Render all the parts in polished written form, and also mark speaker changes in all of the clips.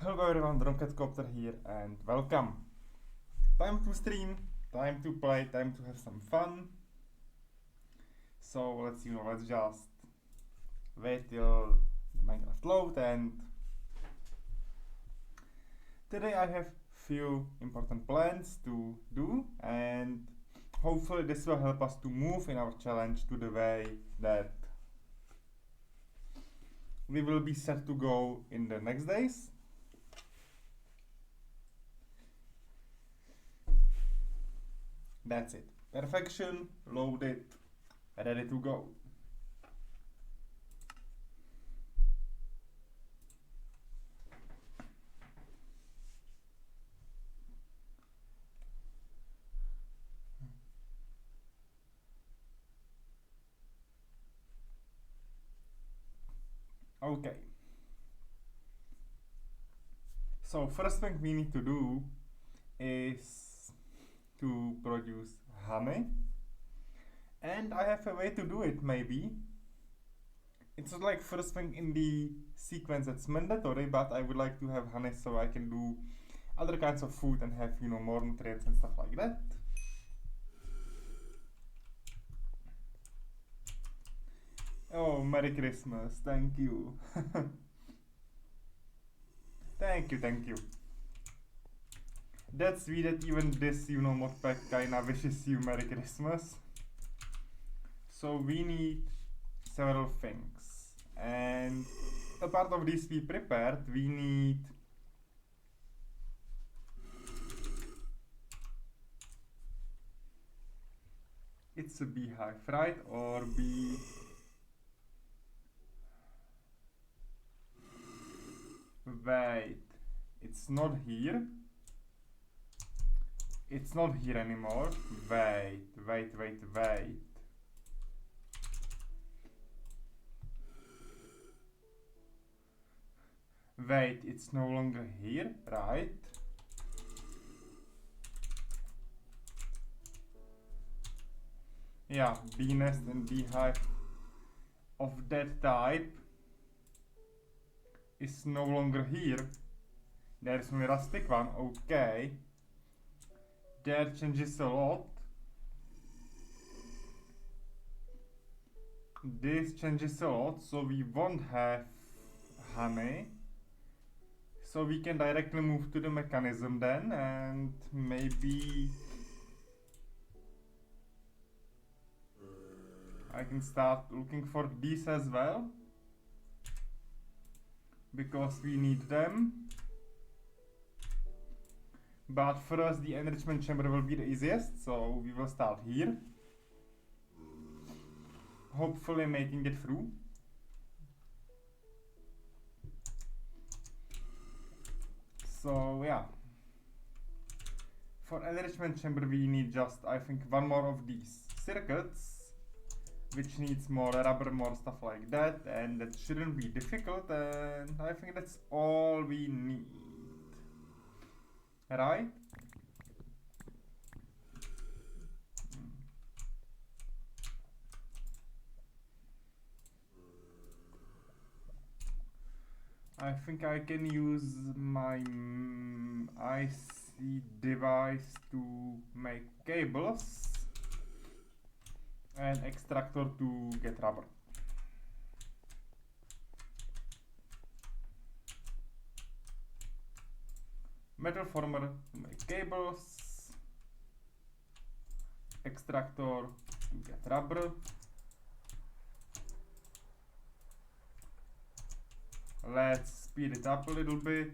Speaker 1: Hello everyone, Drumcatcopter here and welcome. Time to stream, time to play, time to have some fun. So let's just wait till the Minecraft load, and today I have few important plans to do, and hopefully this will help us to move in our challenge to the way that we will be set to go in the next days. That's it. Perfection, loaded, ready to go. Okay. So first thing we need to do is to produce honey, and I have a way to do it. Maybe it's not like first thing in the sequence that's mandatory, but I would like to have honey so I can do other kinds of food and have more nutrients and stuff like that. Oh, Merry Christmas, thank you. Thank you. That's sweet that even this, modpack kinda wishes you Merry Christmas. So we need several things, and a part of this we prepared. We need it's a beehive, right? Or bee. Wait, it's not here. It's not here anymore. Wait. Wait, it's no longer here, right? Yeah, bee nest and beehive of that type is no longer here. There's only rustic one, okay. That changes a lot. This changes a lot, so we won't have honey. So we can directly move to the mechanism then, and maybe I can start looking for these as well, because we need them. But first the enrichment chamber will be the easiest, so we will start here. Hopefully making it through. So yeah, for enrichment chamber we need just, I think, one more of these circuits, which needs more rubber, more stuff like that, and that shouldn't be difficult, and I think that's all we need, right? I think I can use my IC device to make cables and extractor to get rubber. Metal former to make cables, extractor to get rubber. Let's speed it up a little bit.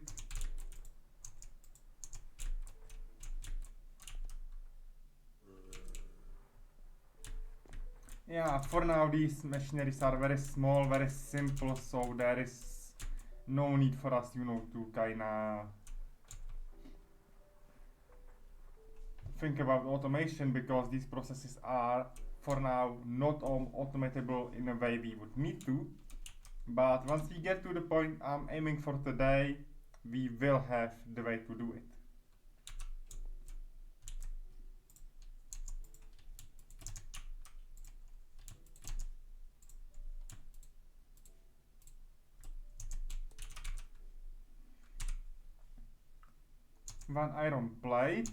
Speaker 1: Yeah, for now these machineries are very small, very simple, so there is no need for us, to kinda think about automation, because these processes are for now not automatable in a way we would need to. But once we get to the point I'm aiming for today, we will have the way to do it. one iron plate.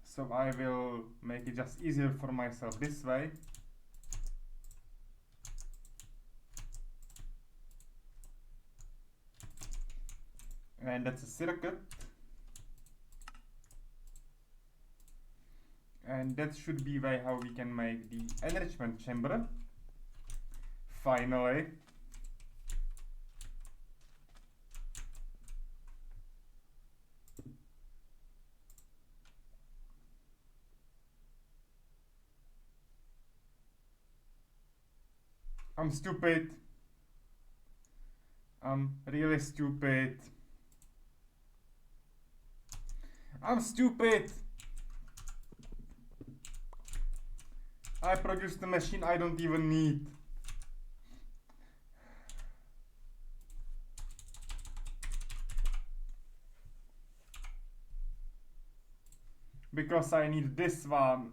Speaker 1: So I will make it just easier for myself this way. And that's a circuit. And that should be way how we can make the enrichment chamber. Finally. I'm stupid. I'm really stupid. I'm stupid. I produced a machine I don't even need. Because I need this one.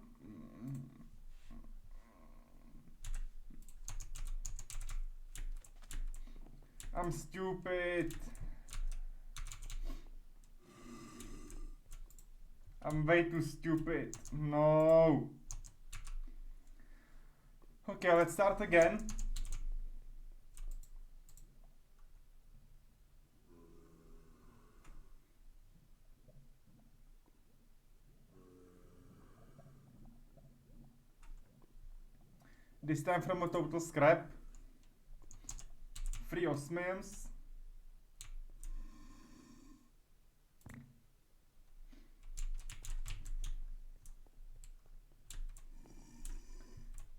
Speaker 1: I'm stupid. I'm way too stupid. No. Okay, let's start again. This time from a total scrap. 3 osmiums.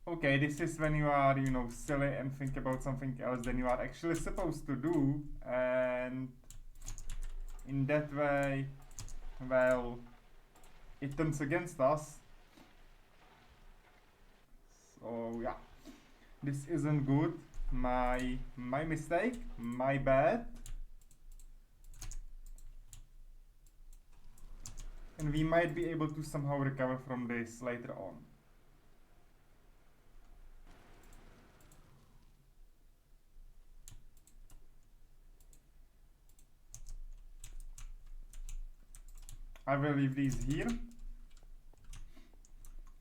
Speaker 1: Okay, this is when you are, you know, silly and think about something else than you are actually supposed to do, and in that way, well, it turns against us. So yeah, this isn't good. My mistake, my bad. And we might be able to somehow recover from this later on. I will leave these here.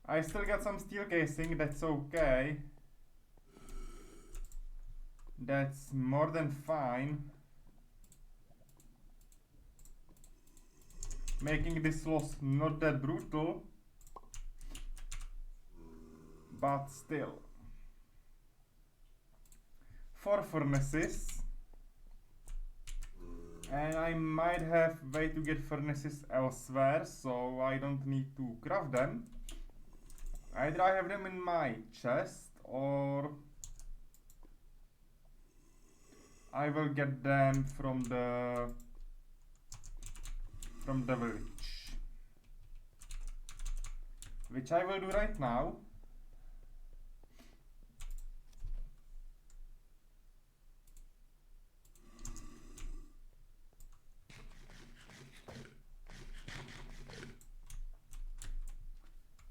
Speaker 1: I still got some steel casing, that's okay. That's more than fine. Making this loss not that brutal, but still. 4 furnaces. And I might have way to get furnaces elsewhere, so I don't need to craft them. Either I have them in my chest, or I will get them from the village, which I will do right now.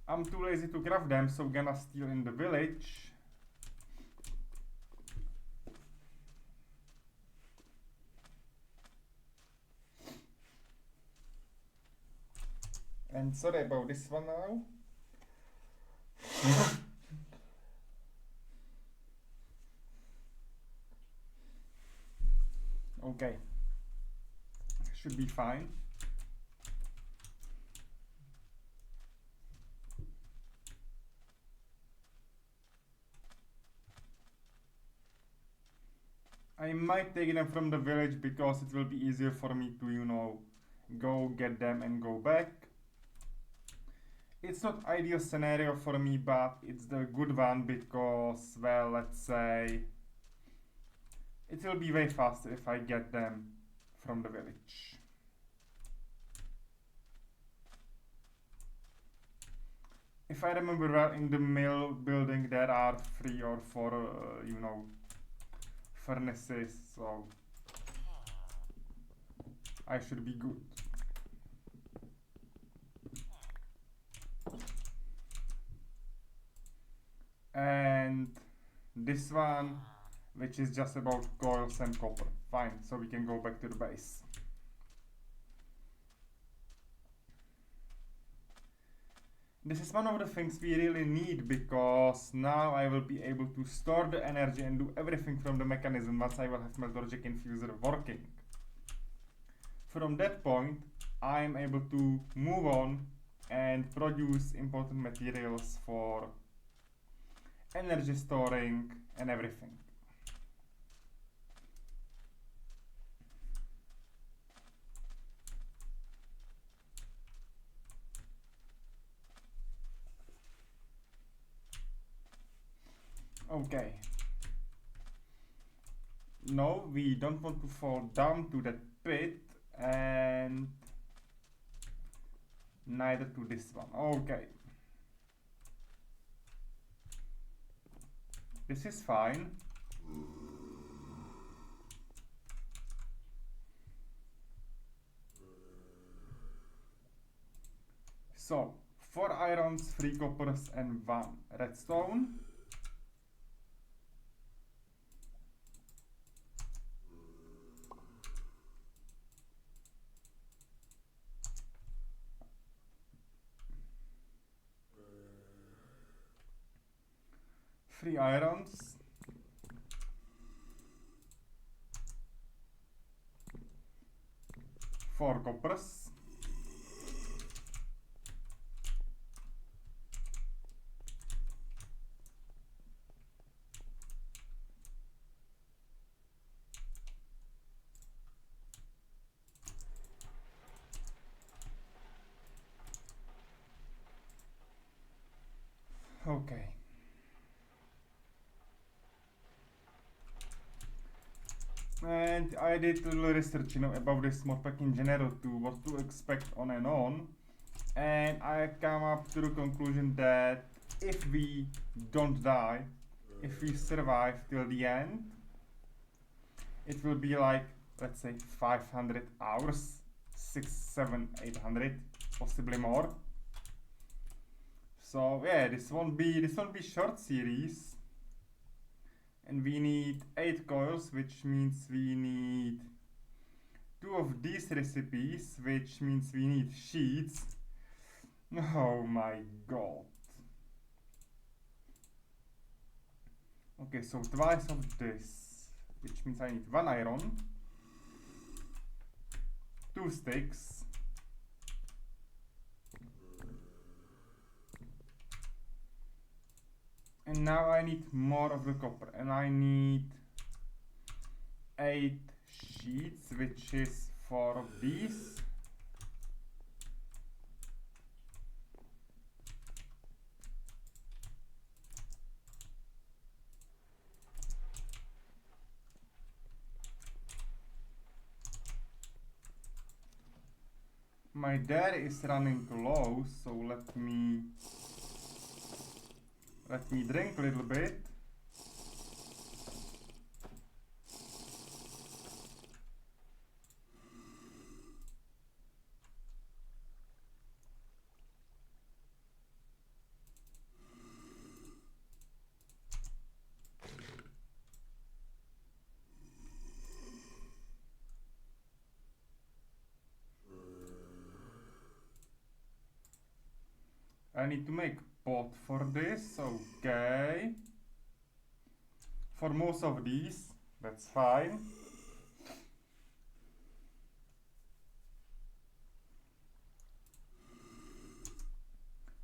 Speaker 1: I'm too lazy to craft them, so gonna steal in the village. And sorry about this one now. Okay, should be fine. I might take them from the village because it will be easier for me to, you know, go get them and go back. It's not ideal scenario for me, but it's the good one because, well, let's say it will be way faster if I get them from the village. If I remember well, in the mill building there are 3 or 4, you know, furnaces, so I should be good. And this one, which is just about coils and copper. Fine, so we can go back to the base. This is one of the things we really need, because now I will be able to store the energy and do everything from the mechanism once I will have my logic infuser working. From that point, I am able to move on and produce important materials for energy storing and everything. Okay. No, we don't want to fall down to that pit, and neither to this one. Okay. This is fine. So, 4 irons, 3 coppers, and 1 redstone. Three irons, 4 coppers, okay. And I did a little research, about this modpack in general, to what to expect on and on. And I come up to the conclusion that if we don't die, if we survive till the end, it will be like, let's say, 500 hours, 6, 7, 800, possibly more. So yeah, this won't be short series. And we need 8 coils, which means we need 2 of these recipes, which means we need sheets. Oh my god. Okay, so twice of this, which means I need 1 iron, 2 sticks, and now I need more of the copper, and I need 8 sheets, which is 4 of these. My dairy is running low, so let me drink a little bit. I need to make pot for this, okay. For most of these, that's fine.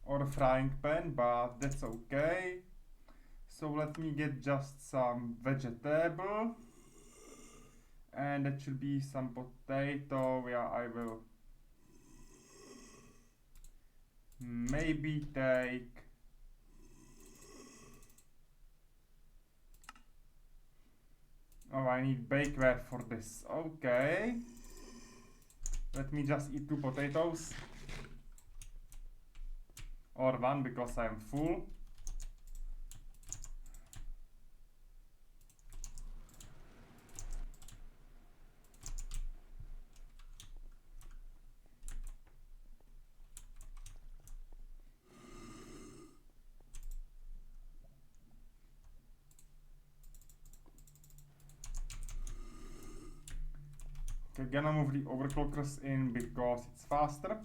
Speaker 1: Or a frying pan, but that's okay. So let me get just some vegetable. And that should be some potato. Yeah, I will maybe take oh, I need bakeware for this. Okay. Let me just eat 2 potatoes. Or 1 because I'm full. Okay, gonna move the overclockers in because it's faster.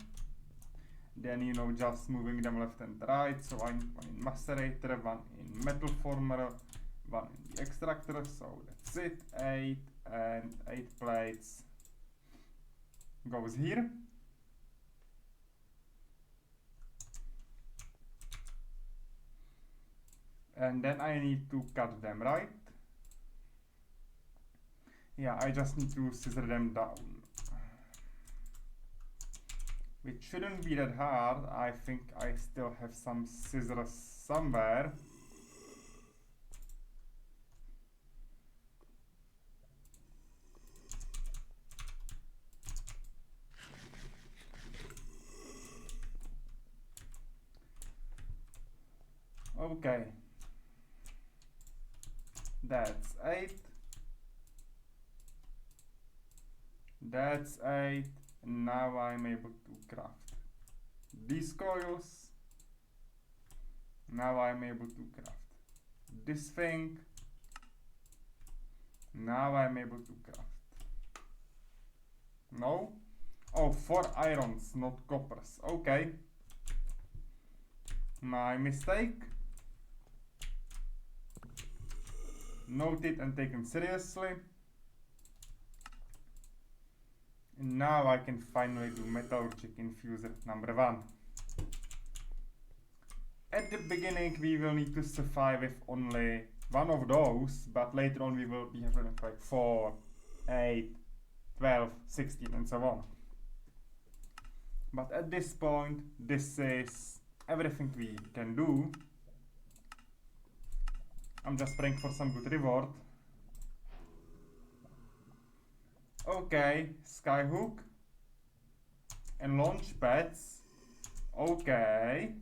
Speaker 1: then you know just moving them left and right. So I need one in macerator, one in metal former, one in the extractor. So that's it. 8 and 8 plates goes here. And then I need to cut them, right? Yeah, I just need to scissor them down. Which shouldn't be that hard. I think I still have some scissors somewhere. Okay. That's 8. That's 8. Now I'm able to craft these coils. Now I'm able to craft this thing. Now I'm able to craft. No? Oh, 4 irons, not coppers. Okay. My mistake. Noted and taken seriously. And now I can finally do metallurgic infuser number 1. At the beginning we will need to survive with only one of those, but later on we will be having like 4, 8, 12, 16 and so on. But at this point, this is everything we can do. I'm just praying for some good reward. Okay, skyhook and launch pads. Okay.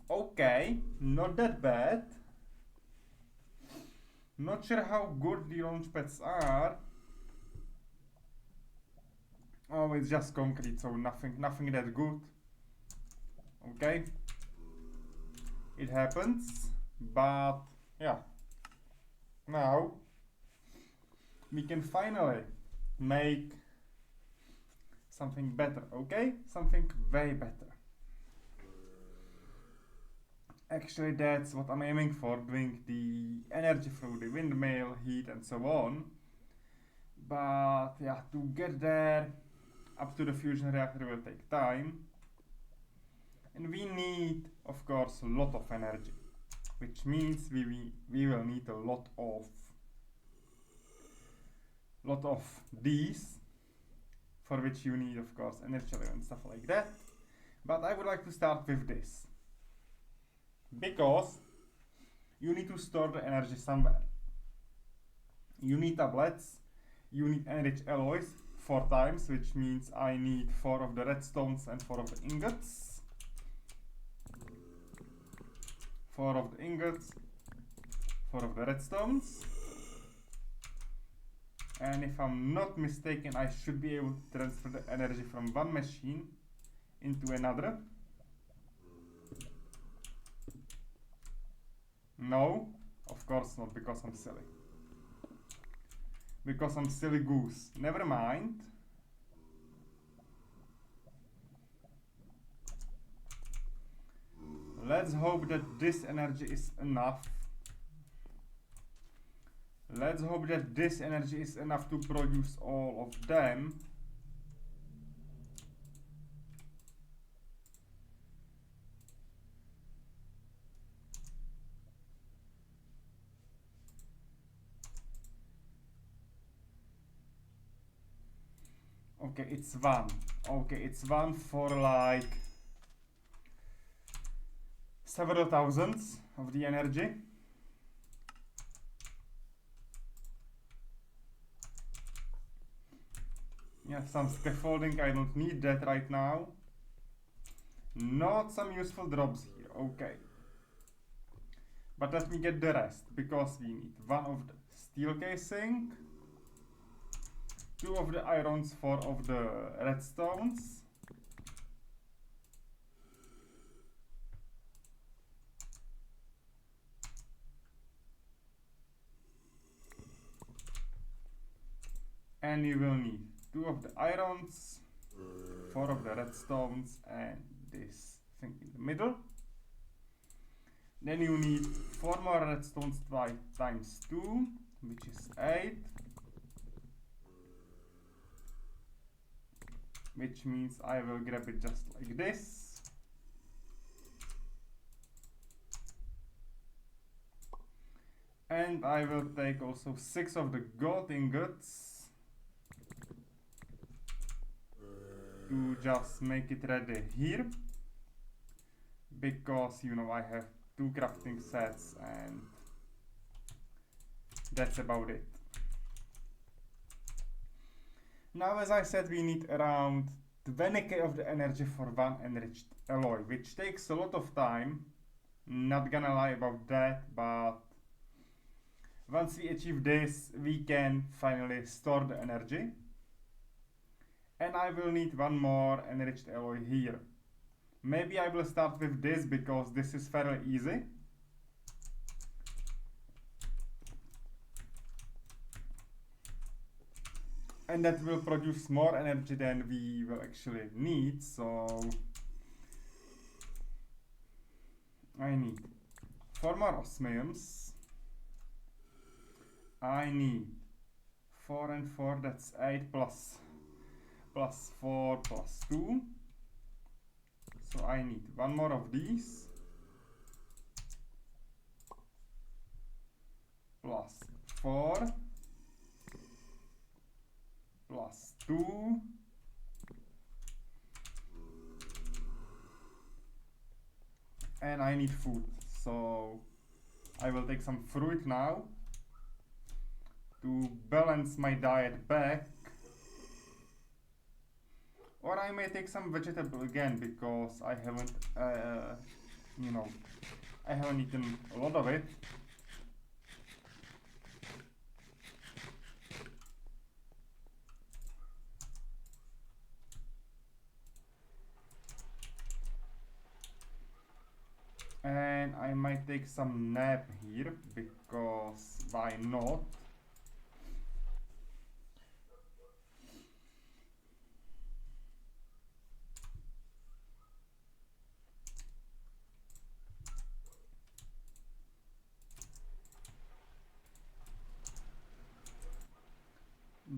Speaker 1: Okay, not that bad. Not sure how good the launch pads are. Oh, it's just concrete, so nothing that good. Okay. It happens, but yeah. Now we can finally make something better, okay? Something way better. Actually, that's what I'm aiming for, doing the energy through the windmill, heat and so on. But yeah, to get there, up to the fusion reactor will take time. And we need, of course, a lot of energy. Which means we will need a lot of these, for which you need, of course, energy and stuff like that. But I would like to start with this, because you need to store the energy somewhere. You need tablets, you need enriched alloys 4 times, which means I need 4 of the redstones and 4 of the ingots. 4 of the ingots, 4 of the redstones. And if I'm not mistaken, I should be able to transfer the energy from one machine into another. No, of course not, because I'm silly. Because I'm silly goose. Never mind. Let's hope that this energy is enough. Let's hope that this energy is enough to produce all of them. Okay, it's 1. Okay, it's 1 for like several thousands of the energy. Yeah, some scaffolding, I don't need that right now. Not some useful drops here, okay. But let me get the rest, because we need 1 of the steel casing, 2 of the irons, 4 of the redstones. And you will need 2 of the irons, 4 of the redstones and this thing in the middle. Then you need 4 more redstones times 2, which is 8. Which means I will grab it just like this. And I will take also 6 of the gold ingots to just make it ready here. Because, you know, I have 2 crafting sets and that's about it. Now, as I said, we need around 20k of the energy for one enriched alloy, which takes a lot of time. Not gonna lie about that, but once we achieve this, we can finally store the energy. And I will need one more enriched alloy here. Maybe I will start with this because this is fairly easy. And that will produce more energy than we will actually need, so I need 4 more osmiums. I need 4 and 4, that's 8 plus 4 plus 2. So I need 1 more of these. Plus 4. Plus 2. And I need food. So I will take some fruit now to balance my diet back. Or I may take some vegetable again because I haven't, you know, I haven't eaten a lot of it. And I might take some nap here because why not?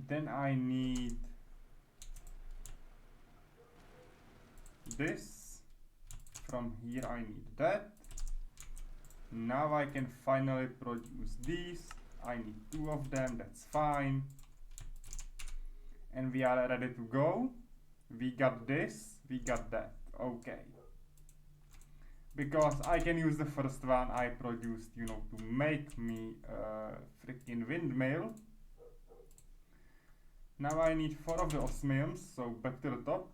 Speaker 1: Then I need this. From here I need that. Now I can finally produce these. I need 2 of them, that's fine. And we are ready to go. We got this, we got that, okay. Because I can use the first one I produced, you know, to make me a freaking windmill. Now I need 4 of the osmiums, so back to the top.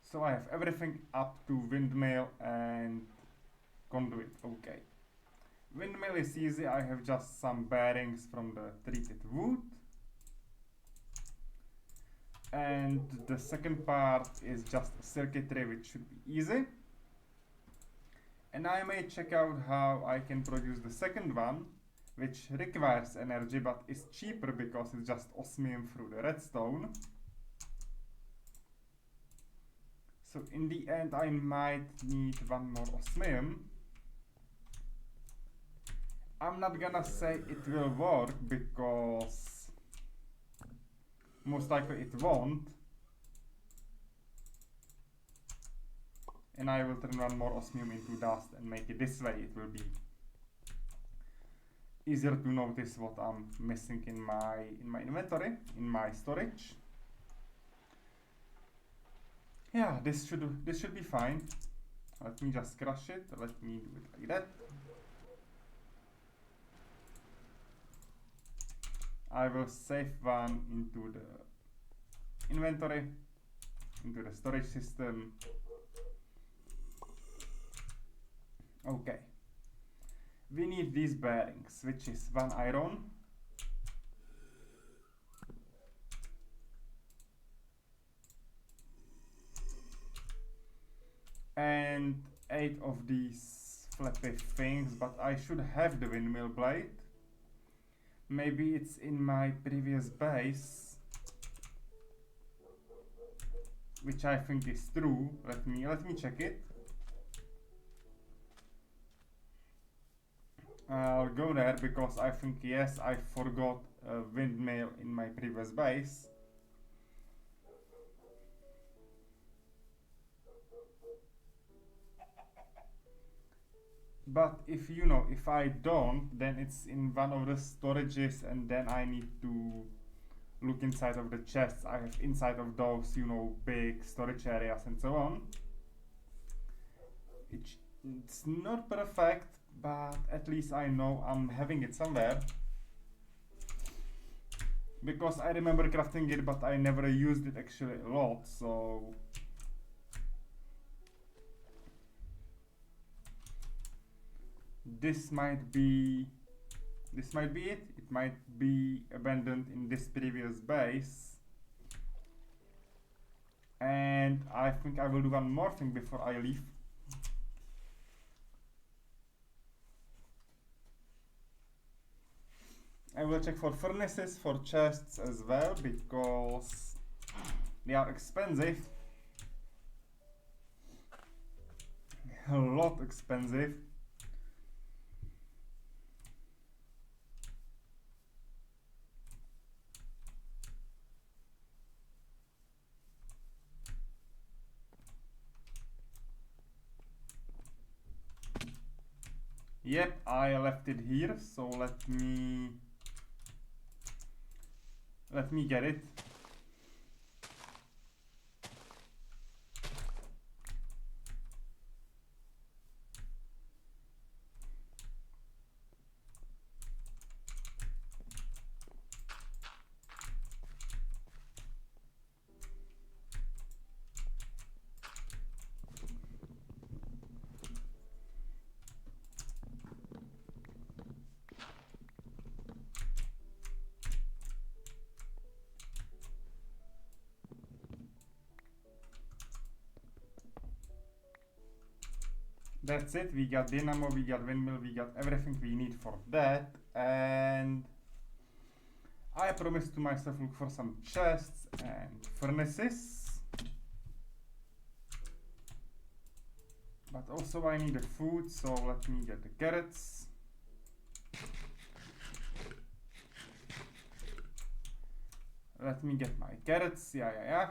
Speaker 1: So I have everything up to windmill and conduit, okay. Windmill is easy, I have just some bearings from the treated wood. And the second part is just circuitry, which should be easy. And I may check out how I can produce the second one, which requires energy but is cheaper because it's just osmium through the redstone. So in the end I might need 1 more osmium. I'm not gonna say it will work because most likely it won't. And I will turn 1 more osmium into dust and make it this way. It will be easier to notice what I'm missing in my inventory, in my storage. Yeah, this should be fine. Let me just crush it. Let me do it like that. I will save 1 into the inventory, into the storage system. Okay. We need these bearings, which is 1 iron. And 8 of these flappy things, but I should have the windmill blade. Maybe it's in my previous base, which I think is true. Let me check it. I'll go there because I think, yes, I forgot a windmill in my previous base. But if you know, if I don't, then it's in one of the storages, and then I need to look inside of the chests I have inside of those, you know, big storage areas and so on. It's not perfect, but at least I know I'm having it somewhere. Because I remember crafting it, but I never used it actually a lot, so... This might be it. It might be abandoned in this previous base. And I think I will do one more thing before I leave. I will check for furnaces, for chests as well, because they are expensive. A lot expensive. Yep, I left it here, so let me get it. That's it, we got dynamo, we got windmill, we got everything we need for that, and I promised to myself look for some chests and furnaces. But also I need a food, so let me get the carrots. Let me get my carrots, yeah.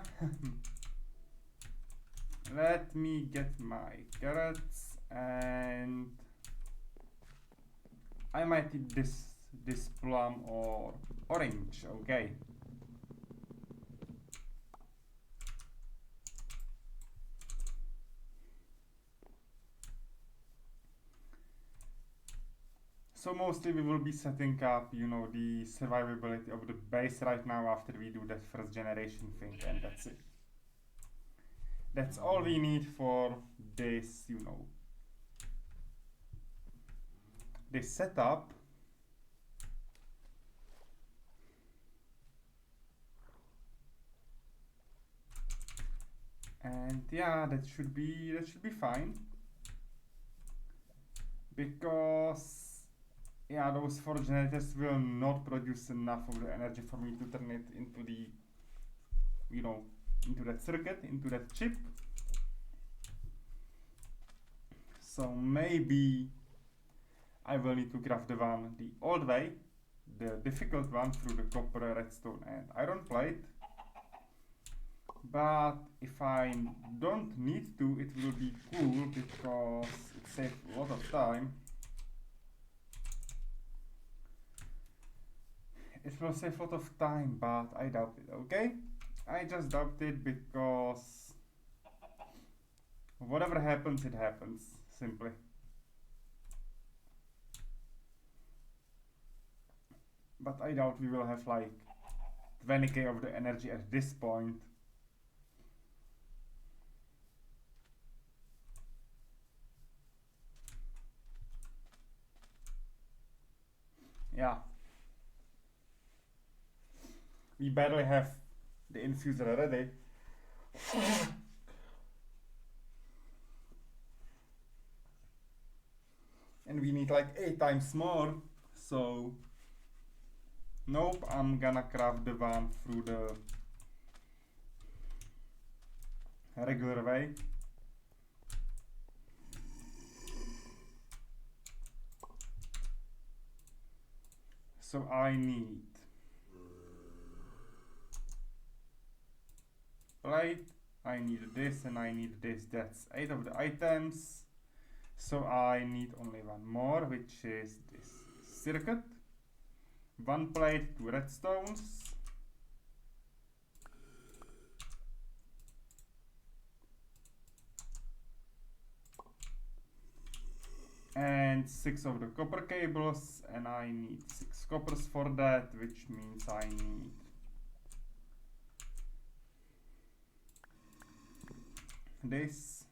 Speaker 1: Let me get my carrots. And I might eat this plum or orange, okay. So mostly we will be setting up, you know, the survivability of the base right now after we do that first generation thing, and that's it. That's all we need for this, you know, this setup. And yeah, that should be fine, because yeah, those 4 generators will not produce enough of the energy for me to turn it into the, you know, into that circuit, into that chip. So maybe I will need to craft the one the old way, the difficult one through the copper, redstone and iron plate. But if I don't need to, it will be cool because it saves a lot of time. It will save a lot of time, but I doubt it, okay? I just doubt it because whatever happens, it happens, simply. But I doubt we will have like 20k of the energy at this point. Yeah. We barely have the infuser ready. And we need like 8 times more, so Nope, I'm gonna craft the one through the regular way. So I need plate, I need this, and I need this. That's 8 of the items. So I need only one more, which is this circuit. 1 plate, 2 redstones. And 6 of the copper cables, and I need 6 coppers for that, which means I need this.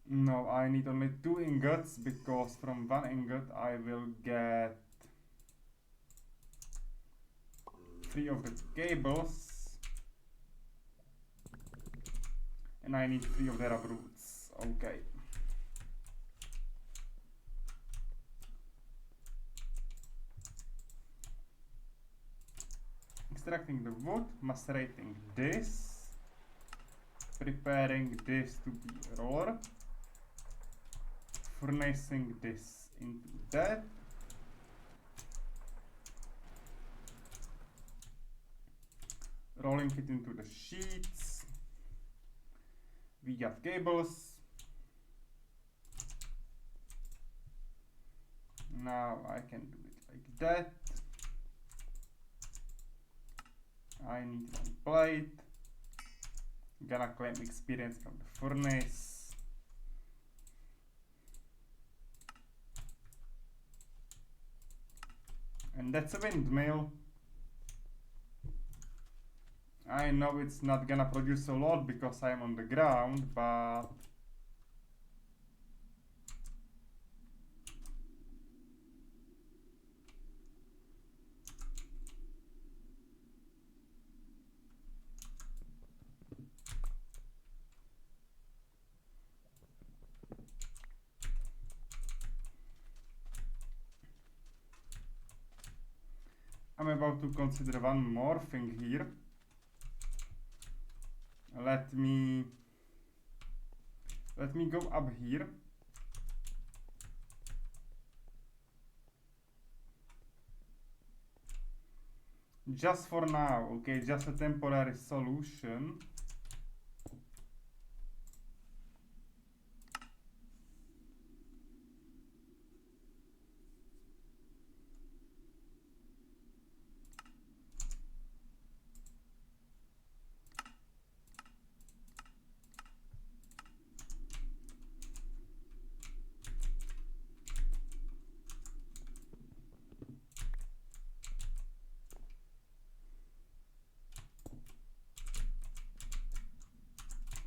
Speaker 1: No, I need only 2 ingots, because from 1 ingot I will get 3 of the cables, and I need 3 of the rubber roots. Okay. Extracting the wood, macerating this, preparing this to be a roller, furnacing this into that, rolling it into the sheets. We got cables. Now I can do it like that. I need 1 plate. Gonna claim experience from the furnace. And that's a windmill. I know it's not gonna produce a lot because I'm on the ground, but I'm about to consider one more thing here. Let me go up here. Just for now, okay, just a temporary solution.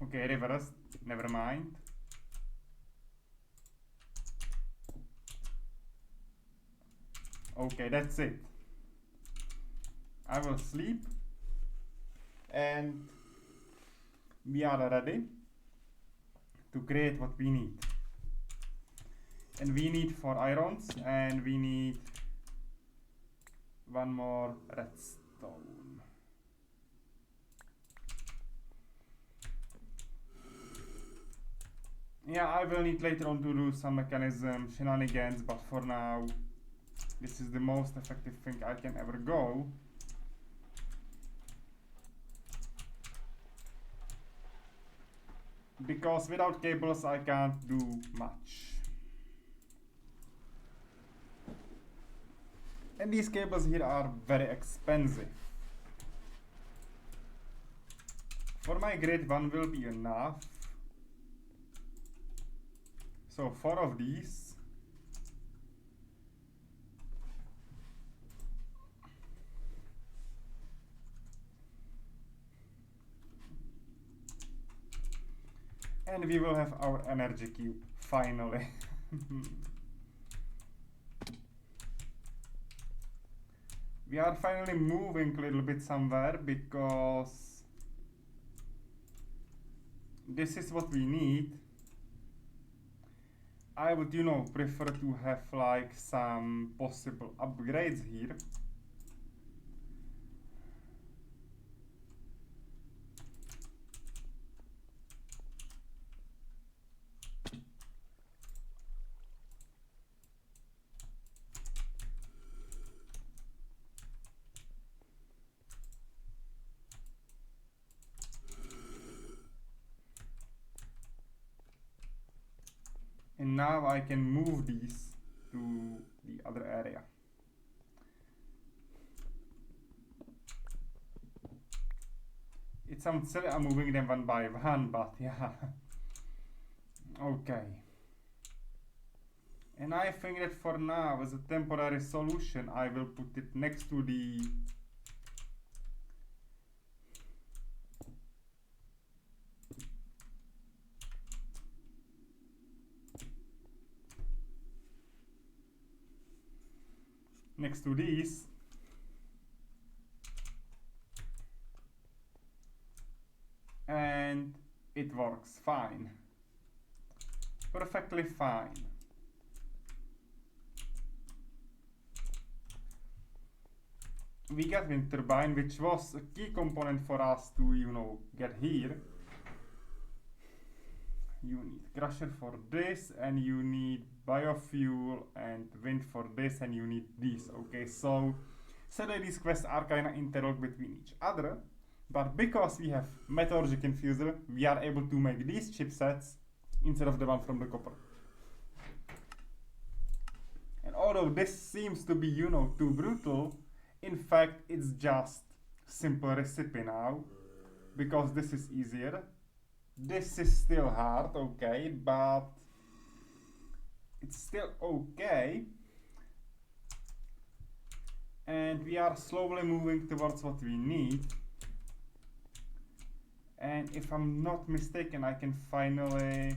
Speaker 1: Okay, reverse, never mind. Okay, that's it. I will sleep and we are ready to create what we need. And we need 4 irons and we need 1 more redstone. Yeah, I will need later on to do some mechanism shenanigans, but for now, this is the most effective thing I can ever go. Because without cables I can't do much. And these cables here are very expensive. For my grade 1 will be enough. So 4 of these. And we will have our energy cube, finally. We are finally moving a little bit somewhere because this is what we need. I would, prefer to have like some possible upgrades here. now I can move these to the other area. It sounds silly I'm moving them one by one, but yeah. Okay. And I think that for now, as a temporary solution, I will put it next to the these. And it works fine. Perfectly fine. We got wind turbine, which was a key component for us to, get here. You need crusher for this, and you need biofuel and wind for this, and you need these. Okay, so sadly these quests are kinda interlocked between each other, but because we have metallurgic infuser, we are able to make these chipsets instead of the one from the copper. And although this seems to be, too brutal, in fact it's just simple recipe now, because this is easier. This is still hard, okay, but it's still okay. And we are slowly moving towards what we need. And if I'm not mistaken, I can finally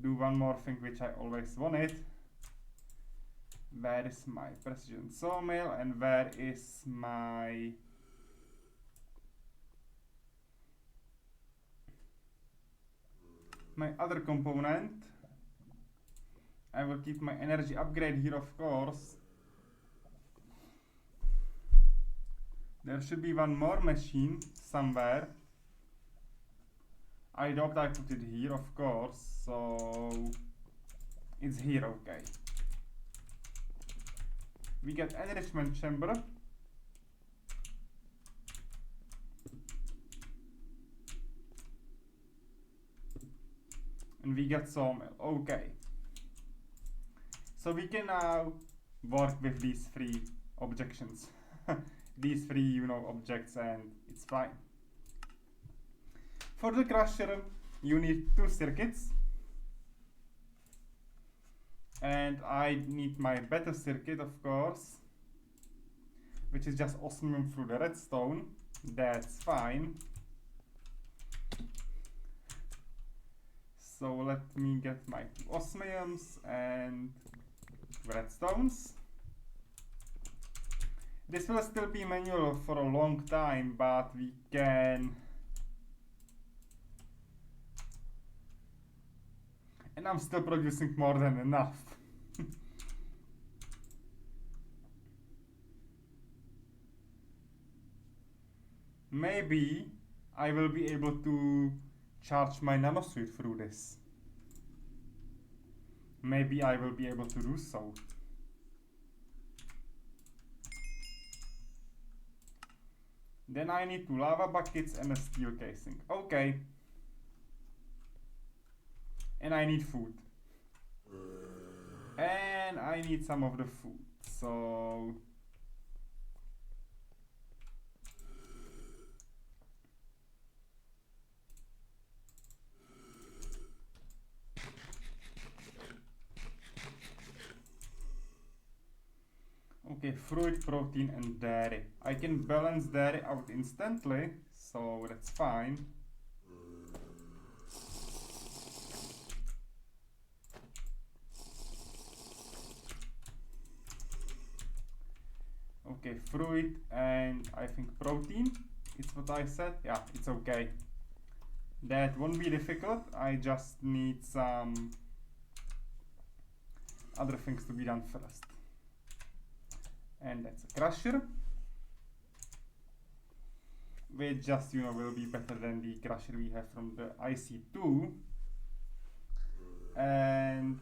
Speaker 1: do one more thing which I always wanted. Where is my precision sawmill, and where is my other component? I will keep my energy upgrade here, of course. There should be one more machine somewhere. I doubt I put it here, of course, so it's here, okay. We get enrichment chamber. And we get sawmill, okay. So we can now work with these three objections. These three, objects, and it's fine. For the crusher, you need 2 circuits. And I need my better circuit, of course, which is just osmium through the redstone. That's fine. So let me get my 2 osmiums and redstones. This will still be manual for a long time, but we can... And I'm still producing more than enough. Maybe I will be able to charge my nanosuit through this. Maybe I will be able to do so. Then I need 2 lava buckets and a steel casing. Okay. And I need food. And I need some of the food. So... Okay, fruit, protein, and dairy. I can balance dairy out instantly, so that's fine. Okay, fruit and I think protein. It's what I said. Yeah, it's okay. That won't be difficult. I just need some other things to be done first. And that's a crusher, which just will be better than the crusher we have from the IC2. And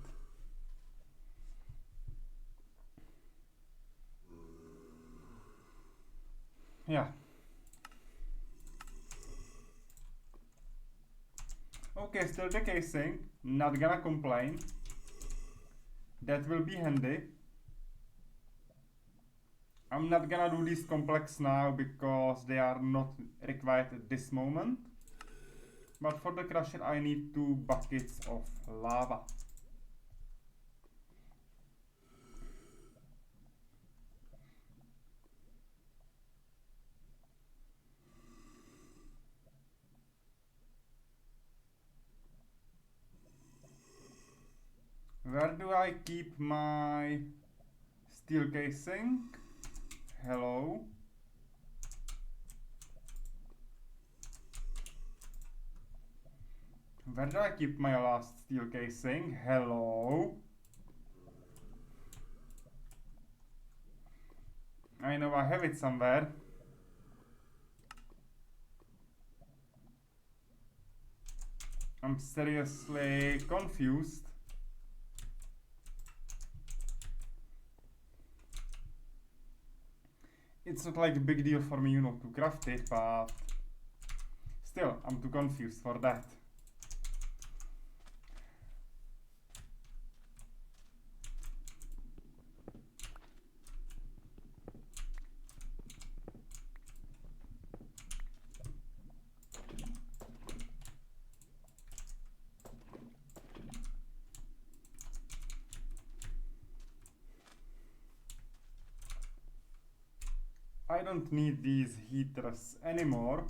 Speaker 1: yeah, Okay, still the casing. Not gonna complain. That will be handy. I'm not gonna do these complex now because they are not required at this moment. But for the crusher I need 2 buckets of lava. Where do I keep my steel casing? Hello. Where do I keep my last steel casing? Hello. I know I have it somewhere. I'm seriously confused. It's not like a big deal for me, you know, to craft it, but still, I'm too confused for that. I don't need these heaters anymore.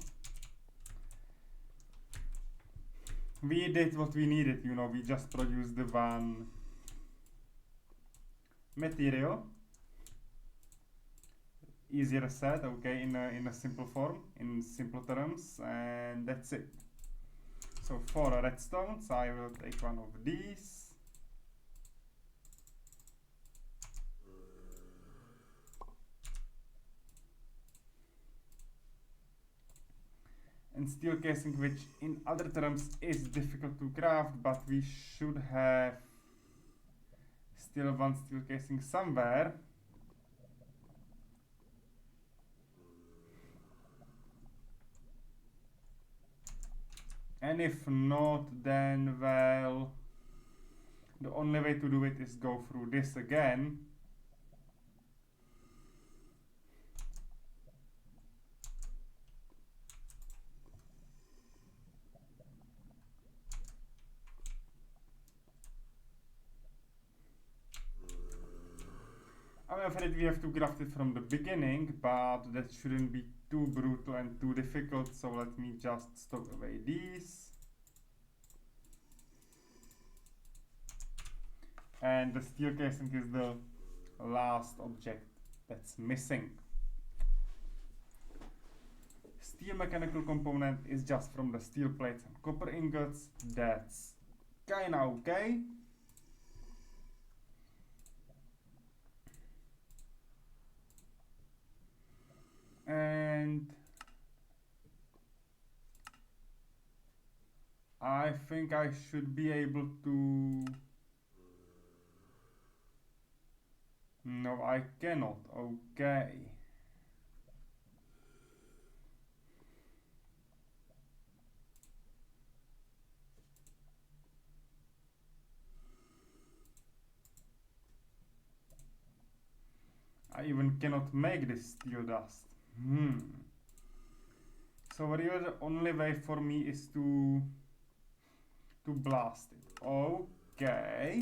Speaker 1: We did what we needed, you know, we just produced the one material. Easier said, okay, in a simple form, in simple terms, and that's it. So for redstones, I will take one of these. And steel casing, which in other terms is difficult to craft, but we should have still one steel casing somewhere. And if not, then well, the only way to do it is go through this again. I'm afraid we have to craft it from the beginning, but that shouldn't be too brutal and too difficult, so let me just stock away these. And the steel casing is the last object that's missing. Steel mechanical component is just from the steel plates and copper ingots. That's kinda okay. And I think I should be able to... No, I cannot. Okay. I even cannot make this steel dust. So really the only way for me is to blast it. Okay.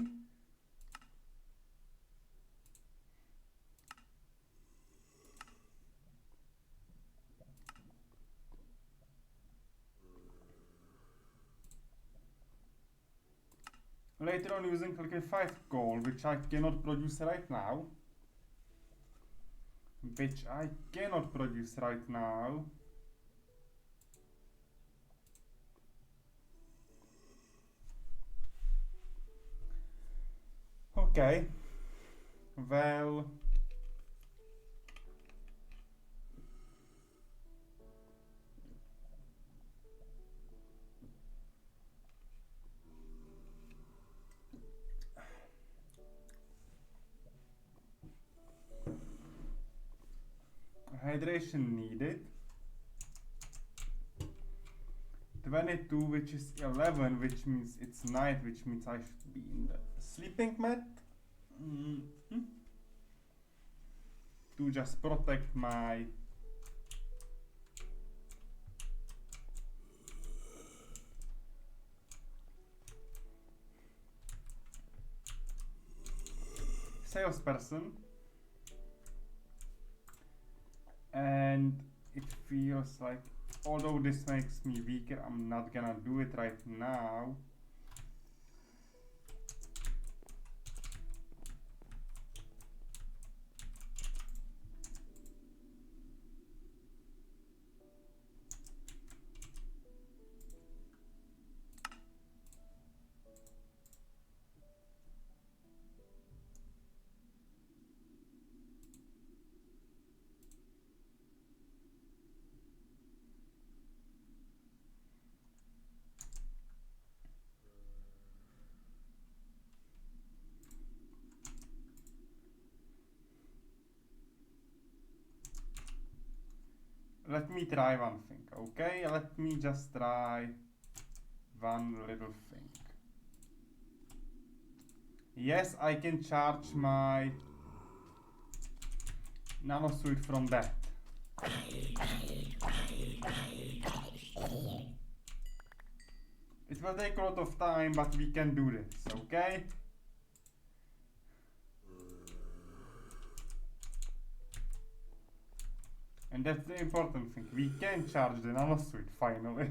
Speaker 1: Later on using liquefied coal, which I cannot produce right now. Okay. Well... Hydration needed. 22, which is 11, which means it's night, which means I should be in the sleeping mat. To just protect my salesperson. And it feels like, although this makes me weaker, I'm not gonna do it right now. Let me try one thing, okay? Let me just try one little thing. Yes, I can charge my nanosuit from that. It will take a lot of time, but we can do this, okay? And that's the important thing. We can charge the nanosuit finally.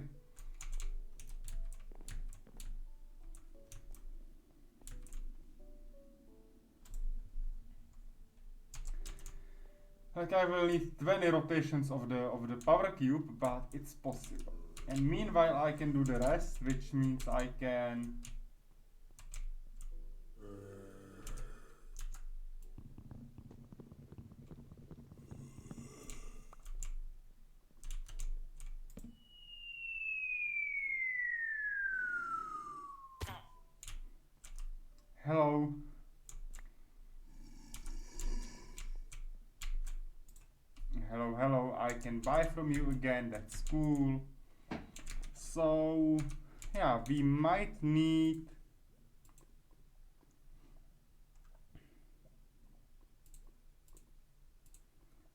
Speaker 1: Like I will need 20 rotations of the power cube, but it's possible. And meanwhile I can do the rest, which means I can hello. Hello, hello, I can buy from you again, that's cool. So, yeah, we might need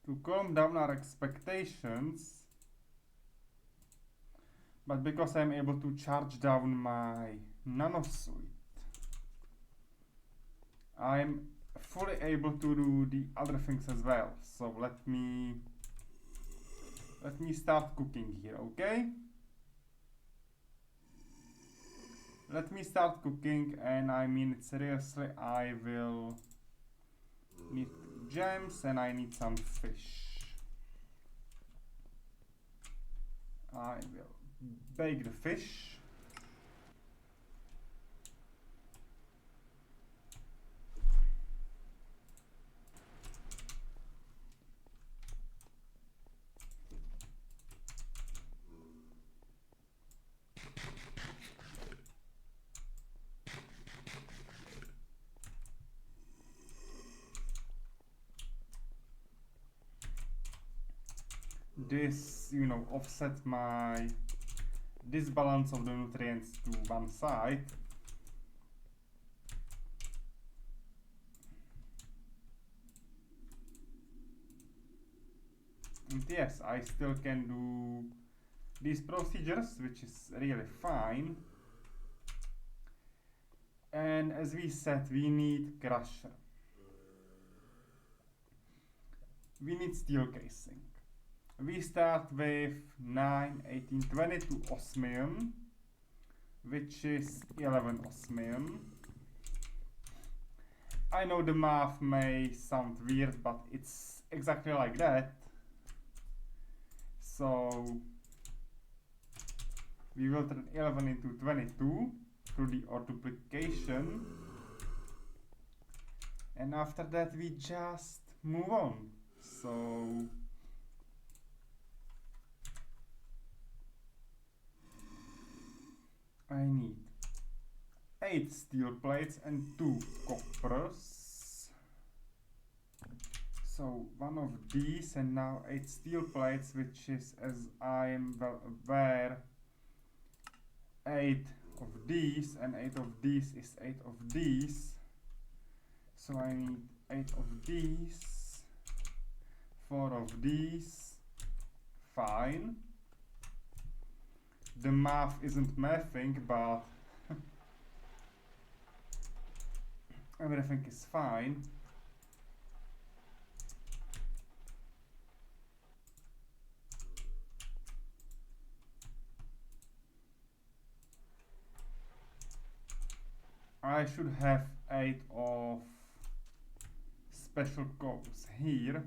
Speaker 1: to calm down our expectations, but because I'm able to charge down my nanosuit, I'm fully able to do the other things as well. So let me start cooking here, okay? Let me start cooking, and I mean it seriously. I will need gems and I need some fish. I will bake the fish. This, you know, offset my disbalance of the nutrients to one side. And yes, I still can do these procedures, which is really fine. And as we said, we need crusher. We need steel casing. We start with 9, 18, 22 osmium, which is 11 osmium. I know the math may sound weird, but it's exactly like that. So we will turn 11 into 22 through the multiplication. And after that we just move on. So I need 8 steel plates and 2 coppers. So one of these and now 8 steel plates, which is, as I am well aware, 8 of these, and 8 of these is 8 of these. So I need 8 of these, 4 of these. Fine. The math isn't mathing, but everything is fine. I should have 8 of special codes here,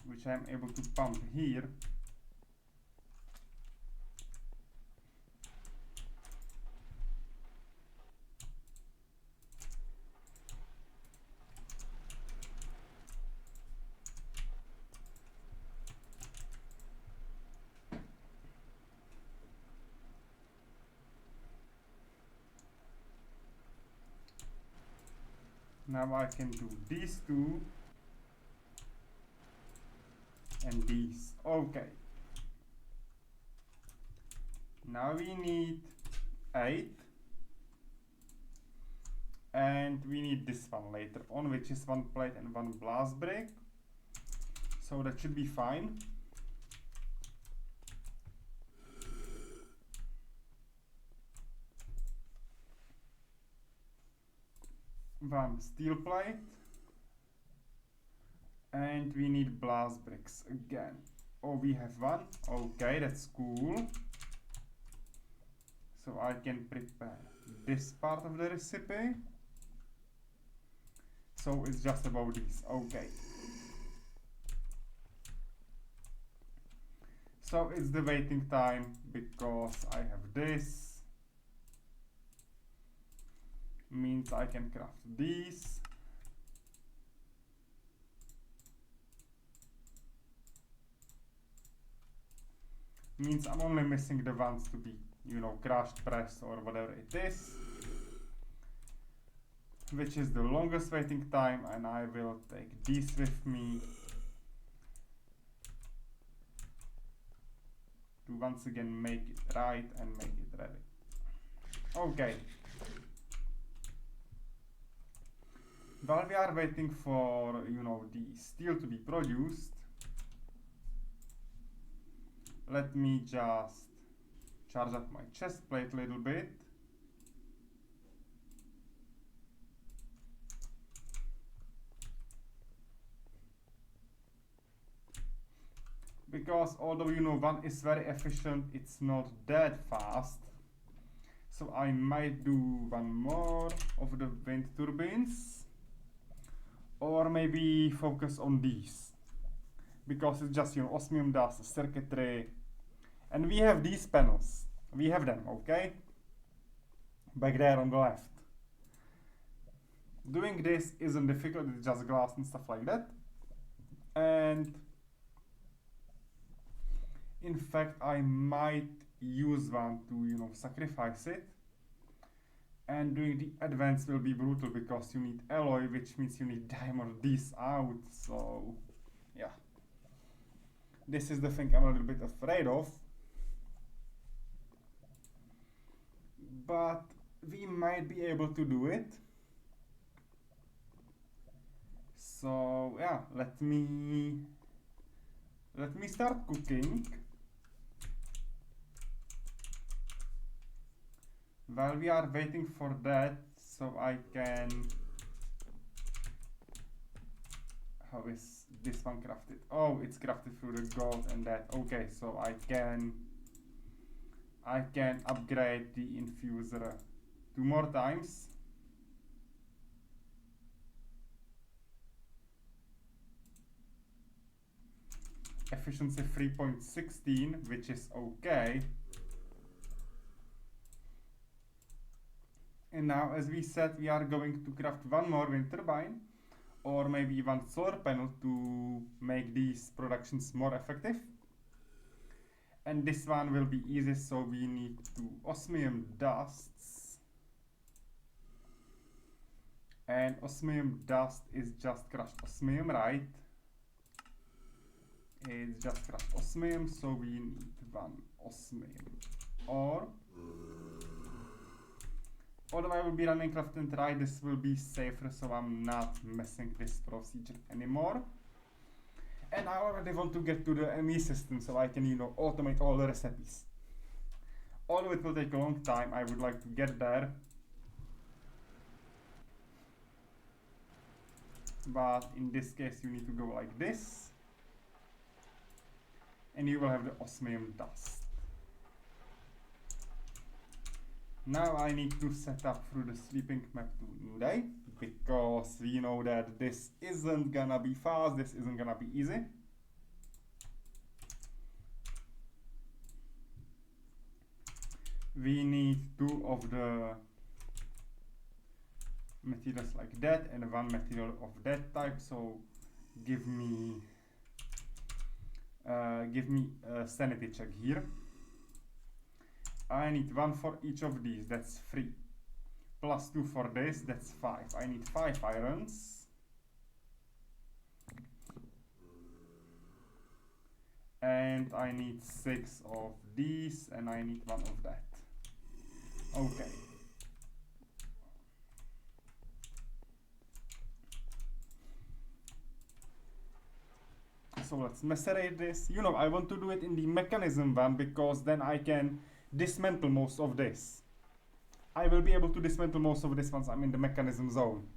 Speaker 1: which I'm able to pump here. Now I can do these two and these. Okay. Now we need 8. And we need this one later on, which is 1 plate and 1 blast break. So that should be fine. One steel plate, and we need blast bricks again. Oh, we have one. Okay, that's cool. So I can prepare this part of the recipe. So it's just about this. Okay. So it's the waiting time because I have this. Means I can craft these. Means I'm only missing the ones to be, you know, crushed, pressed, or whatever it is. Which is the longest waiting time, and I will take these with me to once again make it right and make it ready. Okay. While we are waiting for, you know, the steel to be produced, let me just charge up my chest plate a little bit. Because although, you know, one is very efficient, it's not that fast. So I might do one more of the wind turbines. Or maybe focus on these, because it's just, you know, osmium dust, circuitry, and we have these panels. We have them, okay? Back there on the left. Doing this isn't difficult, it's just glass and stuff like that. And in fact, I might use one to, you know, sacrifice it. And doing the advance will be brutal because you need alloy, which means you need diamond these out. So yeah, this is the thing I'm a little bit afraid of, but we might be able to do it. So yeah, let me start cooking. While we are waiting for that, so I can... How is this one crafted? Oh, it's crafted through the gold and that. Okay, so I can upgrade the infuser 2 more times. Efficiency 3.16, which is okay. And now, as we said, we are going to craft one more wind turbine, or maybe one solar panel to make these productions more effective. And this one will be easy, so we need 2 osmium dusts. And osmium dust is just crushed osmium, right? is just craft osmium, so we need 1 osmium ore. Although I will be running craft and try, this will be safer, so I'm not messing this procedure anymore. And I already want to get to the ME system so I can, you know, automate all the recipes. Although it will take a long time, I would like to get there. But in this case you need to go like this. And you will have the osmium dust. Now I need to set up through the sleeping map to new day, because we know that this isn't gonna be fast, this isn't gonna be easy. We need 2 of the materials like that and 1 material of that type, so give me a sanity check here. I need 1 for each of these, that's 3. Plus 2 for this, that's 5. I need 5 irons. And I need 6 of these, and I need 1 of that. Okay. So let's macerate this. You know, I want to do it in the mechanism one, because then I can dismantle most of this. I will be able to dismantle most of this once I'm in the mechanism zone.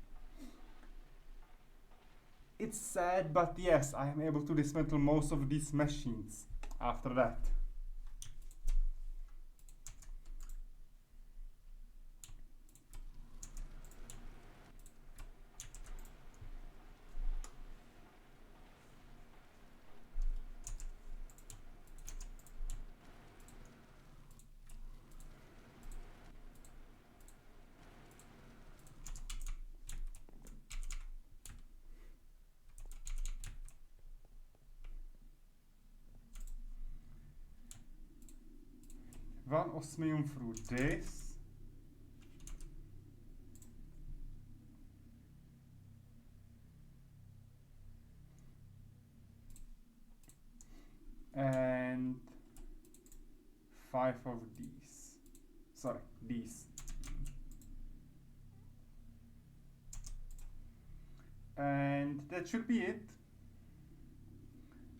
Speaker 1: It's sad, but yes, I am able to dismantle most of these machines after that. One osmium through this. And 5 of these. Sorry, these. And that should be it.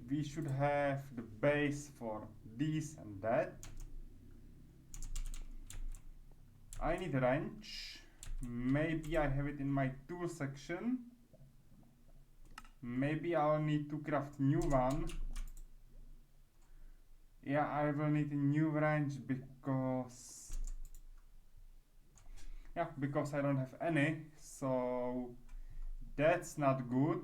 Speaker 1: We should have the base for these and that. I need a wrench. Maybe I have it in my tool section. Maybe I'll need to craft new one. Yeah, I will need a new wrench because I don't have any, so that's not good.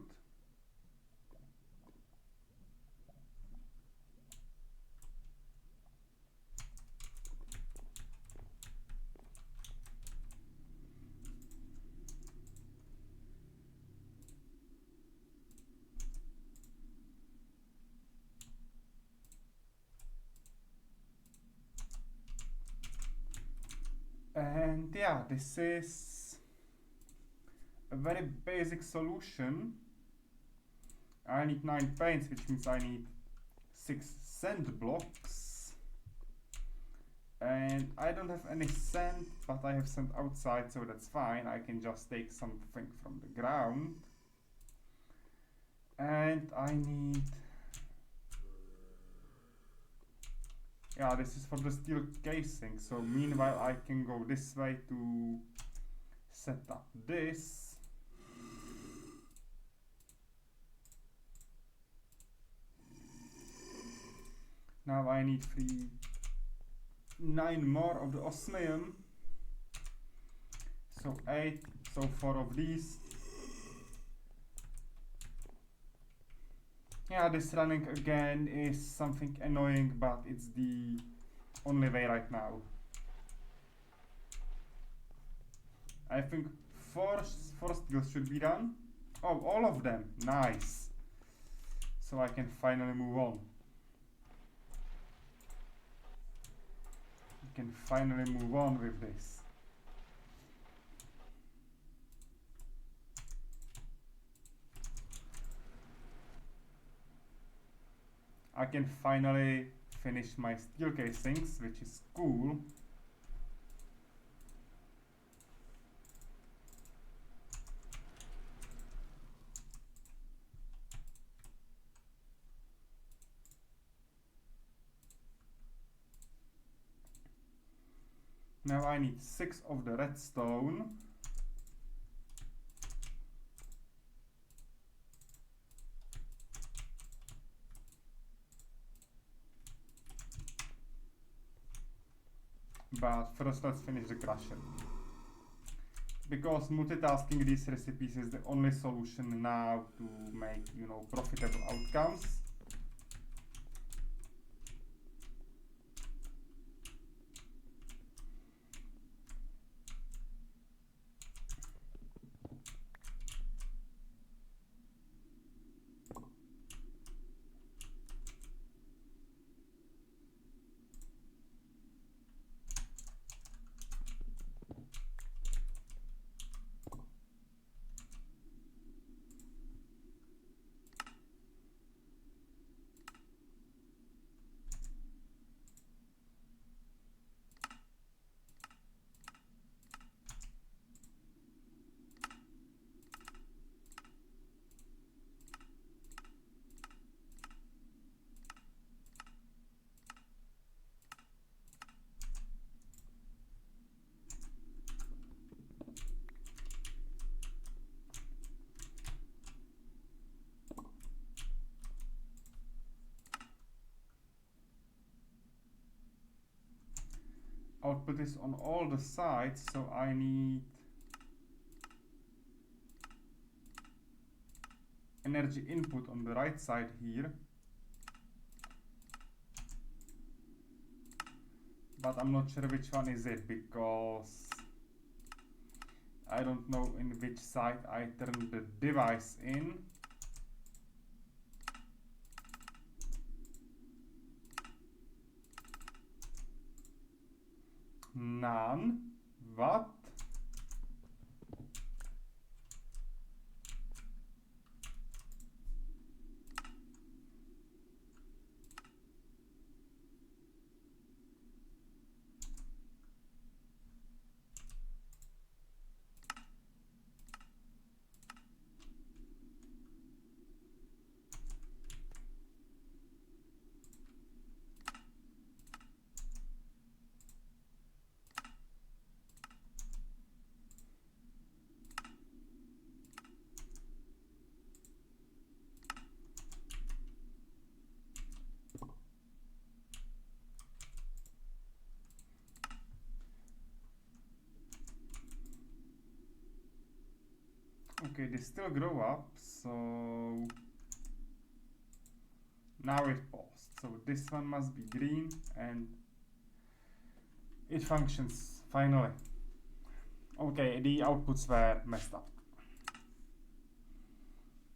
Speaker 1: And yeah, this is a very basic solution. I need 9 paints, which means I need 6 sand blocks. And I don't have any sand, but I have sand outside, so that's fine. I can just take something from the ground. And I need... Yeah, this is for the steel casing, so meanwhile I can go this way to set up this. Now I need 9 more of the osmium, so 8, so 4 of these. Yeah, this running again is something annoying, but it's the only way right now. I think 4 skills should be done. Oh, all of them, nice. So I can finally move on. I can finally move on with this. I can finally finish my steel casings, which is cool. Now I need 6 of the redstone. But first let's finish the crusher. Because multitasking these recipes is the only solution now to make, you know, profitable outcomes. Output is on all the sides, so I need energy input on the right side here. But I'm not sure which one is it, because I don't know in which side I turn the device in. None. What? Okay, they still grow up, so now it paused. So this one must be green, and it functions finally. Okay, the outputs were messed up.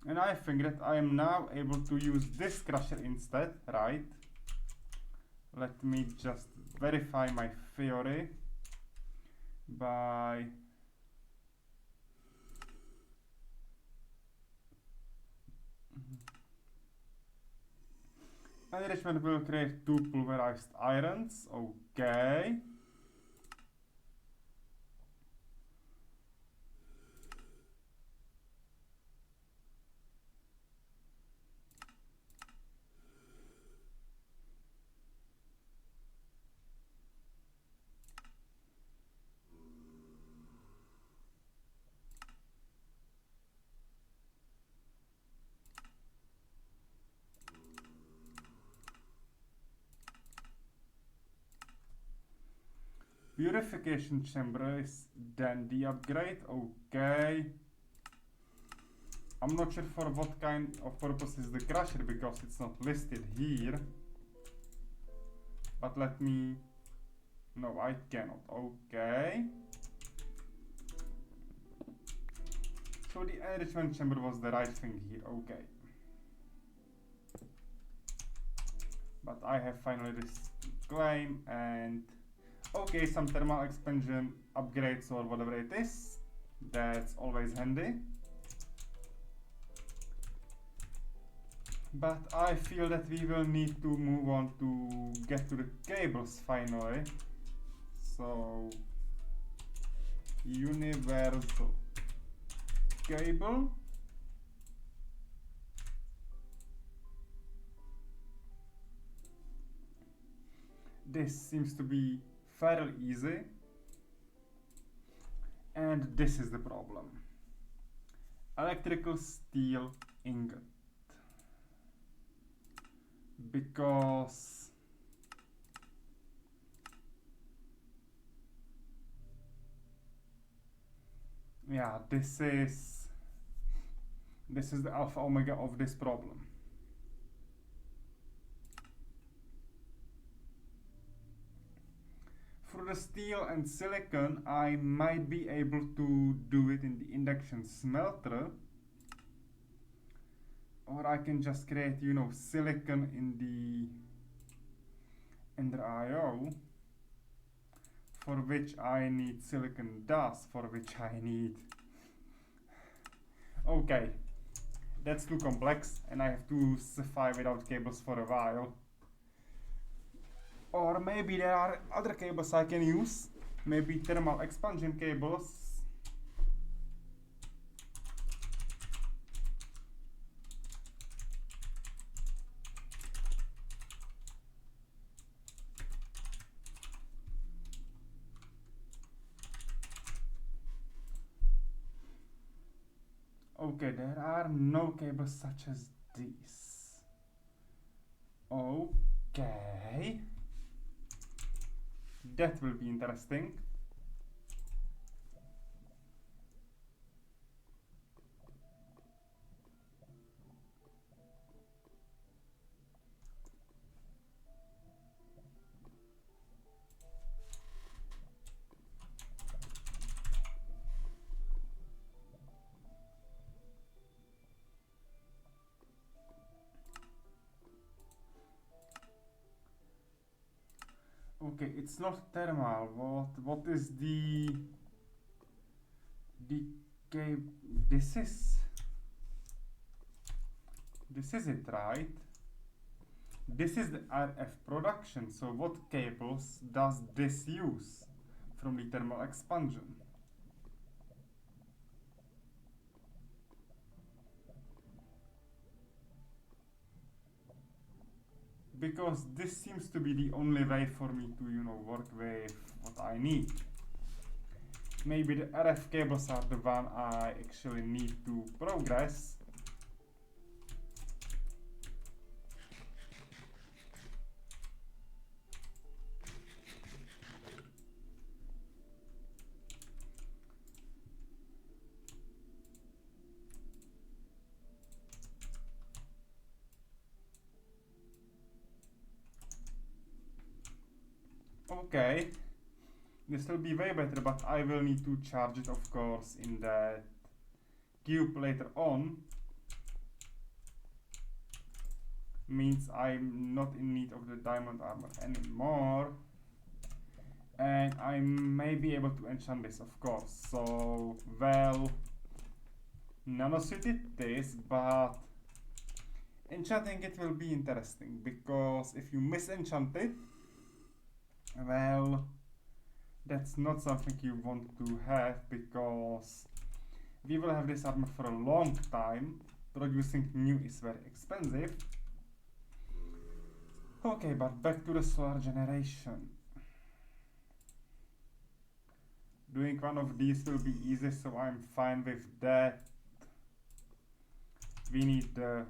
Speaker 1: And I think that I am now able to use this crusher instead, right? Let me just verify my theory by enrichment will create 2 pulverized irons. Okay. Purification chamber is then the upgrade. Okay. I'm not sure for what kind of purpose is the crusher, because it's not listed here. But let me... No, I cannot. Okay. So the enrichment chamber was the right thing here. Okay. But I have finally this claim, and okay, some thermal expansion upgrades or whatever it is. That's always handy. But I feel that we will need to move on to get to the cables finally. So universal cable. This seems to be fairly easy. And this is the problem. Electrical steel ingot. Because yeah, this is the alpha omega of this problem. For the steel and silicon, I might be able to do it in the induction smelter, or I can just create, you know, silicon in the IO, for which I need silicon dust, for which I need. Okay, that's too complex, and I have to survive without cables for a while. Or maybe there are other cables I can use. Maybe thermal expansion cables. Okay, there are no cables such as these. Okay. That will be interesting. Okay, it's not thermal. What is the cable? This is it, right? This is the RF production. So what cables does this use from the thermal expansion? Because this seems to be the only way for me to, you know, work with what I need. Maybe the RF cables are the one I actually need to progress. Okay, this will be way better, but I will need to charge it, of course, in that cube later on. Means I'm not in need of the diamond armor anymore. And I may be able to enchant this, of course. So, well, nanosuit it is, but enchanting it will be interesting, because if you misenchant it, well, that's not something you want to have, because we will have this armor for a long time. Producing new is very expensive. Okay, but back to the solar generation. Doing one of these will be easy, so I'm fine with that. We need the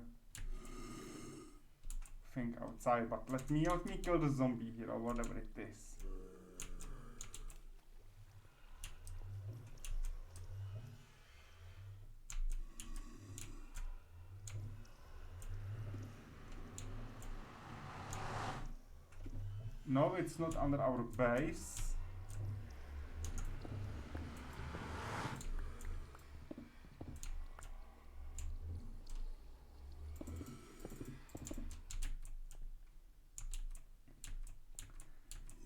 Speaker 1: thing outside, but let me kill the zombie here, or whatever it is. No, it's not under our base.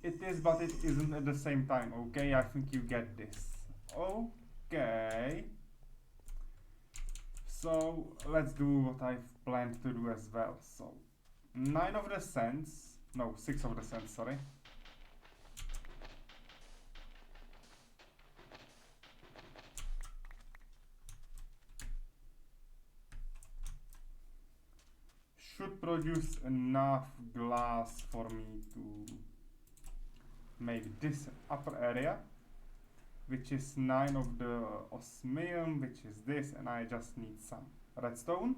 Speaker 1: It is, but it isn't at the same time. Okay, I think you get this. Okay. So let's do what I've planned to do as well. So 9 of the cents, no, 6 of the cents, sorry. Should produce enough glass for me to make this upper area, which is 9 of the osmium, which is this, and I just need some redstone.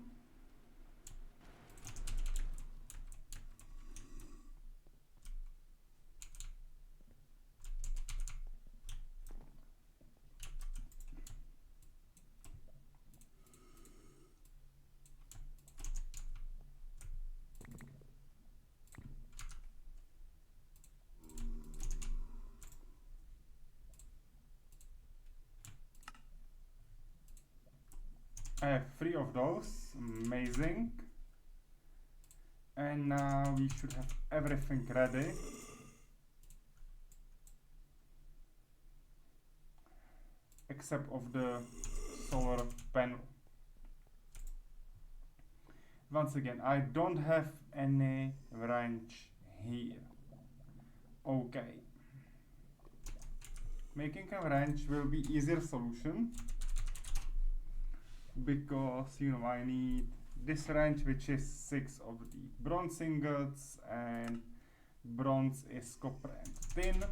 Speaker 1: I have 3 of those, amazing. And now we should have everything ready. Except of the solar panel. Once again, I don't have any wrench here. Okay. Making a wrench will be easier solution, because you know I need this wrench, which is 6 of the bronze ingots, and bronze is copper and tin.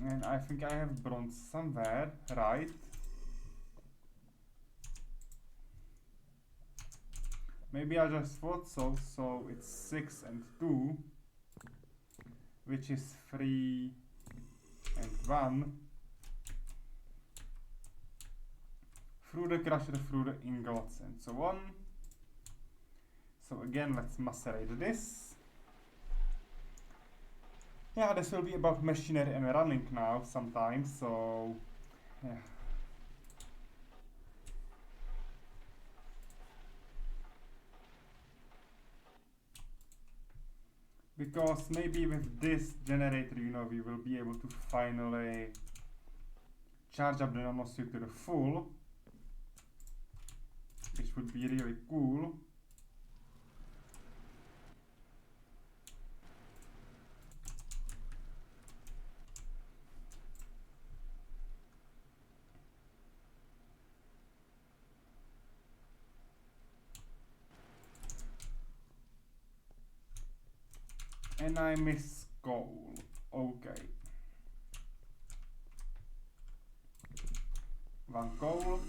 Speaker 1: And I think I have bronze somewhere, right? Maybe I just thought so. So it's 6 and 2, which is 3 and 1. Through the crusher, through the ingots, and so on. So again, let's macerate this. Yeah, this will be about machinery and running now sometimes, so yeah. Because maybe with this generator, you know, we will be able to finally charge up the nanosuit to the full, which would be really cool. And I miss coal. Okay. 1 coal.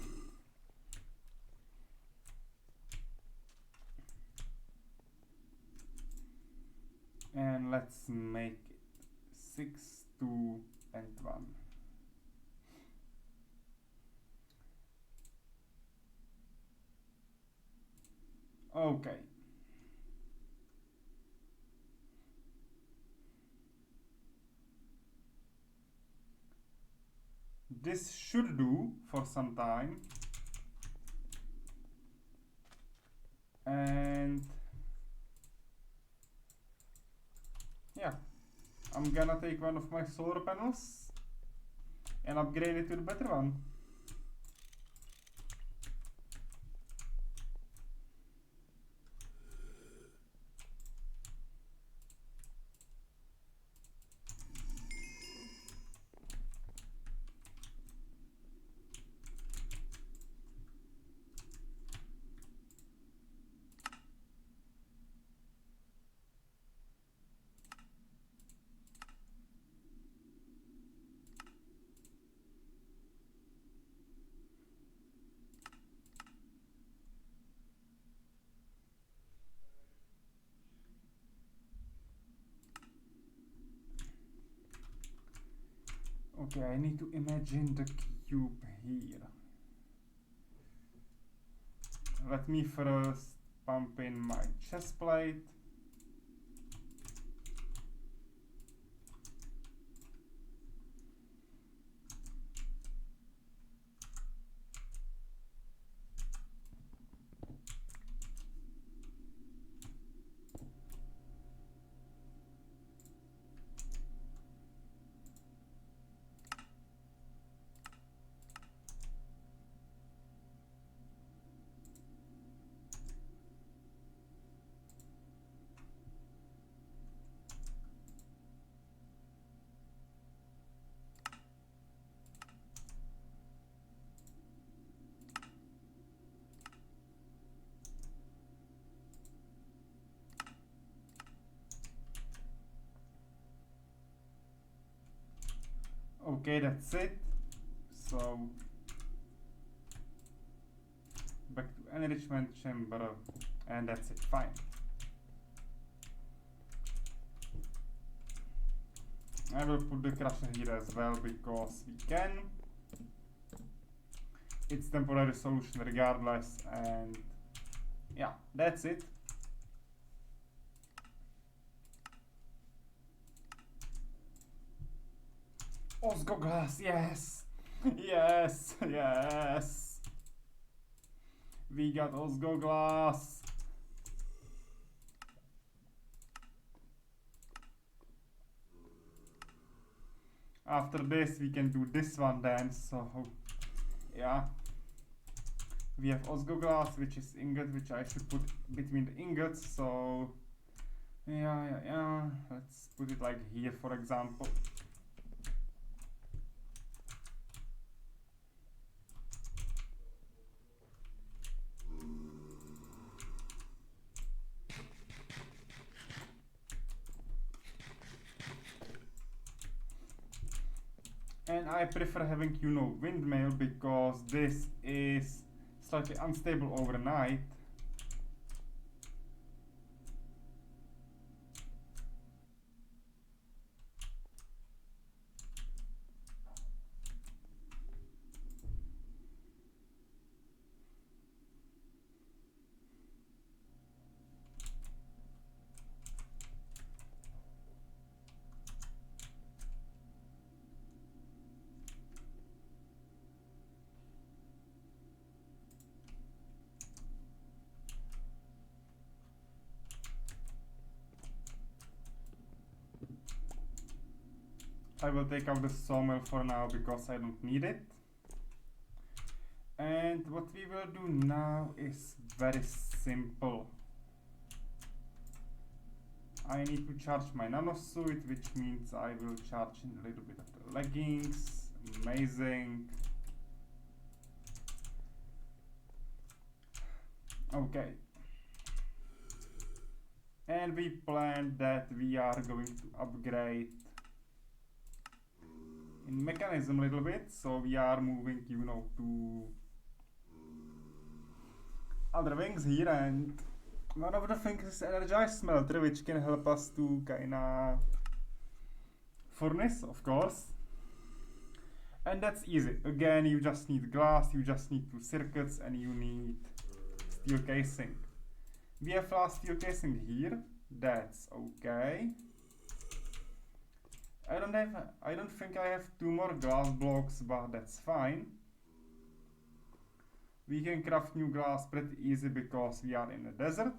Speaker 1: And let's make it 6, 2, and 1. Okay. This should do for some time. And yeah, I'm gonna take one of my solar panels and upgrade it to the better one. Okay, I need to imagine the cube here. Let me first pump in my chest plate. Okay, that's it. So back to enrichment chamber, and that's it. Fine. I will put the crusher here as well because we can. It's temporary solution regardless, and yeah, that's it. Osgo glass, yes! Yes, yes! We got Osgo glass! After this, we can do this one then, so yeah. We have Osgo glass, which is ingot, which I should put between the ingots, so yeah. Let's put it like here, for example. And I prefer having, you know, windmill because this is slightly unstable overnight. I will take out the sawmill for now because I don't need it. And what we will do now is very simple. I need to charge my nanosuit, which means I will charge in a little bit of the leggings. Amazing. Okay. And we planned that we are going to upgrade in Mekanism a little bit, so we are moving, you know, to other wings here, and one of the things is energized smelter, which can help us to kinda furnace, of course. And that's easy. Again, you just need glass, you just need 2 circuits, and you need steel casing. We have last steel casing here. That's okay. I don't think I have 2 more glass blocks, but that's fine. We can craft new glass pretty easy because we are in a desert.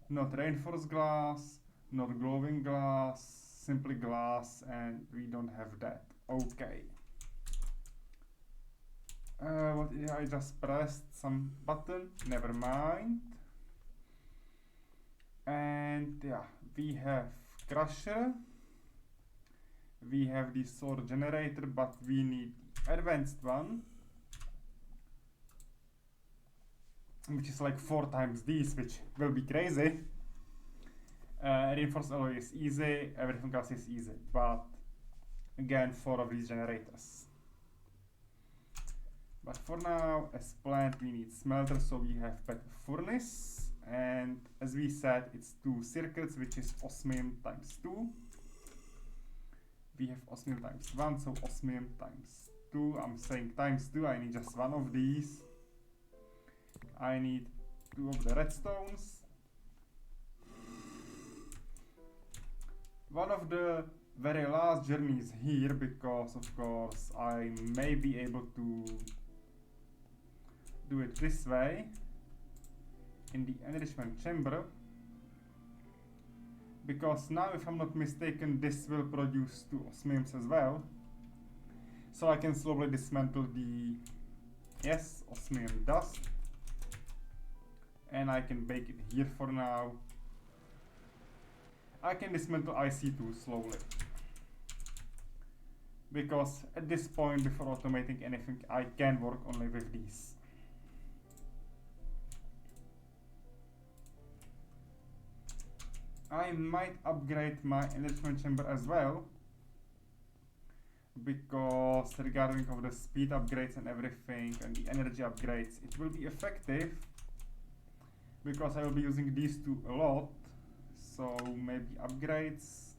Speaker 1: Not reinforced glass, not glowing glass, simply glass, and we don't have that. Okay. What did I just pressed? Some button? Never mind. And yeah, we have crusher. We have the solar generator, but we need advanced one, which is like 4 times this, which will be crazy. Reinforced alloy is easy, everything else is easy, but again 4 of these generators. But for now, as planned, we need smelter, so we have better furnace, and as we said, it's 2 circuits, which is osmium times 2. We have osmium times 1, so osmium times 2. I'm saying times 2, I need just 1 of these. I need 2 of the redstones. One of the very last journeys here, because of course I may be able to do it this way in the enrichment chamber. Because now, if I'm not mistaken, this will produce 2 osmiums as well. So I can slowly dismantle the, yes, osmium dust. And I can bake it here for now. I can dismantle IC2 slowly. Because at this point, before automating anything, I can work only with these. I might upgrade my enrichment chamber as well, because regarding of the speed upgrades and everything and the energy upgrades, it will be effective because I will be using these two a lot. So maybe upgrades.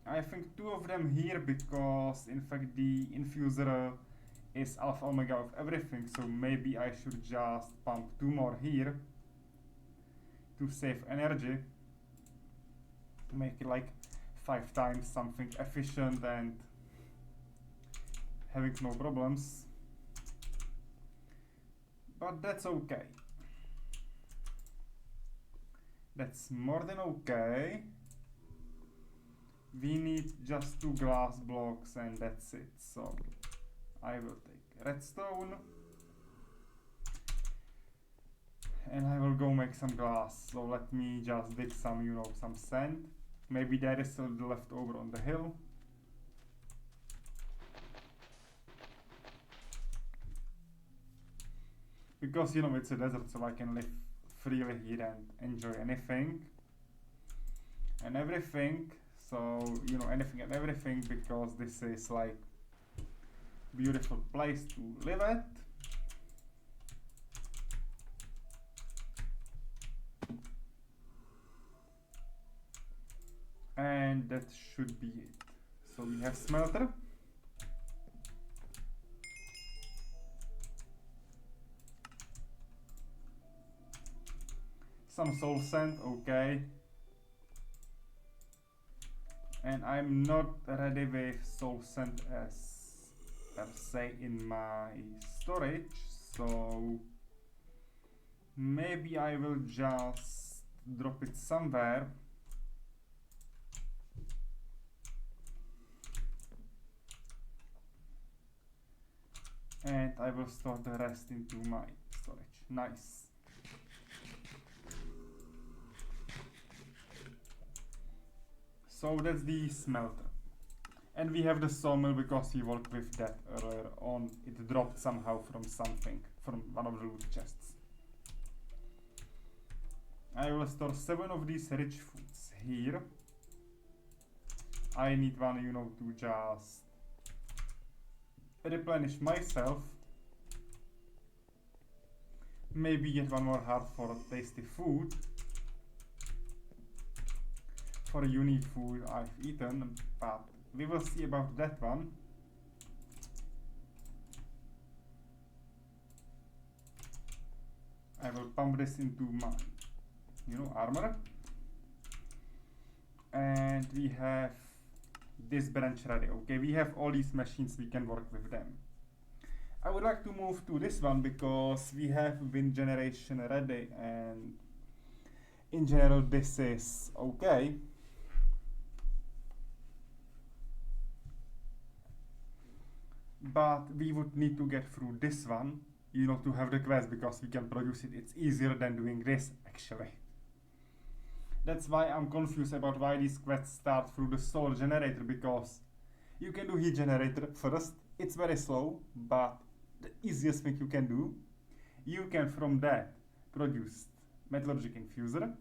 Speaker 1: I think two of them here because in fact the infuser is alpha omega of everything, so maybe I should just pump two more here to save energy, to make it like 5 times something efficient and having no problems. But that's okay. That's more than okay. We need just 2 glass blocks and that's it. So I will take redstone and I will go make some glass. So let me just dig some, you know, some sand. Maybe there is still left over on the hill. Because, you know, it's a desert, so I can live freely here and enjoy anything and everything. So, you know, anything and everything, because this is like beautiful place to live at. And that should be it. So we have smelter. Some soul sand, okay. And I'm not ready with soul sand as per se in my storage, so maybe I will just drop it somewhere. And I will store the rest into my storage. Nice. So that's the smelter. And we have the sawmill because we worked with that earlier on. It dropped somehow from something, from one of the loot chests. I will store 7 of these rich foods here. I need one, you know, to just replenish myself. Maybe get one more heart for tasty food. For unique food I've eaten, but we will see about that one. I will pump this into my, you know, armor. And we have this branch ready. Okay, we have all these machines, we can work with them. I would like to move to this one because we have wind generation ready, and in general this is okay. But we would need to get through this one, you know, to have the quest, because we can produce it. It's easier than doing this, actually. That's why I'm confused about why these quests start through the solar generator, because you can do heat generator first. It's very slow, but the easiest thing you can do, you can from that produce metallurgic infuser.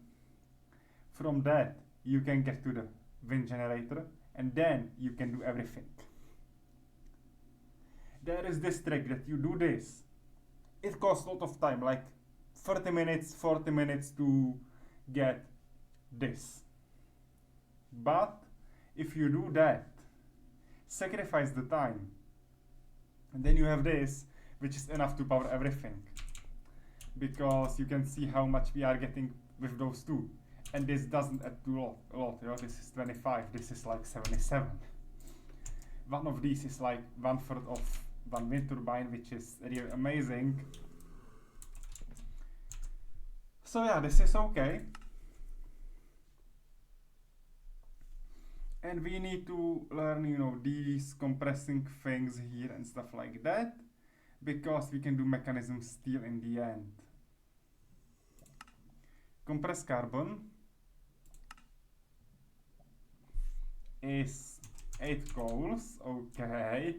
Speaker 1: From that you can get to the wind generator, and then you can do everything. There is this trick that you do this. It costs a lot of time, like 30 minutes, 40 minutes to get this. But if you do that, sacrifice the time, and then you have this, which is enough to power everything. Because you can see how much we are getting with those two. And this doesn't add to a lot, you know, this is 25, this is like 77. One of these is like 1/3 of one wind turbine, which is really amazing. So yeah, this is okay. And we need to learn, you know, these compressing things here and stuff like that, because we can do Mekanism steel in the end. Compressed carbon is 8 coals, okay.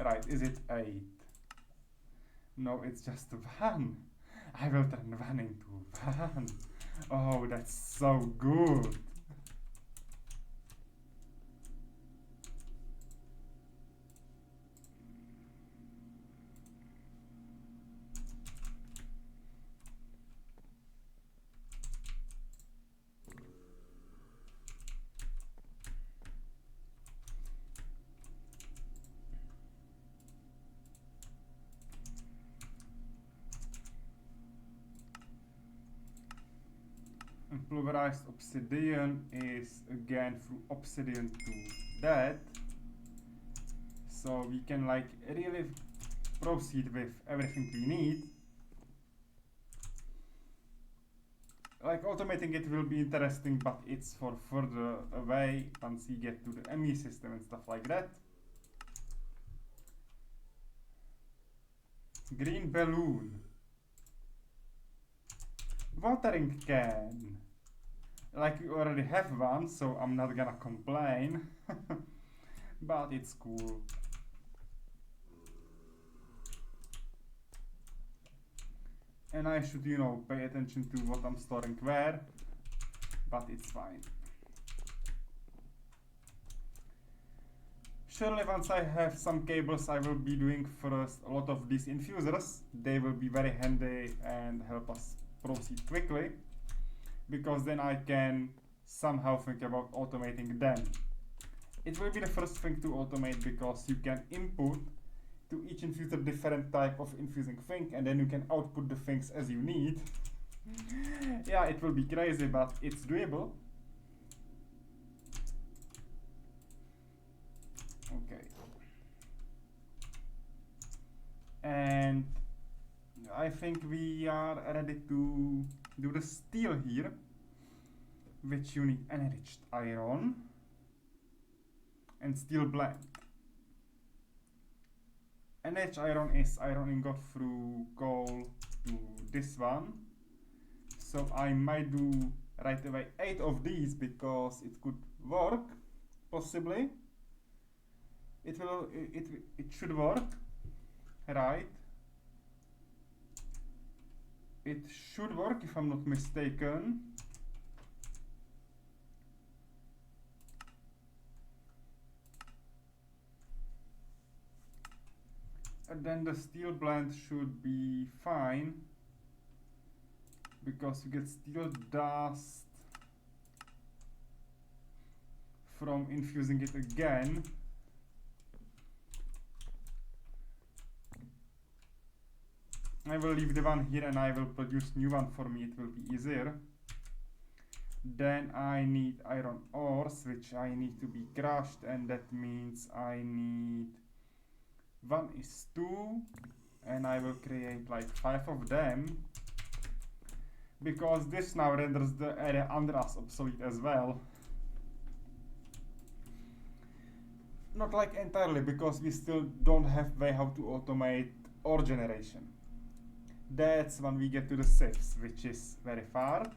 Speaker 1: Right, is it 8? No, it's just 1. I will turn 1 into 1. Oh, that's so good. And pulverized obsidian is again through obsidian to that. So we can like really proceed with everything we need. Like automating it will be interesting, but it's for further away once we get to the ME system and stuff like that. Green balloon. Watering can. Like we already have one, so I'm not gonna complain. But it's cool. And I should, you know, pay attention to what I'm storing where, but it's fine. Surely once I have some cables, I will be doing first a lot of these infusers. They will be very handy and help us proceed quickly, because then I can somehow think about automating them. It will be the first thing to automate because you can input to each infuser different type of infusing thing, and then you can output the things as you need. Yeah, it will be crazy, but it's doable. Okay. And I think we are ready to do the steel here, which you need enriched iron and steel blend. Enriched iron is iron ingot through coal to this one. So I might do right away 8 of these because it could work, possibly. It should work, right? It should work if I'm not mistaken. And then the steel blend should be fine, because you get steel dust from infusing it again. I will leave the one here and I will produce new one for me, it will be easier. Then I need iron ores, which I need to be crushed, and that means I need 1 is 2, and I will create like 5 of them, because this now renders the area under us obsolete as well. Not like entirely, because we still don't have way how to automate ore generation. That's when we get to the sieves, which is very far.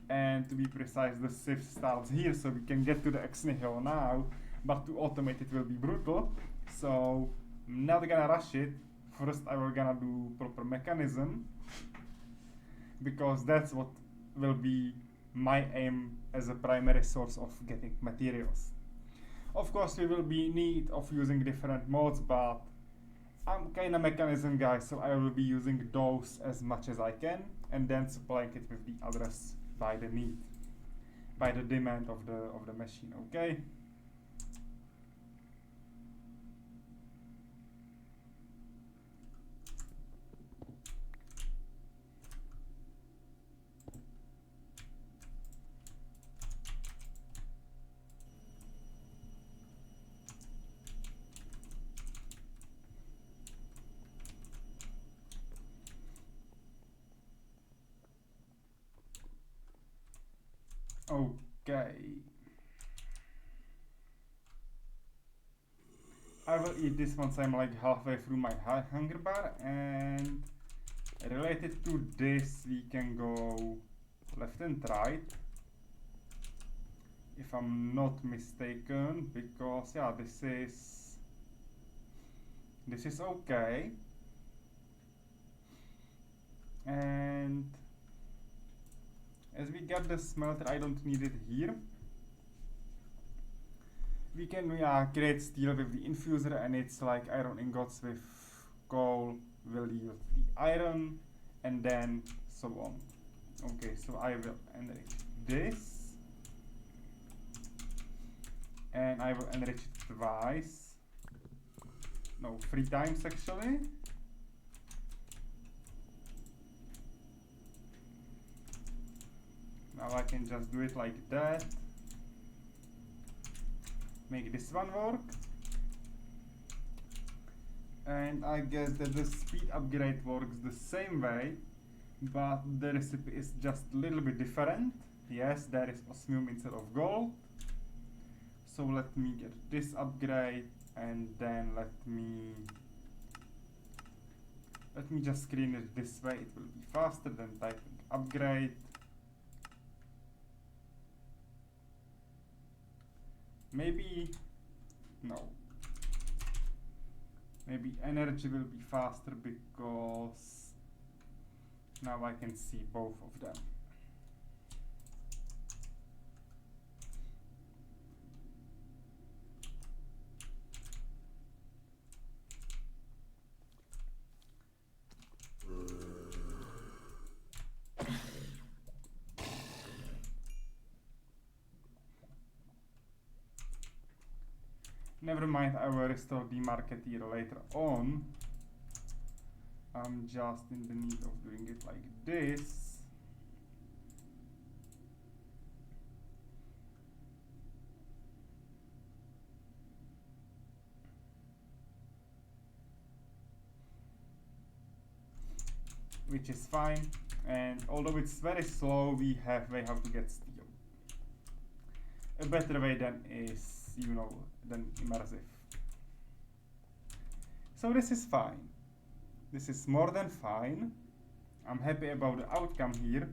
Speaker 1: And to be precise, the sieve starts here, so we can get to the ex nihilo now, but to automate it will be brutal. So I'm not gonna rush it. First I will gonna do proper mechanism, because that's what will be my aim as a primary source of getting materials. Of course we will be in need of using different modes, but I'm kinda mechanism guy, so I will be using those as much as I can, and then supplying it with the others by the need, by the demand of the machine, okay? Okay. I will eat this once I'm like halfway through my hunger bar, and related to this we can go left and right, if I'm not mistaken, because yeah, this is okay. And as we get the smelter, I don't need it here. We can create steel with the infuser, and it's like iron ingots with coal will yield the iron, and then so on. Okay, so I will enrich this, and I will enrich it twice. No, 3 times actually. Now I can just do it like that. Make this one work. And I guess that the speed upgrade works the same way, but the recipe is just a little bit different. Yes, there is osmium instead of gold. So let me get this upgrade, and then let me just screen it this way. It will be faster than typing upgrade. Maybe, no. Maybe energy will be faster because now I can see both of them. Never mind, I will restore the marketeer later on. I'm just in the need of doing it like this. Which is fine, and although it's very slow, we have way how to get steel. A better way than is, you know, than immersive. So this is fine. This is more than fine. I'm happy about the outcome here.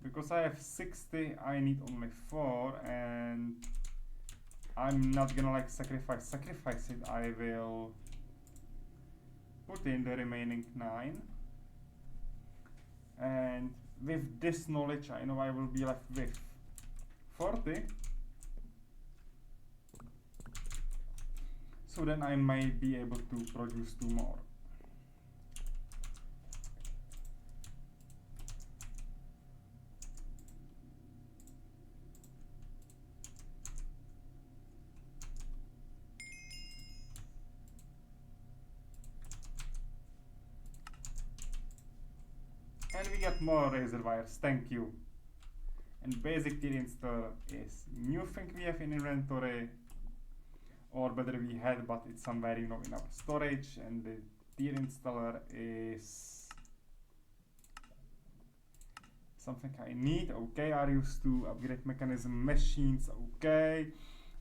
Speaker 1: Because I have 60, I need only 4, and I'm not gonna like sacrifice it. I will put in the remaining 9. And with this knowledge, I know I will be left with 40. So then I might be able to produce 2 more. And we get more razor wires, thank you. And basic tier installer is new thing we have in inventory, or better we had, but it's somewhere, you know, in our storage. And the tier installer is something I need. Okay, are used to upgrade mechanism machines. Okay,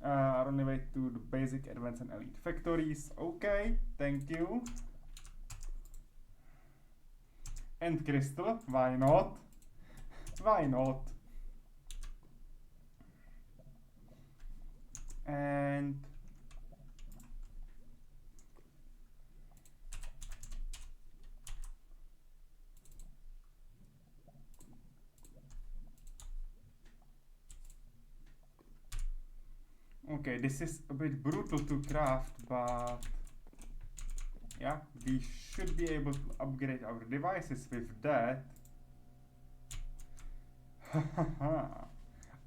Speaker 1: are on the way to the basic advanced and elite factories. Okay, thank you. And crystal, why not? Why not? And okay, this is a bit brutal to craft, but yeah, we should be able to upgrade our devices with that.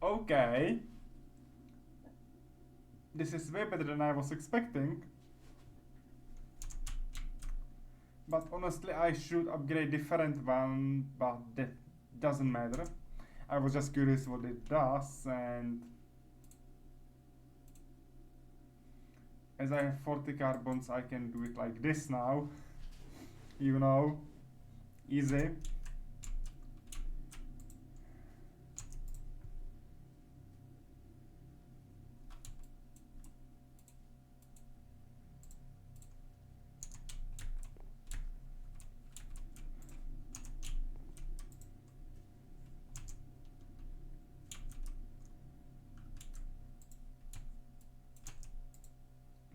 Speaker 1: Okay. This is way better than I was expecting. But honestly, I should upgrade different one, but that doesn't matter. I was just curious what it does, and as I have 40 carbons, I can do it like this now. You know, easy.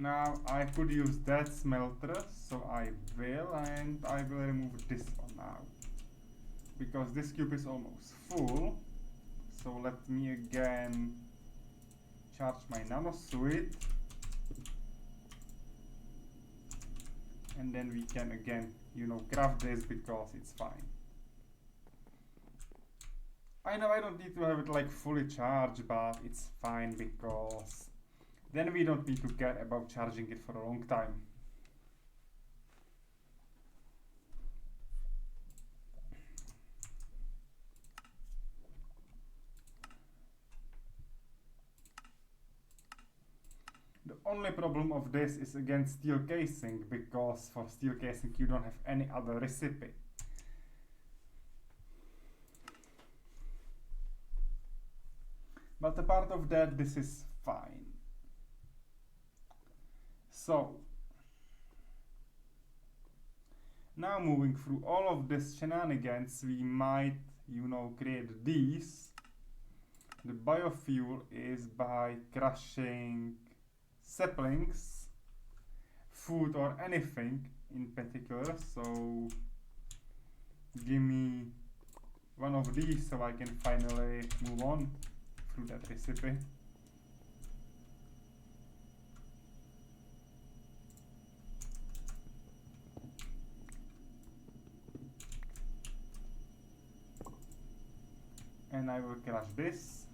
Speaker 1: Now I could use that smelter, so I will, and I will remove this one now. Because this cube is almost full. So let me again charge my nano suit. And then we can again, craft this because it's fine. I know I don't need to have it like fully charged, but it's fine because then we don't need to care about charging it for a long time. The only problem of this is again steel casing, because for steel casing you don't have any other recipe. But apart of that, this is fine. So, now moving through all of this shenanigans, we might, create these. The biofuel is by crushing saplings, food or anything in particular. So, give me one of these so I can finally move on through that recipe. And I will crush this.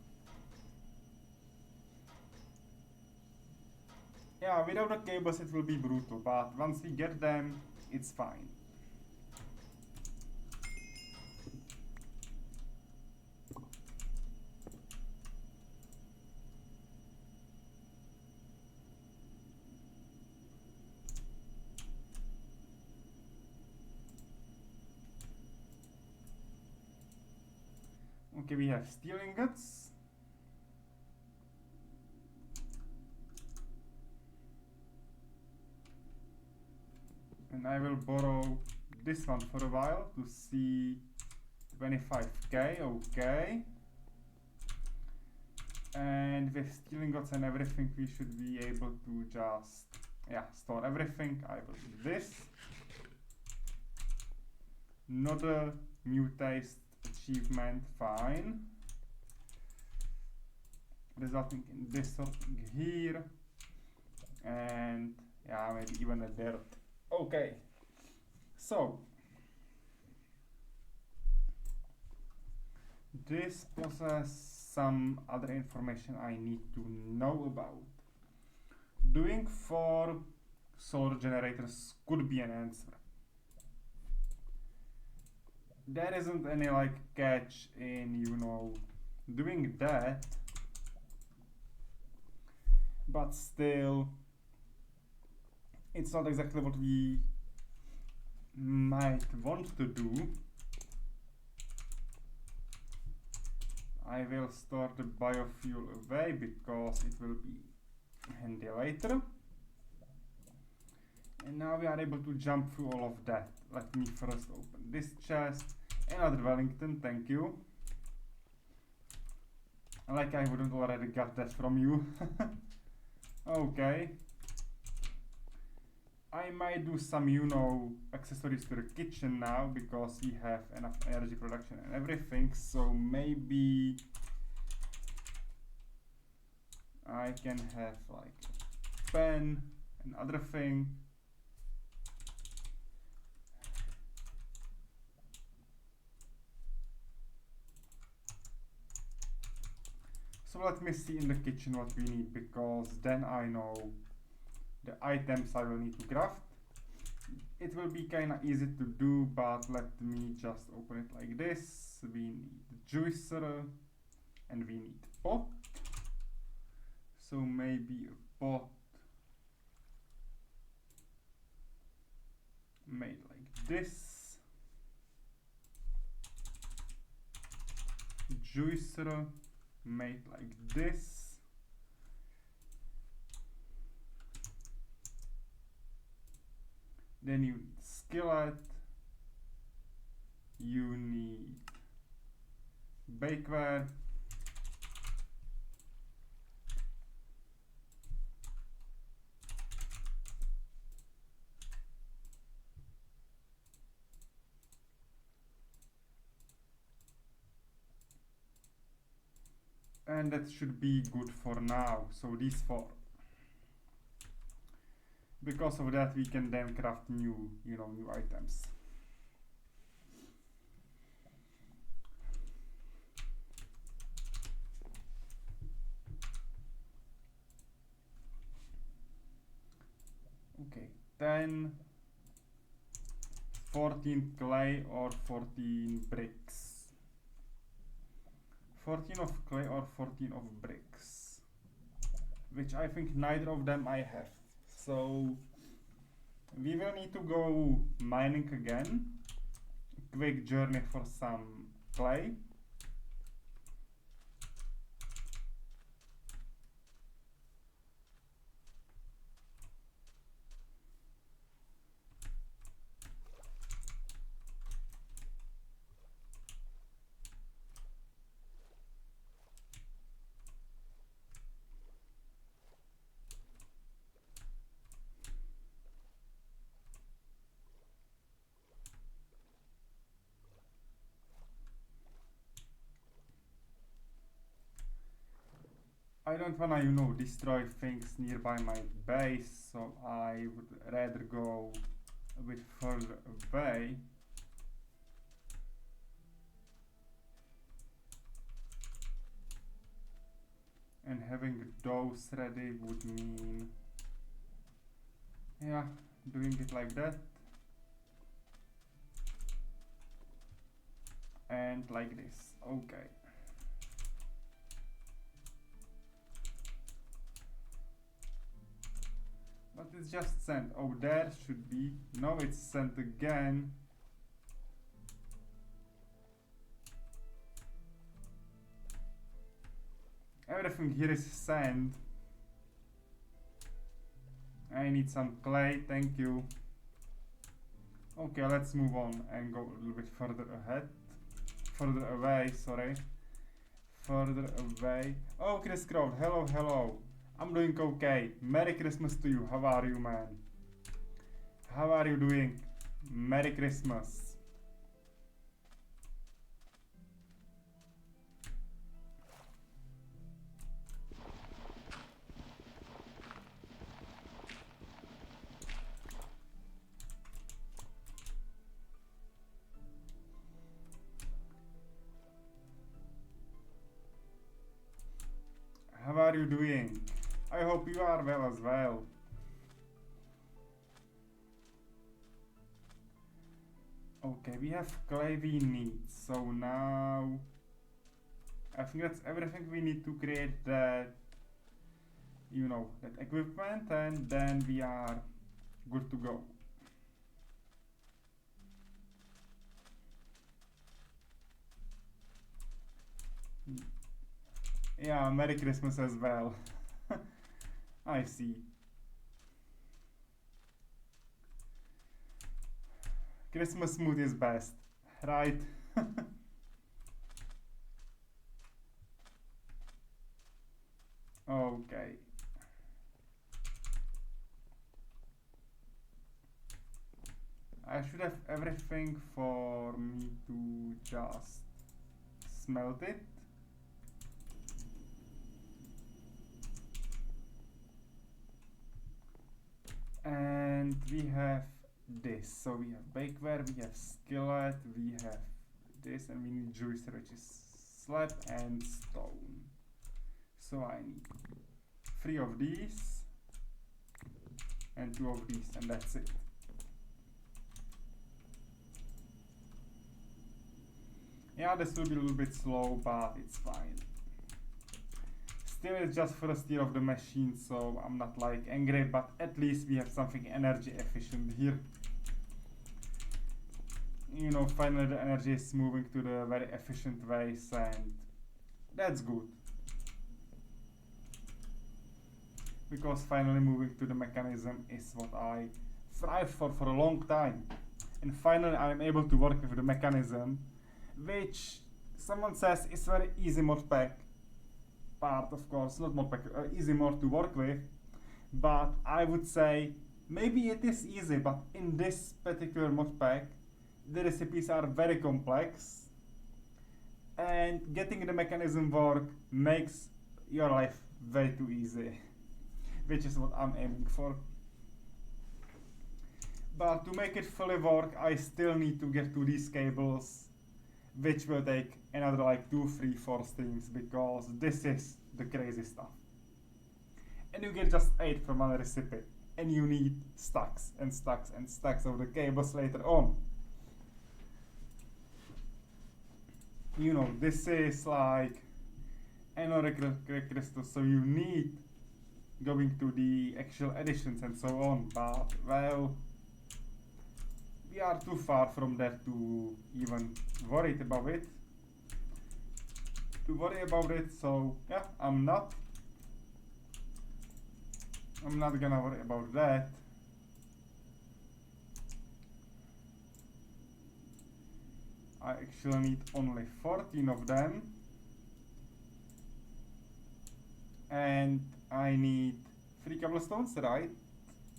Speaker 1: Yeah, without the cables it will be brutal, but once we get them, it's fine. Okay, we have steel ingots. And I will borrow this one for a while to see 25k, okay. And with steel ingots and everything, we should be able to just, store everything. I will do this. Not a mutate achievement, fine. Resulting in this sorting here. And maybe even a dirt. Okay. So this possesses some other information I need to know about. Doing 4 solar generators could be an answer. There isn't any catch in doing that, but still it's not exactly what we might want to do. I will store the biofuel away because it will be handy later. And now we are able to jump through all of that. Let me first open this chest. Another Wellington, thank you. Like I wouldn't already got that from you. Okay. I might do some, accessories to the kitchen now because we have enough energy production and everything. So maybe I can have a pen and other thing. So let me see in the kitchen what we need, because then I know the items I will need to craft. It will be kinda easy to do, but let me just open it like this. We need juicer and we need pot. So maybe a pot made like this. Juicer made like this. Then you need skillet, you need bakeware, And that should be good for now. So these four. Because of that we can then craft new, new items. Okay, then 14 clay or 14 bricks. 14 of clay or 14 of bricks. Which I think neither of them I have. So we will need to go mining again. Quick journey for some clay. I don't wanna, destroy things nearby my base, so I would rather go a bit further away. And having those ready would mean, yeah, doing it like that. And like this, okay. But it's just sent. Oh, there should be. No, it's sent again. Everything here is sand. I need some clay, thank you. Okay, let's move on and go a little bit further ahead. Further away, sorry. Further away. Oh, Chris Crowd, hello, hello. I'm doing okay. Merry Christmas to you. How are you, man? How are you doing? Merry Christmas. How are you doing? I hope you are well as well. Okay, we have clay we need, so now I think that's everything we need to create that, that equipment, and then we are good to go. Yeah, Merry Christmas as well. I see. Christmas mood is best, right? Okay. I should have everything for me to just smelt it. And we have this. So we have bakeware, we have skillet, we have this, and we need juicer, which is slab and stone. So I need 3 of these and 2 of these, and that's it. Yeah, this will be a little bit slow, but it's fine. Still, it's just first year of the machine, so I'm not like angry, but at least we have something energy efficient here. Finally the energy is moving to the very efficient ways, and that's good. Because finally moving to the mechanism is what I strive for a long time. And finally I'm able to work with the mechanism, which someone says is very easy mod pack. Part, of course, not mod pack, easy mod to work with. But I would say maybe it is easy, but in this particular mod pack the recipes are very complex, And getting the mechanism work makes your life way too easy, which is what I'm aiming for. But to make it fully work, I still need to get to these cables, which will take another like 2, 3, 4 streams, because this is the crazy stuff. And you get just 8 from one recipe, and you need stacks and stacks and stacks of the cables later on. You know, this is like another crystal, so you need going to the actual editions and so on, but well, we are too far from that to even worry about it. So yeah, I'm not gonna worry about that. I actually need only 14 of them, and I need 3 cobblestones, right?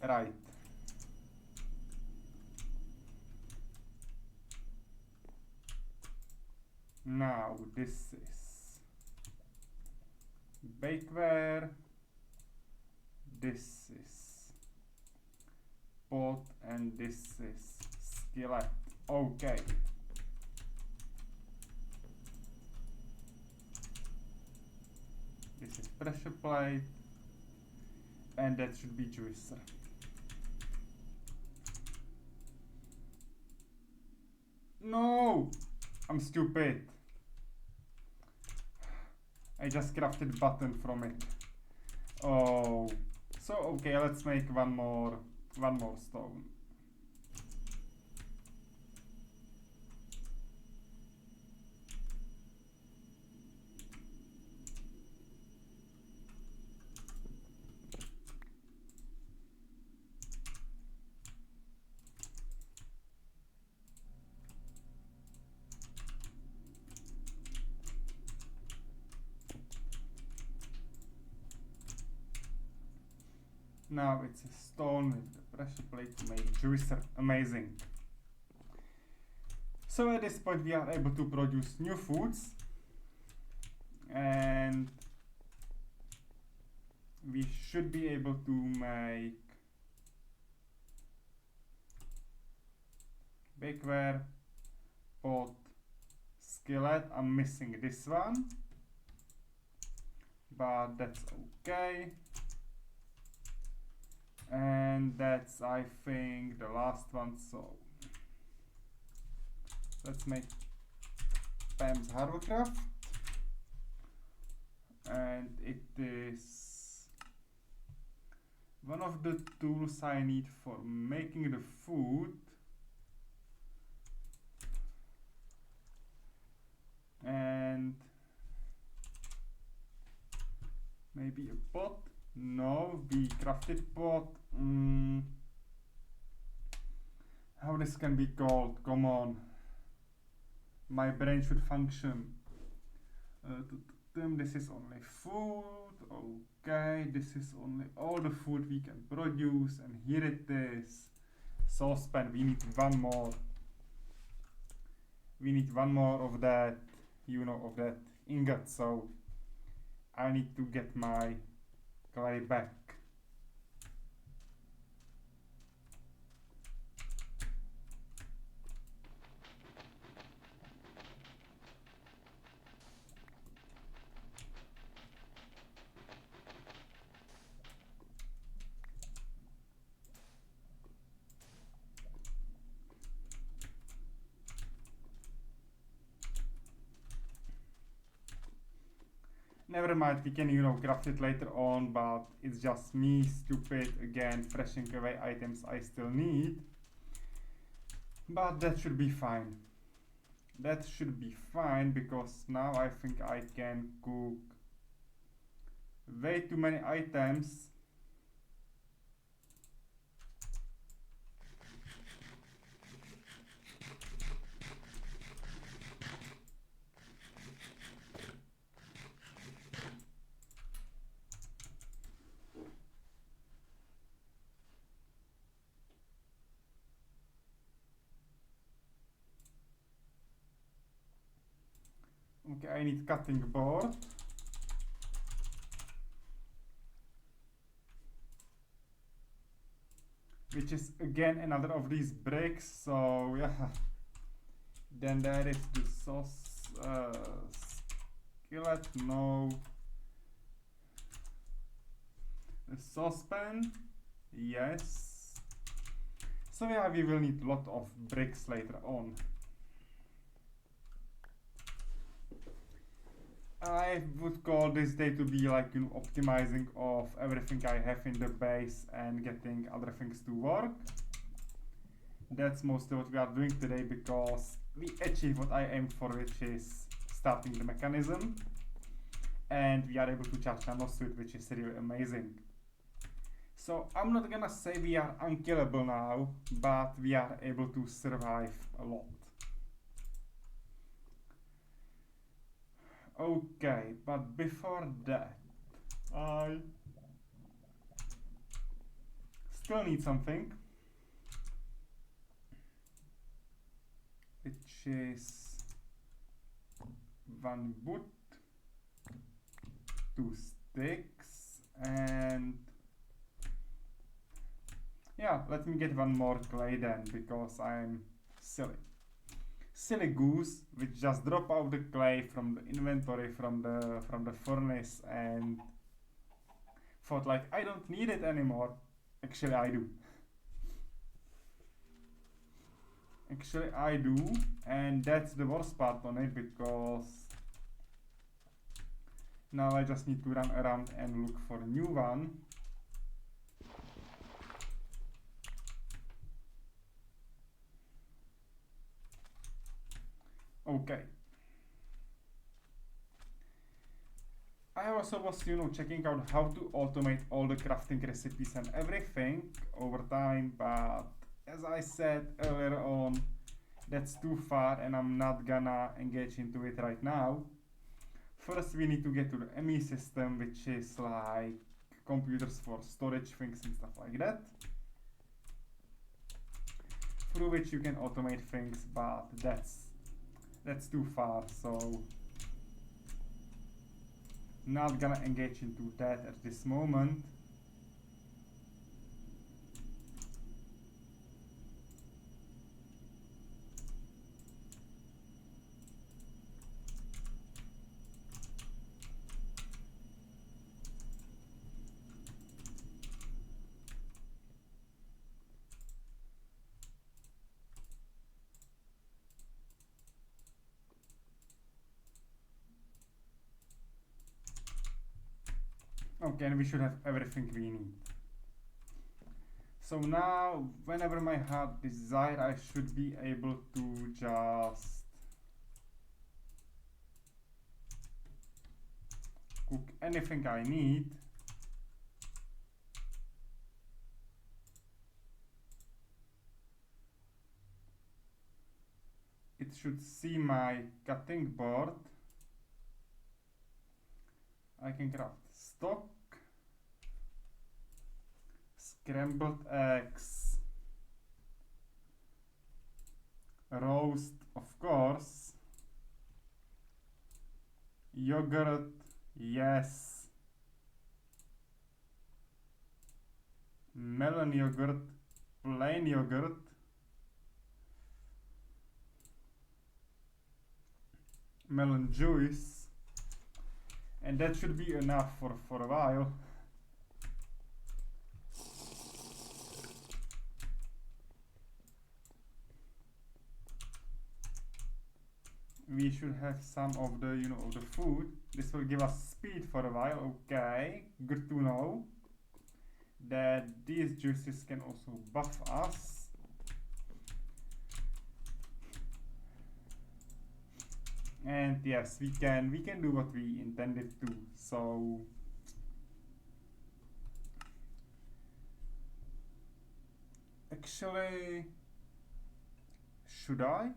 Speaker 1: Right. Now this is bakeware, this is pot, and this is skillet. Okay. This is pressure plate, and that should be juicer. No! I'm stupid. I just crafted button from it. Oh. So okay, let's make one more stone. Now it's a stone with the pressure plate to make juicer. Amazing. So at this point we are able to produce new foods, and we should be able to make bakeware, pot, skillet. I'm missing this one, but that's okay. And that's, I think, the last one. So let's make Pam's Harvecraft, and it is one of the tools I need for making the food. And maybe a pot. No, we crafted pot. How this can be called? Come on. My brain should function. This is only food. Okay, this is only all the food we can produce, and here it is. Saucepan. We need one more. We need one more of that, you know, of that ingot. So I need to get my clay back. Never mind, we can, you know, craft it later on, but it's just me, stupid, again, thrashing away items I still need. But that should be fine. That should be fine, because now I think I can cook way too many items. Okay, I need cutting board. Which is again another of these bricks, so yeah. Then there is the skillet, no. The saucepan, yes. So yeah, we will need a lot of bricks later on. I would call this day to be like, you know, optimizing of everything I have in the base and getting other things to work. That's mostly what we are doing today, because we achieved what I aimed for, which is starting the mechanism, and we are able to charge nanosuit, which is really amazing. So I'm not gonna say we are unkillable now, but we are able to survive a lot. Okay, but before that, I still need something, which is one wood, 2 sticks, and yeah, let me get one more clay then, because I'm silly. Silly goose, which just drop out the clay from the inventory from the furnace and thought like I don't need it anymore. Actually I do. Actually I do, and that's the worst part on it, because now I just need to run around and look for a new one. Okay. I also was, you know, checking out how to automate all the crafting recipes and everything over time, but as I said earlier on, that's too far and I'm not gonna engage into it right now. First we need to get to the ME system, which is like computers for storage things and stuff like that, through which you can automate things, but that's too far, so not gonna engage into that at this moment. Okay, and we should have everything we need. So now, whenever my heart desires, I should be able to just cook anything I need. It should see my cutting board. I can craft stock, scrambled eggs, roast, of course, yogurt, yes, melon yogurt, plain yogurt, melon juice, and that should be enough for a while. We should have some of the, you know, of the food. This will give us speed for a while. Okay, good to know that these juices can also buff us. And yes, we can do what we intended to. So actually, should I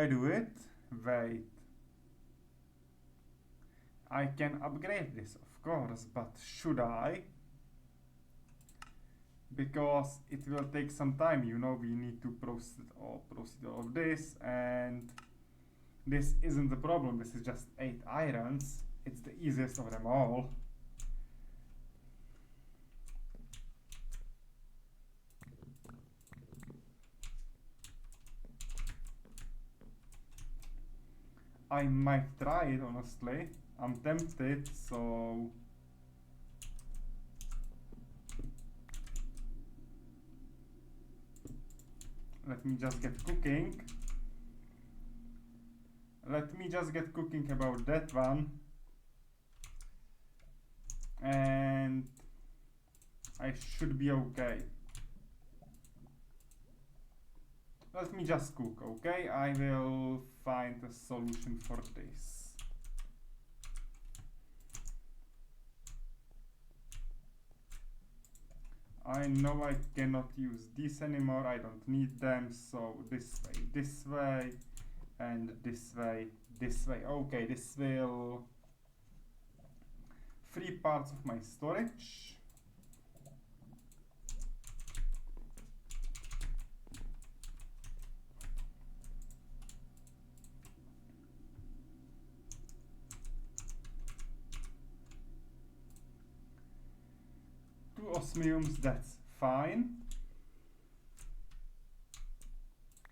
Speaker 1: do it? Wait, I can upgrade this, of course, but should I? because it will take some time. You know, we need to proceed all of this, and this isn't the problem. This is just 8 irons. It's the easiest of them all. I might try it, honestly. I'm tempted, so let me just get cooking. Let me just get cooking about that one. And I should be okay. Let me just cook, okay? I will find a solution for this. I know I cannot use these anymore, I don't need them, so this way, and this way, this way. Okay, this will free parts of my storage. Osmiums, that's fine.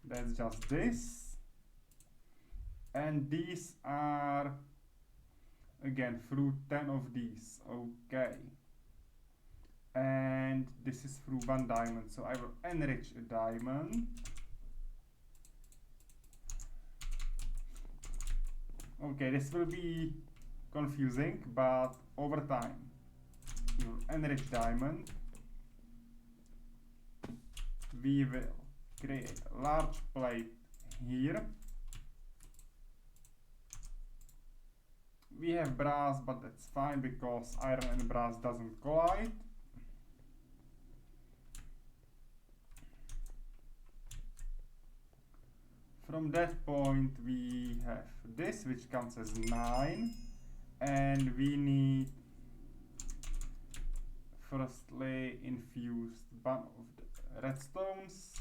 Speaker 1: That's just this. And these are again through 10 of these. Okay. And this is through 1 diamond. So I will enrich a diamond. Okay, this will be confusing, but over time. Enrich diamond. We will create a large plate here. We have brass, but that's fine because iron and brass doesn't collide. From that point we have this, which counts as 9, and we need firstly infused one of the redstones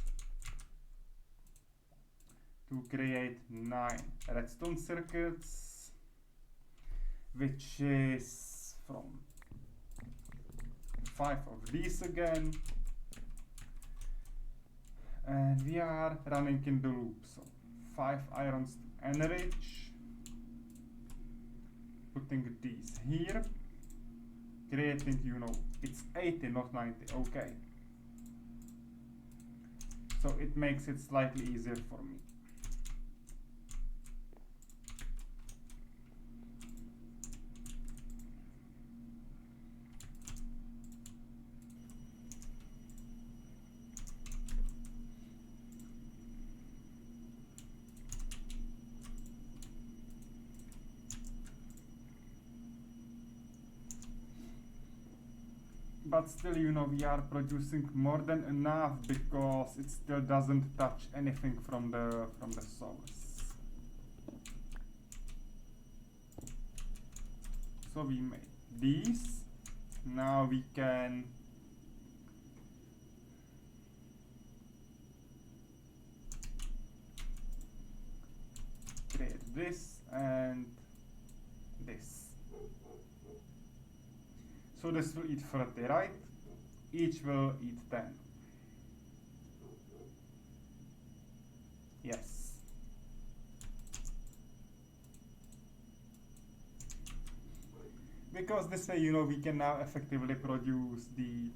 Speaker 1: to create 9 redstone circuits, which is from 5 of these again, and we are running in the loop. So 5 irons to enrich, putting these here, creating, you know, it's 80, not 90, okay. So it makes it slightly easier for me. But still, you know, we are producing more than enough because it still doesn't touch anything from the source. So we made these. Now we can create this and this. So this will eat 30, right? Each will eat 10. Yes. Because this way, you know, we can now effectively produce the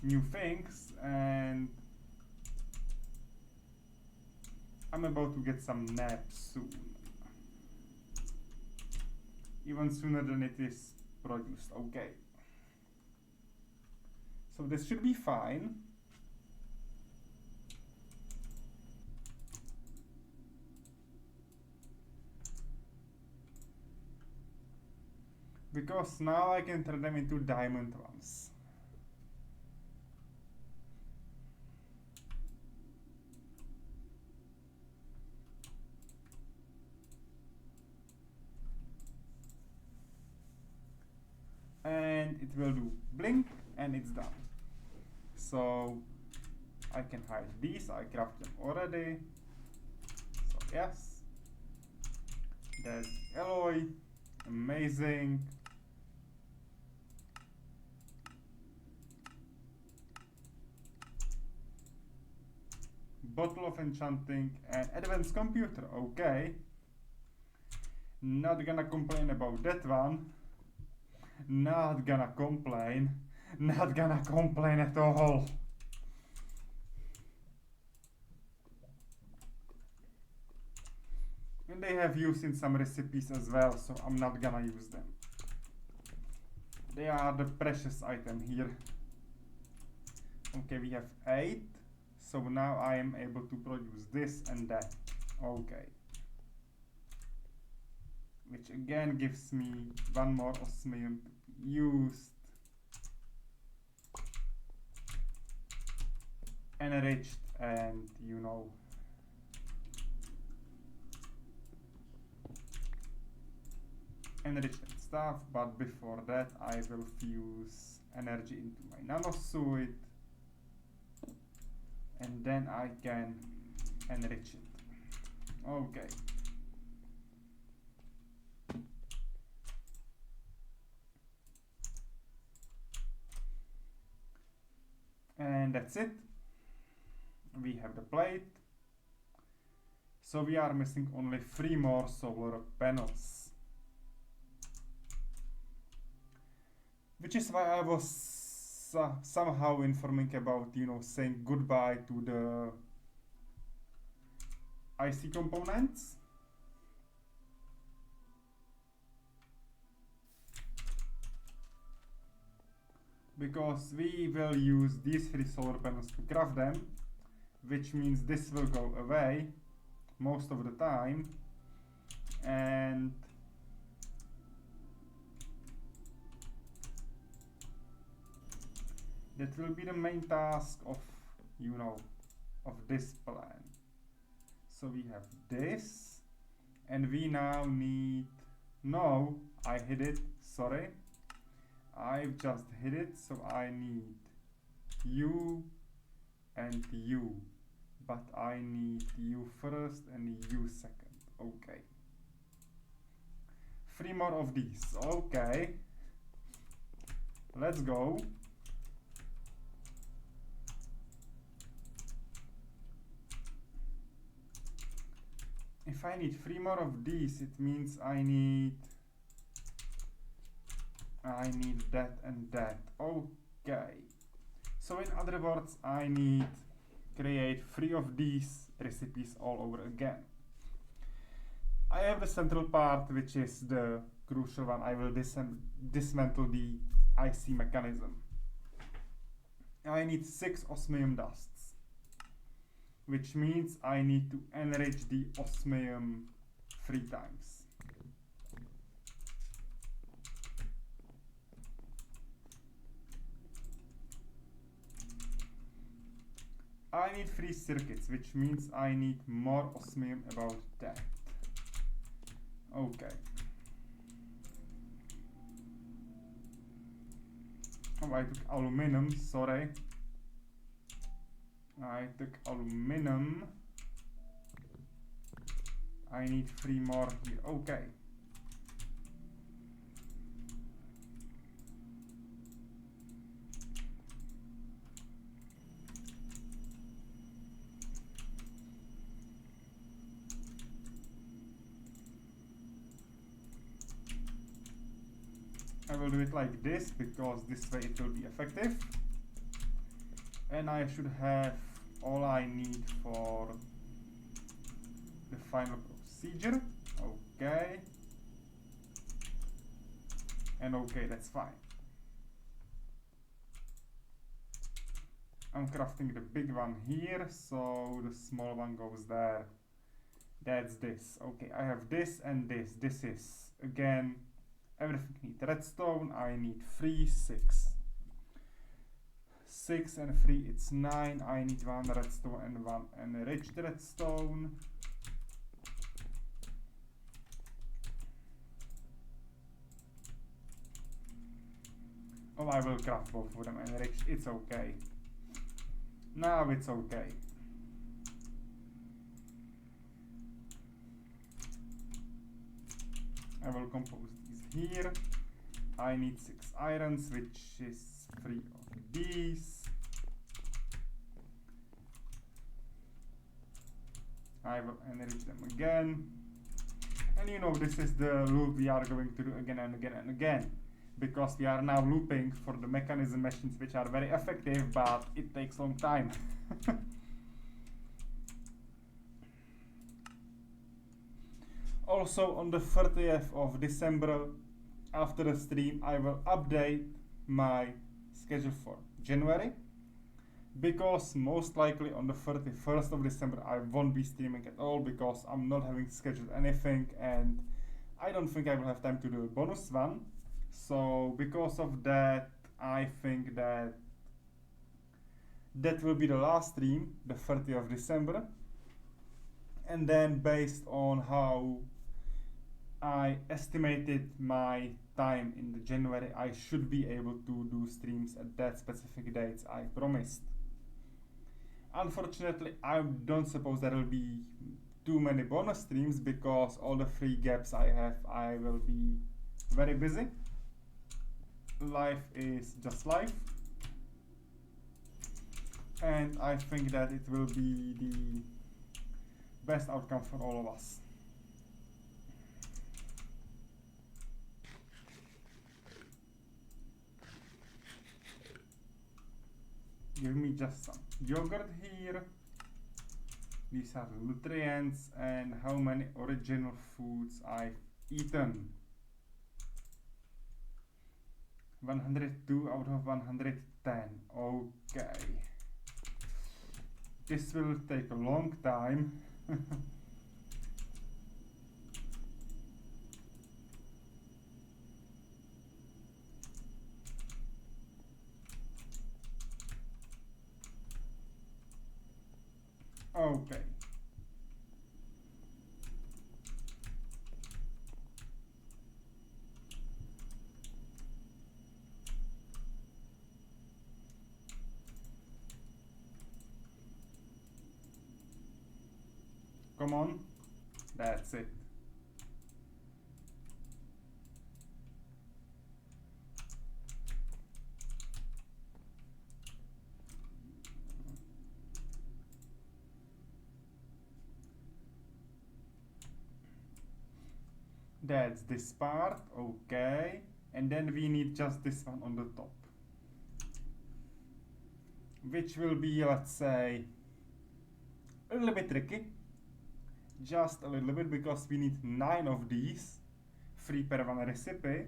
Speaker 1: new things, and I'm about to get some naps soon. Even sooner than it is produced. Okay, so this should be fine. Because now I can turn them into diamond ones. And it will do blink, and it's done. so I can hide these. I craft them already. So yes, that's alloy. Amazing. Bottle of enchanting and advanced computer. Okay. Not gonna complain about that one. Not gonna complain. Not gonna complain at all. And they have used in some recipes as well, so I'm not gonna use them. They are the precious item here. Okay, we have 8. So now I am able to produce this and that. Okay. Which again gives me 1 more osmium to be used. Enriched and, you know, enriched and stuff, but before that I will fuse energy into my nanosuit, and then I can enrich it. Okay. And that's it. We have the plate. So we are missing only 3 more solar panels. Which is why I was somehow informing about, you know, saying goodbye to the IC components. Because we will use these 3 solar panels to craft them, which means this will go away most of the time, and that will be the main task of, you know, of this plan. So we have this, and we now need, no, I hid it, sorry. I've just hit it, so I need you and you, but I need you first and you second. Okay. 3 more of these. Okay. Let's go. If I need 3 more of these, it means I need that and that. Okay. So in other words, I need create 3 of these recipes all over again. I have the central part, which is the crucial one. I will dismantle the IC mechanism. I need 6 osmium dusts, which means I need to enrich the osmium 3 times. I need 3 circuits, which means I need more osmium about that. Okay. Oh, I took aluminum, sorry. I took aluminum. I need 3 more here. Okay. I will do it like this because this way it will be effective. And I should have all I need for the final procedure. Okay. And okay, that's fine. I'm crafting the big one here, so the small one goes there. That's this. Okay, I have this and this. This is, again, everything needs redstone. I need 3, 6. 6 and 3, it's 9. I need 1 redstone and 1 enriched redstone. Oh, I will craft both of them enriched. It's okay. Now it's okay. I will compose these here. I need 6 irons, which is 3 of these. I will enrich them again. And you know, this is the loop we are going to do again and again and again. Because we are now looping for the mechanism machines, which are very effective, but it takes a long time. Also, on the 30th of December, after the stream, I will update my schedule for January. Because most likely on the 31st of December, I won't be streaming at all because I'm not having scheduled anything and I don't think I will have time to do a bonus one. So because of that, I think that will be the last stream, the 30th of December. And then based on how I estimated my time in the January, I should be able to do streams at that specific dates I promised. Unfortunately, I don't suppose there will be too many bonus streams because all the free gaps I have, I will be very busy. Life is just life. And I think that it will be the best outcome for all of us. Give me just some yogurt here. These are the nutrients and how many original foods I've eaten. 102 out of 110. Okay. This will take a long time. Okay. Come on. That's it. That's this part, okay. And then we need just this one on the top. Which will be, let's say, a little bit tricky. Just a little bit because we need 9 of these. 3 per one recipe.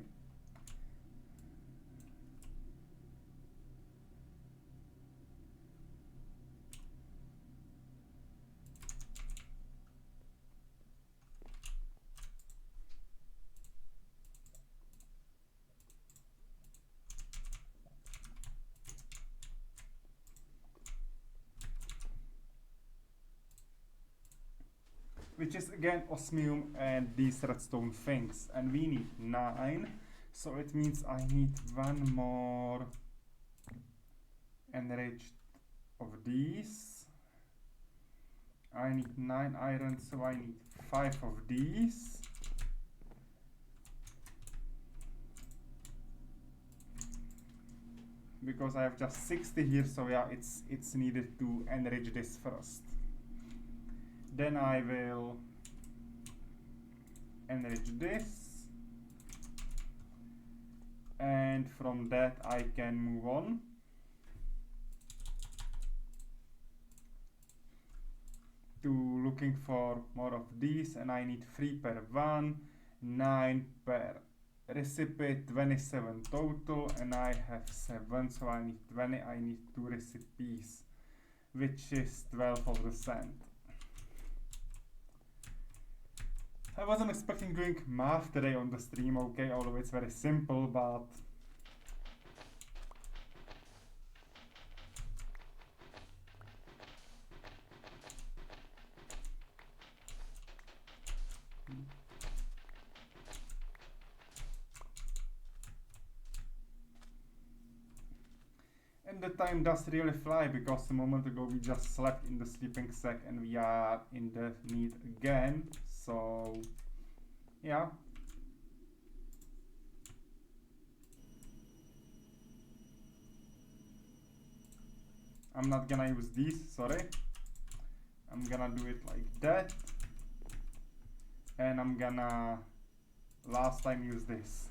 Speaker 1: Which is again osmium and these redstone things, and we need 9, so it means I need 1 more enriched of these. I need 9 iron, so I need 5 of these. Because I have just 60 here, so yeah, it's needed to enrich this first. Then I will enrich this, and from that I can move on to looking for more of these, and I need 3 per one, 9 per recipe, 27 total, and I have 7, so I need 20. I need 2 recipes, which is 12 of the sand. I wasn't expecting doing math today on the stream, okay, although it's very simple, but and the time does really fly, because a moment ago we just slept in the sleeping sack and we are in the need again. So yeah. I'm not gonna use these, sorry. I'm gonna do it like that. And I'm gonna last time use this.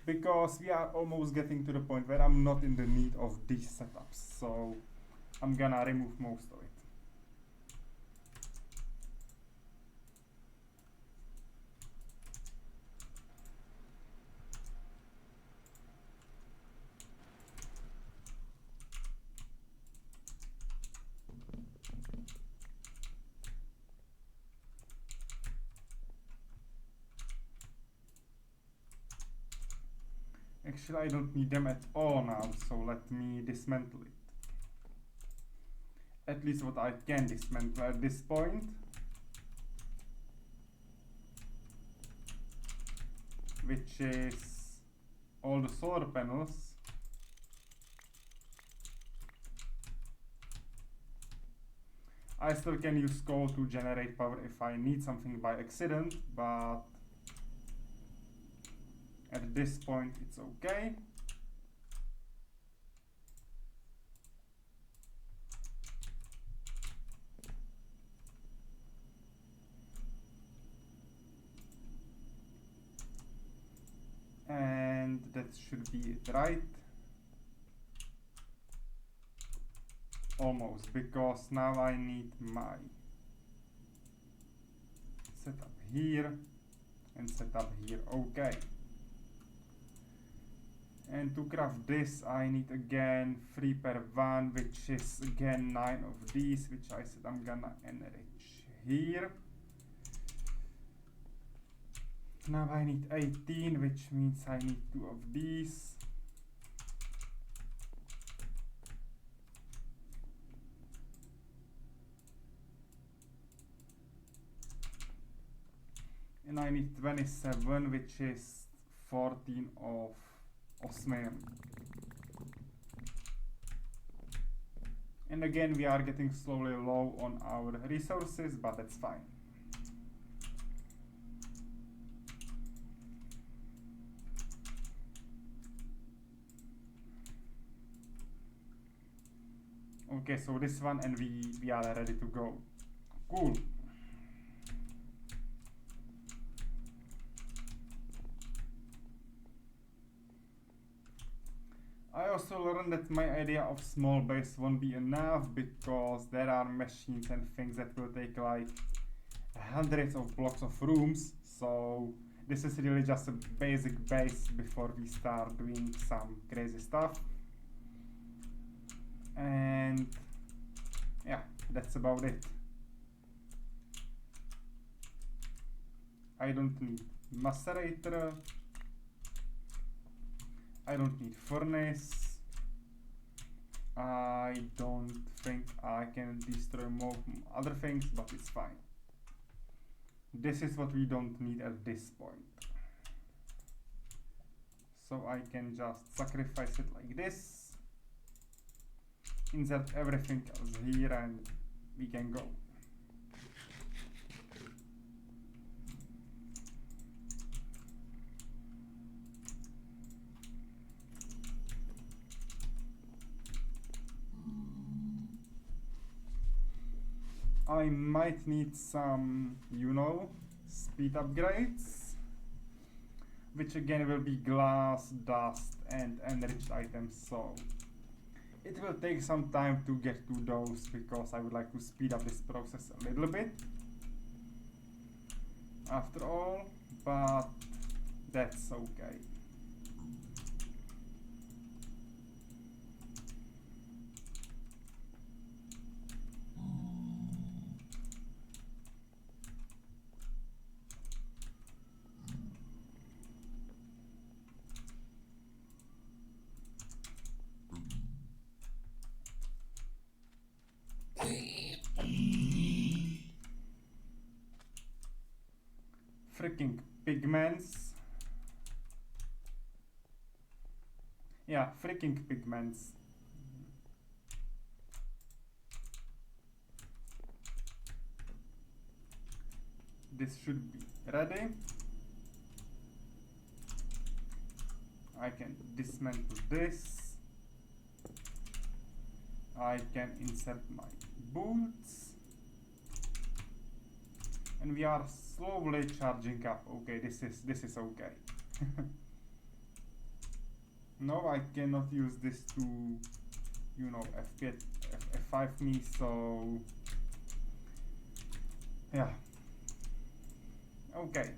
Speaker 1: Because we are almost getting to the point where I'm not in the need of these setups. So I'm gonna remove most of it. Actually, I don't need them at all now, so let me dismantle it. At least what I can dismantle at this point. Which is all the solar panels. I still can use coal to generate power if I need something by accident, but at this point it's okay. And that should be it, right? Almost, because now I need my setup here and setup here, okay. And to craft this I need again 3 per 1, which is again 9 of these, which I said I'm gonna enrich here. Now I need 18, which means I need 2 of these. And I need 27, which is 14 of osmium. And again we are getting slowly low on our resources, but that's fine. Okay, so this one, and we are ready to go. Cool. I also learned that my idea of small base won't be enough, because there are machines and things that will take like hundreds of blocks of rooms. So this is really just a basic base before we start doing some crazy stuff. And yeah, that's about it. I don't need macerator. I don't need furnace. I don't think I can destroy more other things, but it's fine. This is what we don't need at this point. So I can just sacrifice it like this. Insert everything else here and we can go. I might need some, you know, speed upgrades, which again will be glass, dust and enriched items, so it will take some time to get to those, because I would like to speed up this process a little bit after all, but that's okay. Freaking pigments. Yeah, freaking pigments. This should be ready. I can dismantle this. I can insert my bolts. And we are slowly charging up. Okay, this is okay. No, I cannot use this to, you know, F5 me, so yeah. Okay.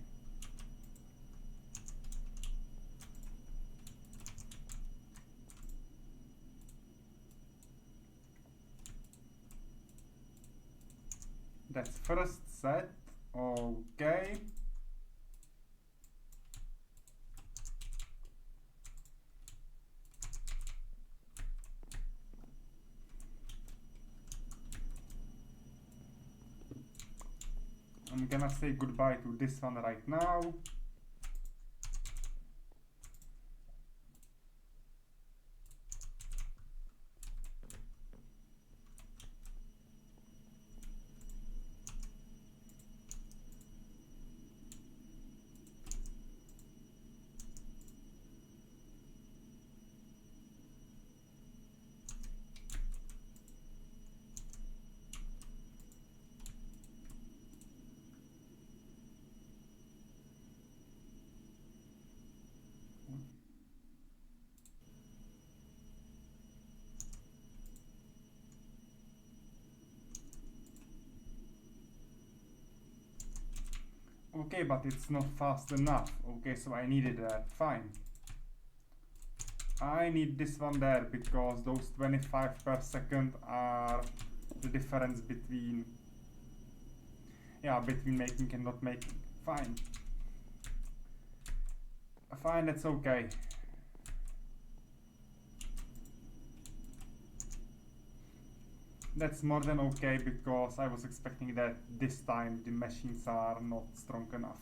Speaker 1: That's first set. Okay. I'm gonna say goodbye to this one right now. Okay, but it's not fast enough. Okay, so I needed that. Fine. I need this one there because those 25 per second are the difference between, yeah, between making and not making. Fine. Fine, that's okay. That's more than okay because I was expecting that this time the machines are not strong enough.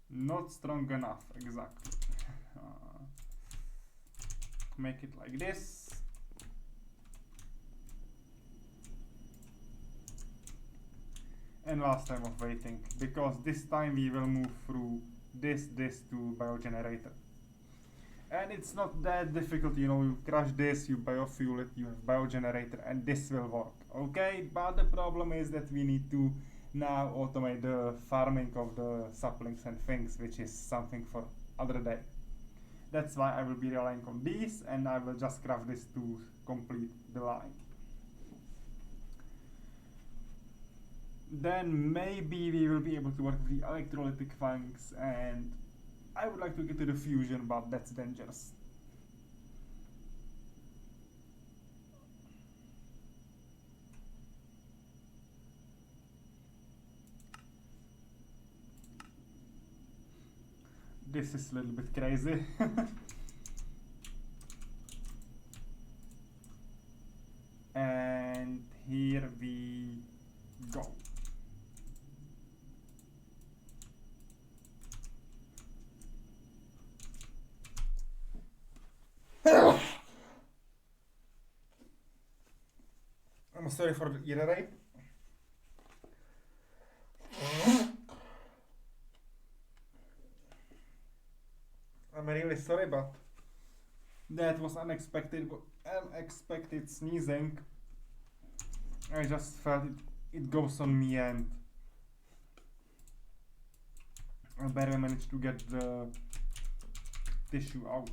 Speaker 1: Not strong enough, exactly. Make it like this. And last time of waiting, because this time we will move through this to biogenerator. And it's not that difficult, you know, you crush this, you biofuel it, you have biogenerator, and this will work, okay? But the problem is that we need to now automate the farming of the saplings and things, which is something for other day. That's why I will be relying on these, and I will just craft this to complete the line. Then maybe we will be able to work with the electrolytic funks, and I would like to get to the fusion, but that's dangerous. This is a little bit crazy. And here we go. I'm sorry for the ear rape. I'm really sorry, but that was unexpected sneezing. I just felt it goes on me, and I barely managed to get the tissue out.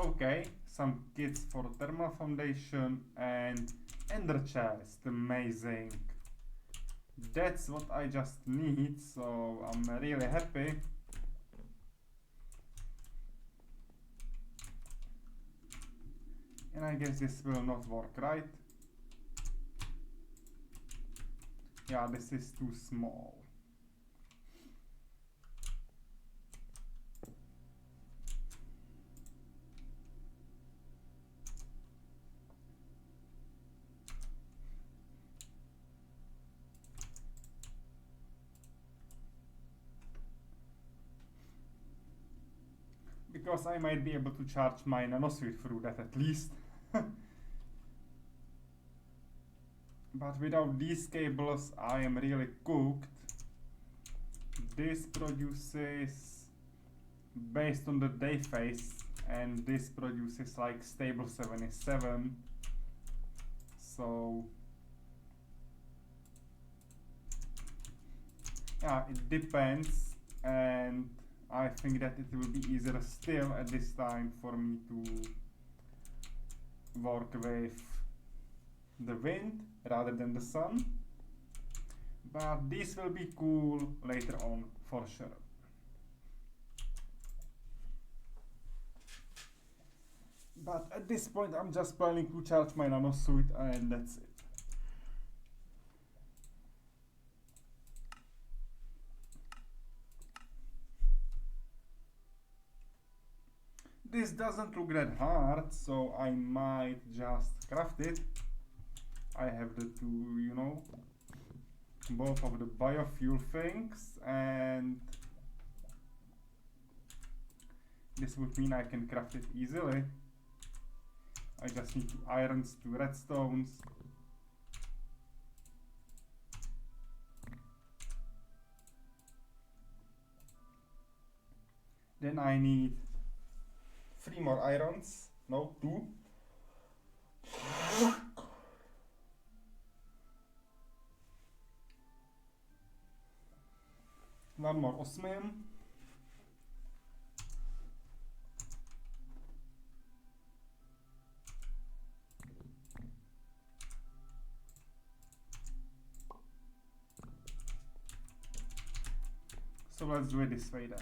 Speaker 1: Okay, some kits for thermal foundation and Ender chest, amazing. That's what I just need, so I'm really happy. And I guess this will not work, right? Yeah, this is too small. Because I might be able to charge my nanosuit through that at least. But without these cables I am really cooked. This produces based on the day phase, and this produces like stable 77. So yeah, it depends, and I think that it will be easier still at this time for me to work with the wind rather than the sun. But this will be cool later on for sure. But at this point I'm just planning to charge my nanosuit and that's it. This doesn't look that hard, so I might just craft it. I have the two, you know, both of the biofuel things, and this would mean I can craft it easily. I just need 2 irons, 2 redstones. Then I need 3 more irons, no, 2. One more osmium. So let's do it this way then.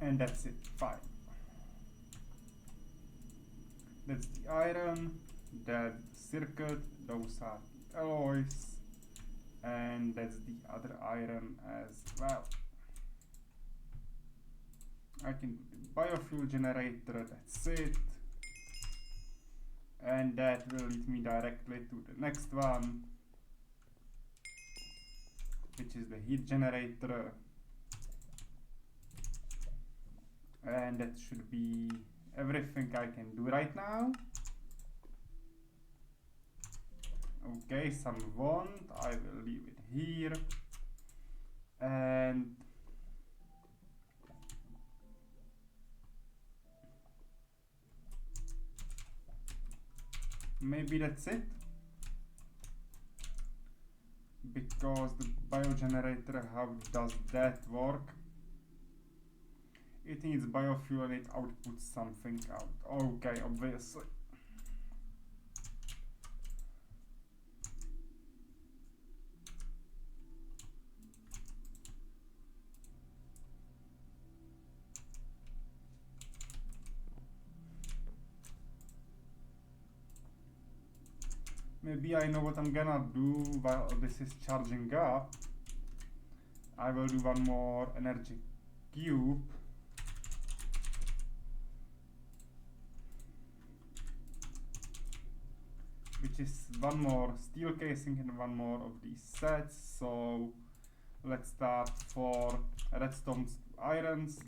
Speaker 1: And that's it, fine. That's the iron, that circuit, those are the alloys, and that's the other iron as well. I can do the biofuel generator, that's it. And that will lead me directly to the next one, which is the heat generator. And that should be everything I can do right now. Okay, some wand, I will leave it here. And maybe that's it. Because the biogenerator, how does that work? It needs biofuel and it outputs something out. Okay, obviously. Maybe I know what I'm gonna do while this is charging up. I will do one more energy cube. Which is one more steel casing and one more of these sets. So let's start for redstones to irons.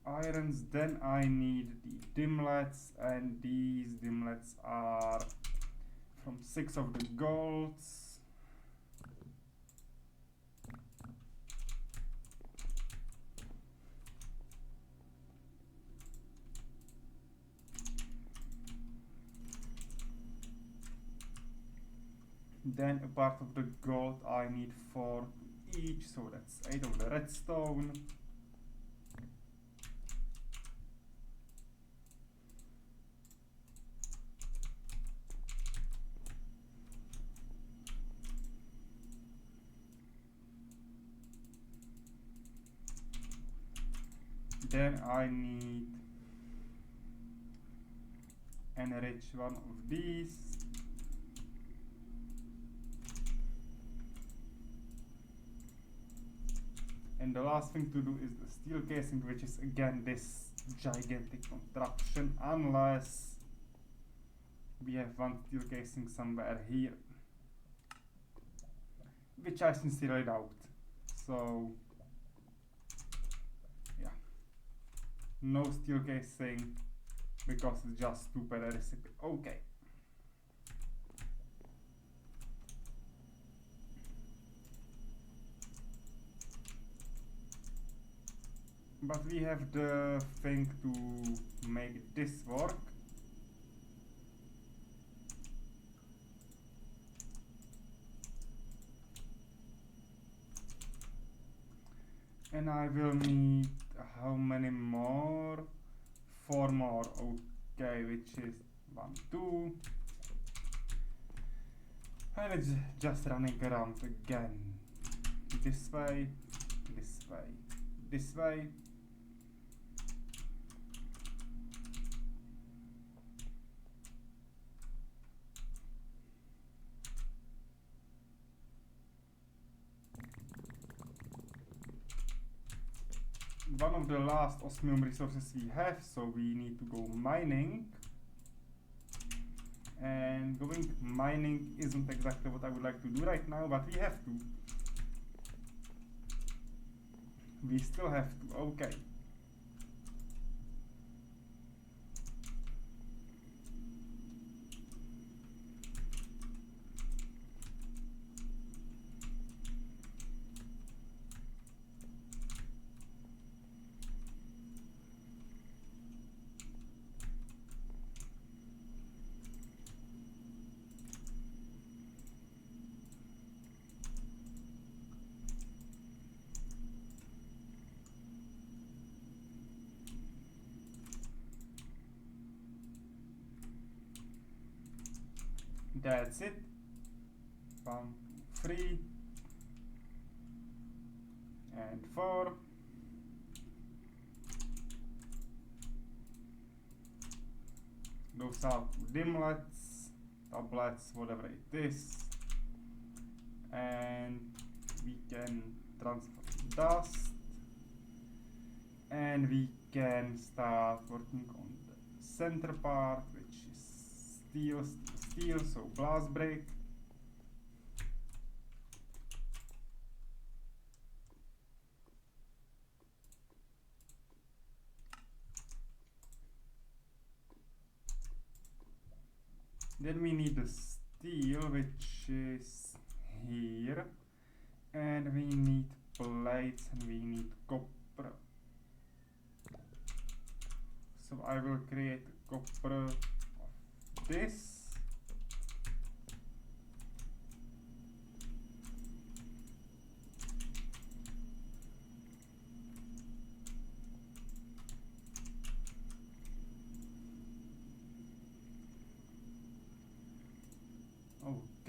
Speaker 1: irons. Then I need the dimlets, and these dimlets are from 6 of the golds. Then a part of the gold I need 4 each, so that's 8 of the redstone. Then I need enrich one of these. And the last thing to do is the steel casing, which is again this gigantic contraption, unless we have one steel casing somewhere here, which I sincerely doubt. So yeah, no steel casing because it's just stupid recipe. Okay. But we have the thing to make this work. And I will need how many more? 4 more. Okay, which is 1, 2. And it's just running around again. This way, this way, this way. One of the last osmium resources we have, so we need to go mining. And going mining isn't exactly what I would like to do right now, but we have to. We still have to, okay. That's it. 1, 2, 3, and 4. Those are dimlets, tablets, whatever it is. And we can transfer dust. And we can start working on the center part, which is steel, so blast break. Then we need the steel, which is here, and we need plates and we need copper. So I will create copper of this.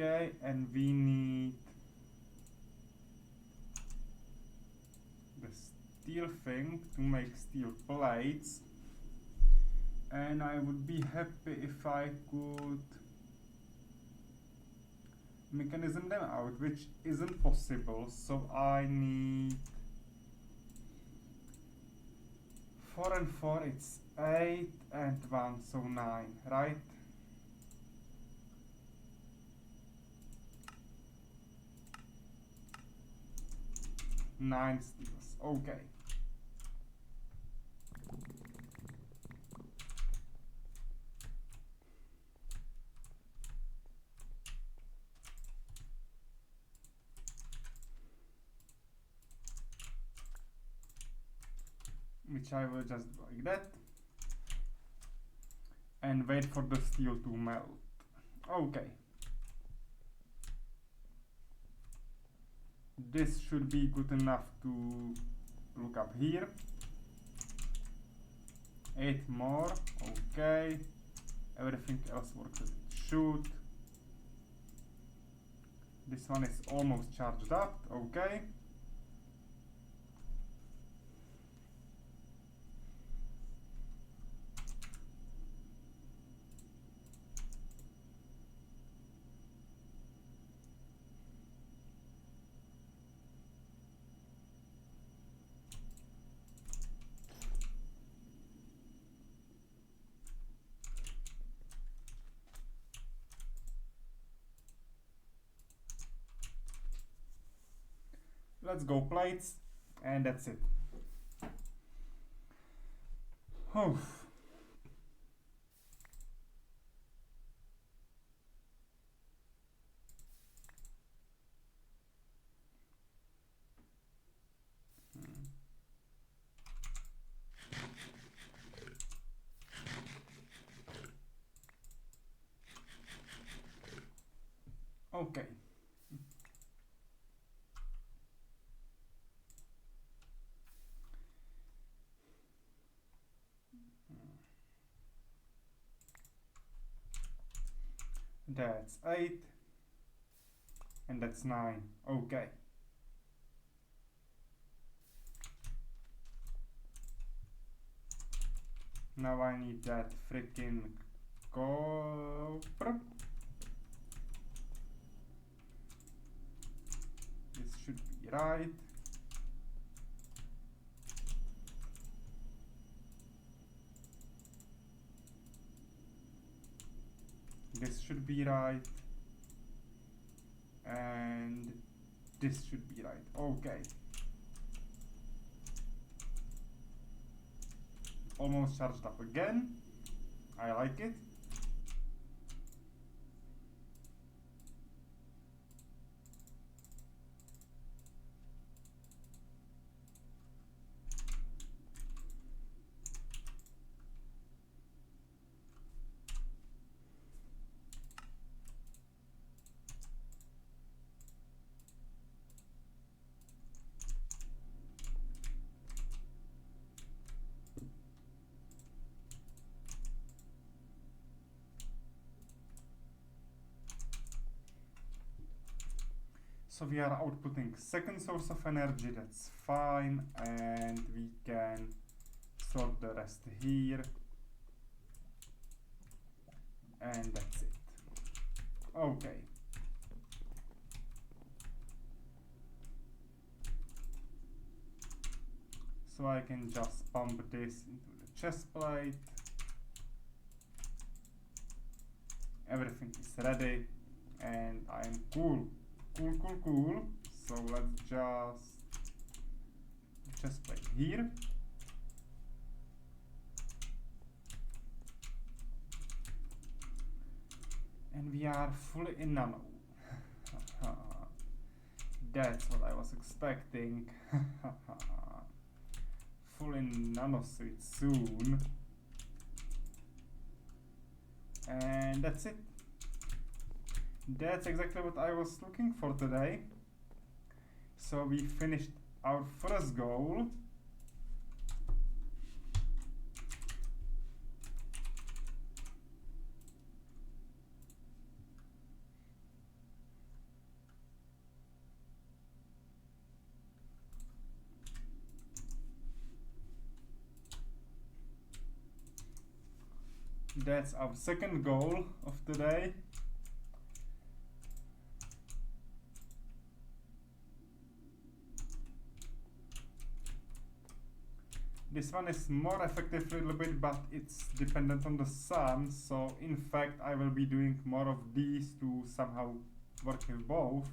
Speaker 1: Okay, and we need the steel thing to make steel plates, and I would be happy if I could mechanism them out, which isn't possible, so I need 4 and 4, it's 8 and 1, so 9, right? 9 steels, okay. which I will just do like that and wait for the steel to melt. Okay. This should be good enough to look up here. 8 more, okay. Everything else works as it should. This one is almost charged up, okay. Let's go plates, and that's it. Oh. Okay. That's 8 and that's 9. Okay. Now I need that freaking copper. This should be right. This should be right. And this should be right. Okay. Almost charged up again. I like it. So we are outputting second source of energy, that's fine, and we can sort the rest here, and that's it. Okay. So I can just pump this into the chest plate. Everything is ready, and I'm cool. Cool. So let's just play here. And we are fully in nano. That's what I was expecting. Full in nano suit soon. And that's it. That's exactly what I was looking for today. So we finished our first goal. That's our second goal of today. This one is more effective a little bit, but it's dependent on the sun, so in fact I will be doing more of these to somehow work with both.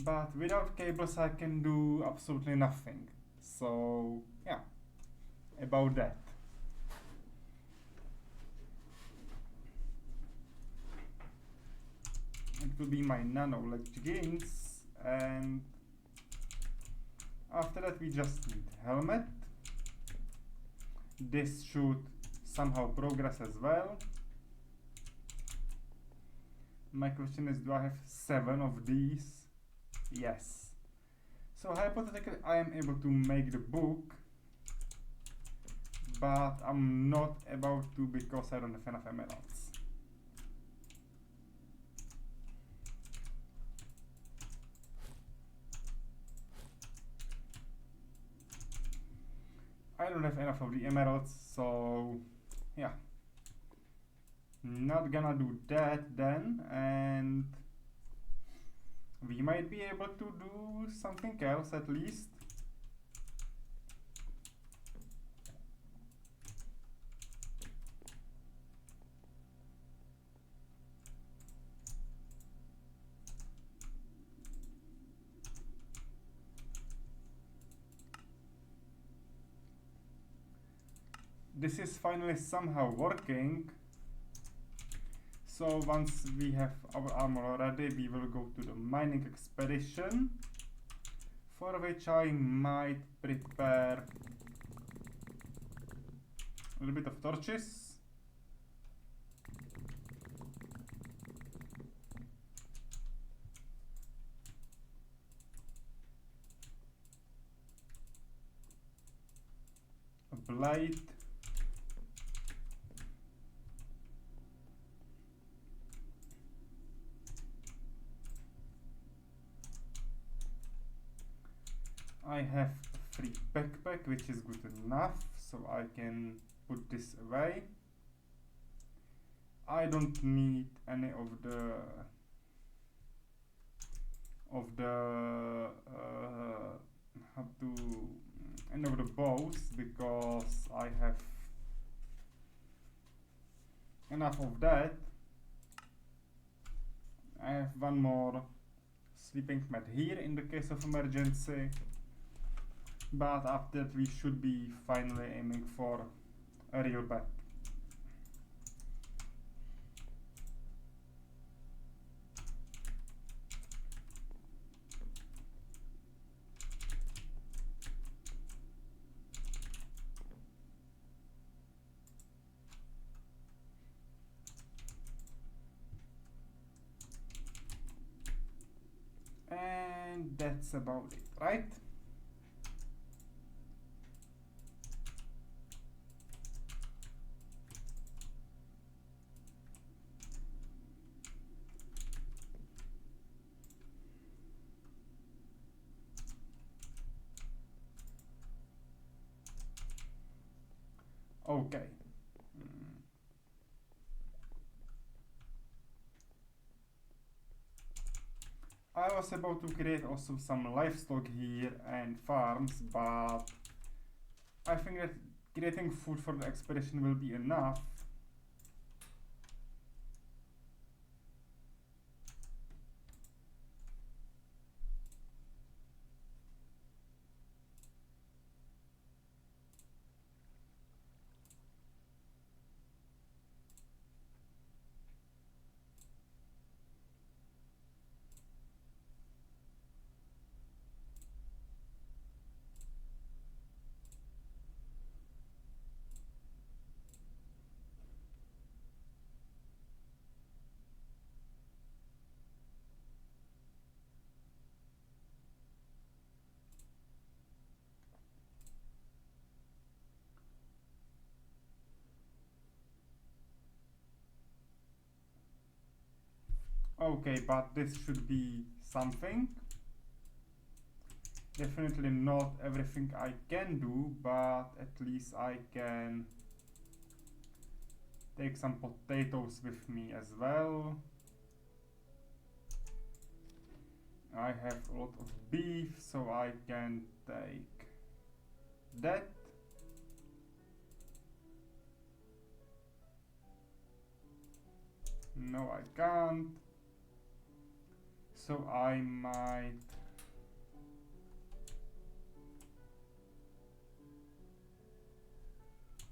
Speaker 1: But without cables I can do absolutely nothing. So yeah, about that. It will be my nano leggings, and After that we just need helmet. This should somehow progress as well. My question is, do I have 7 of these? Yes. So hypothetically I am able to make the book, but I'm not about to because I don't have enough emeralds. I don't have enough of the emeralds, so yeah. Not gonna do that then, and we might be able to do something else at least. This is finally somehow working. So once we have our armor ready, we will go to the mining expedition, for which I might prepare a little bit of torches. A blade. I have a free backpack, which is good enough, so I can put this away. I don't need any of the any of the bows, because I have enough of that. I have one more sleeping mat here in the case of emergency, but after that we should be finally aiming for a real bed. And that's about it, right? Okay. I was about to create also some livestock here and farms, but I think that creating food for the expedition will be enough. Okay, but this should be something. Definitely not everything I can do, but at least I can take some potatoes with me as well. I have a lot of beef, so I can take that. No, I can't. So I might...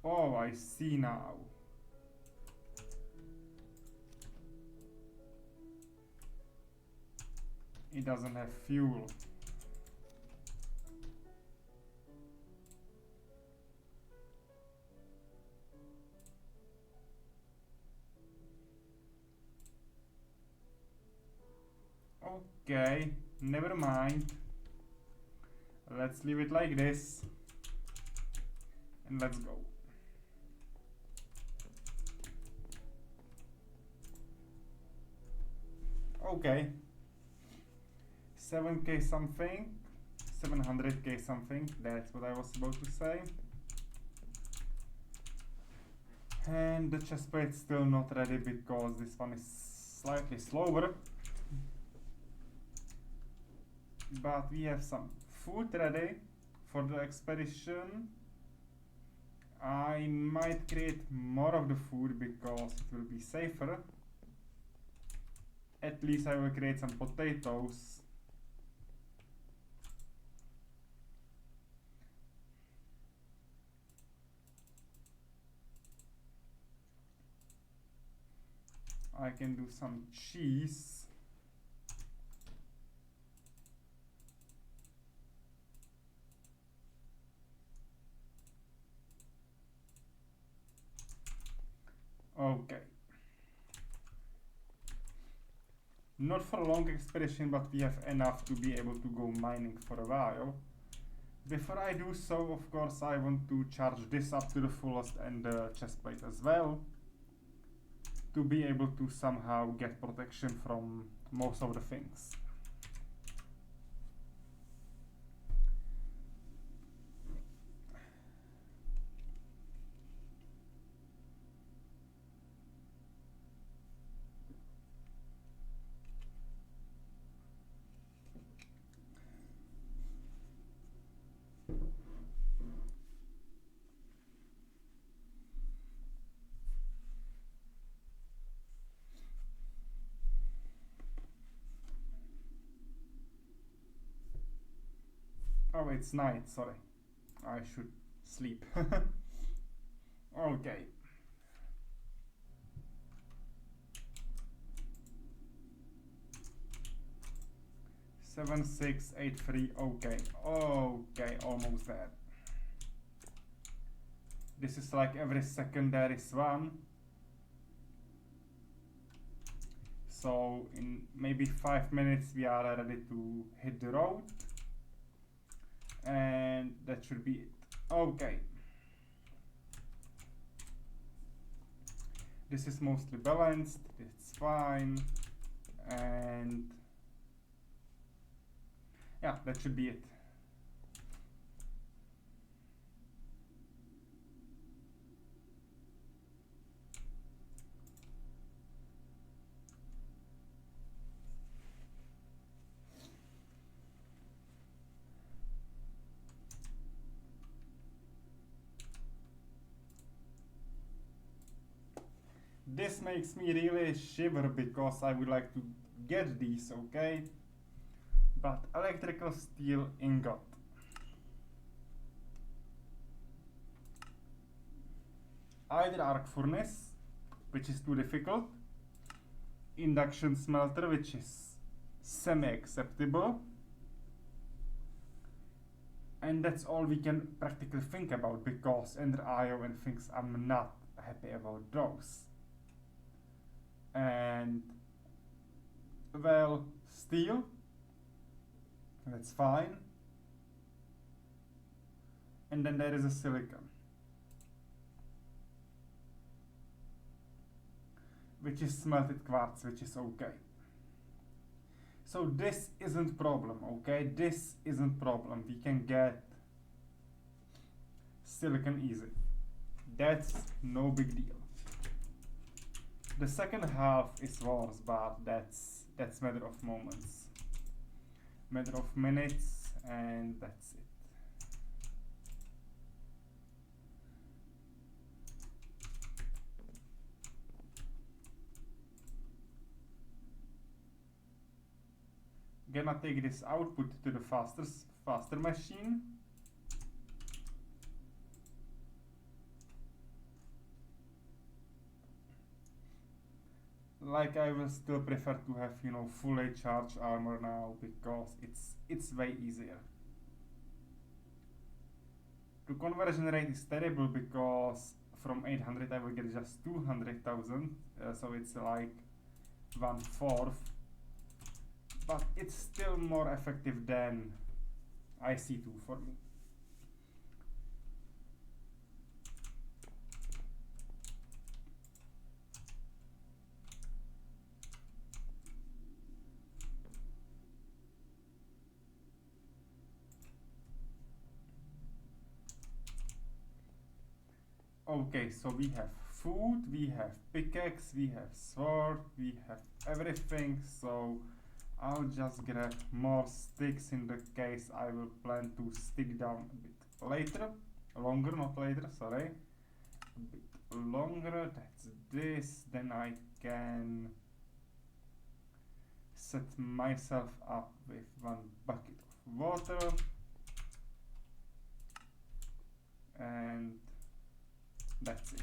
Speaker 1: Oh, I see now. It doesn't have fuel. Okay, never mind. Let's leave it like this. And let's go. Okay. 7k something. 700k something. That's what I was about to say. And the chest plate's still not ready because this one is slightly slower. But we have some food ready for the expedition. I might create more of the food because it will be safer. At least I will create some potatoes. I can do some cheese. Okay. Not for a long expedition, but we have enough to be able to go mining for a while. Before I do so, of course, I want to charge this up to the fullest and the chestplate as well, to be able to somehow get protection from most of the things. Oh, it's night, sorry. I should sleep. Okay. Seven, 6, 8, 3, okay. Okay, almost there. This is like every second there is one. So in maybe 5 minutes we are ready to hit the road. And that should be it. Okay. This is mostly balanced, it's fine. And yeah, that should be it. This makes me really shiver because I would like to get these, okay? But electrical steel ingot. Either arc furnace, which is too difficult, induction smelter, which is semi-acceptable, and that's all we can practically think about because Ender IO and things, I'm not happy about those. And well, steel, that's fine. And then there is a silicon, which is smelted quartz, which is okay. So this isn't problem, okay? This isn't problem. We can get silicon easy. That's no big deal. The second half is worse, but that's matter of moments, matter of minutes, and that's it. Gonna take this output to the faster machine. Like I will still prefer to have, you know, fully charged armor now because it's way easier. The conversion rate is terrible because from 800 I will get just 200,000, so it's like 1/4. but it's still more effective than IC2 for me. Okay, so we have food, we have pickaxe, we have sword, we have everything, so I'll just grab more sticks in the case I will plan to stick down a bit later. Longer, not later, sorry. A bit longer, that's this. Then I can set myself up with one bucket of water. And that's it.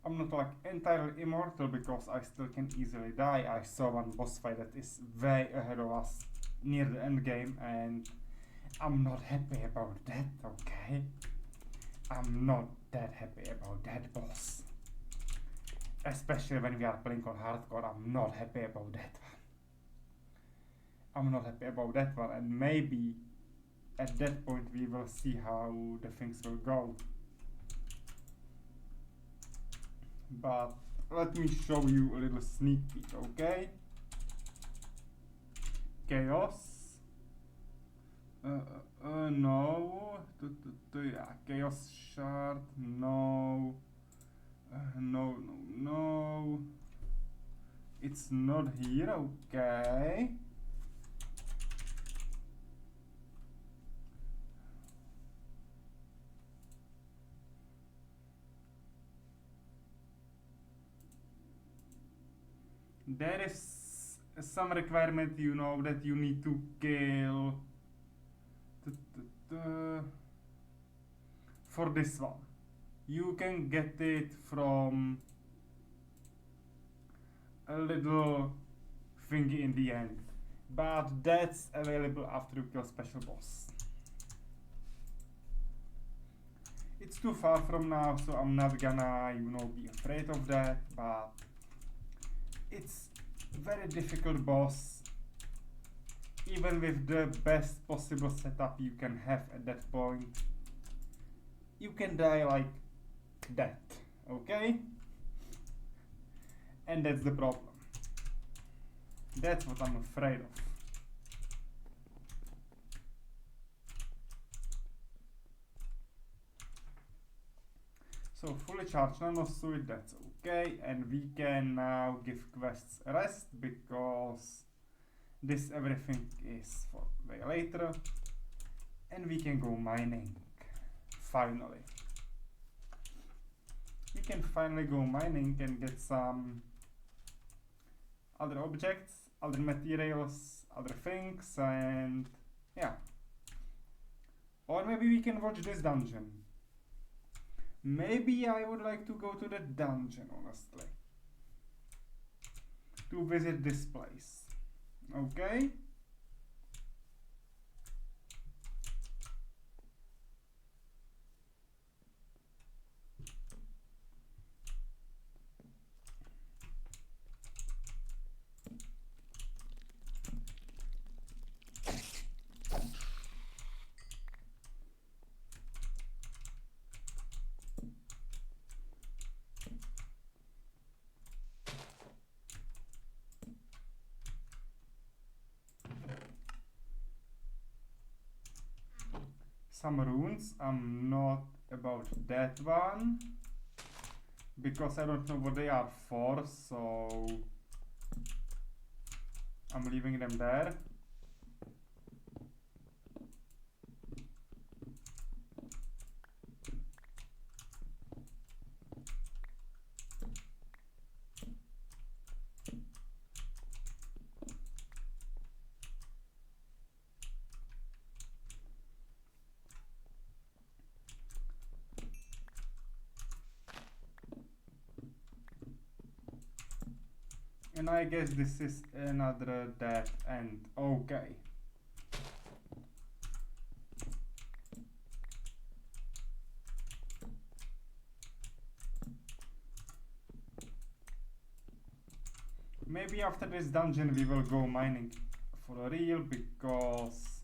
Speaker 1: I'm not like entirely immortal because I still can easily die. I saw one boss fight that is way ahead of us near the end game, and I'm not happy about that, okay? I'm not that happy about that boss. Especially when we are playing on hardcore, I'm not happy about that one. I'm not happy about that one, and maybe at that point we will see how the things will go. But let me show you a little sneak peek, okay? Chaos. No. Yeah, chaos shard. No. No. It's not here, okay. There is some requirement, you know, that you need to kill for this one. You can get it from a little thingy in the end, but that's available after you kill special boss. It's too far from now, so I'm not gonna, you know, be afraid of that, but it's very difficult boss. Even with the best possible setup you can have at that point, you can die like that, okay? And that's the problem. That's what I'm afraid of. So fully charged nanosuit, that's okay, and we can now give quests a rest because this everything is for way later, and we can go mining. Finally, we can finally go mining and get some other objects, other materials, other things, and yeah. Or maybe we can watch this dungeon. Maybe I would like to go to the dungeon, honestly, to visit this place. Okay? Some runes, I'm not about that one because I don't know what they are for, so I'm leaving them there. And I guess this is another dead end. Okay. Maybe after this dungeon we will go mining for real, because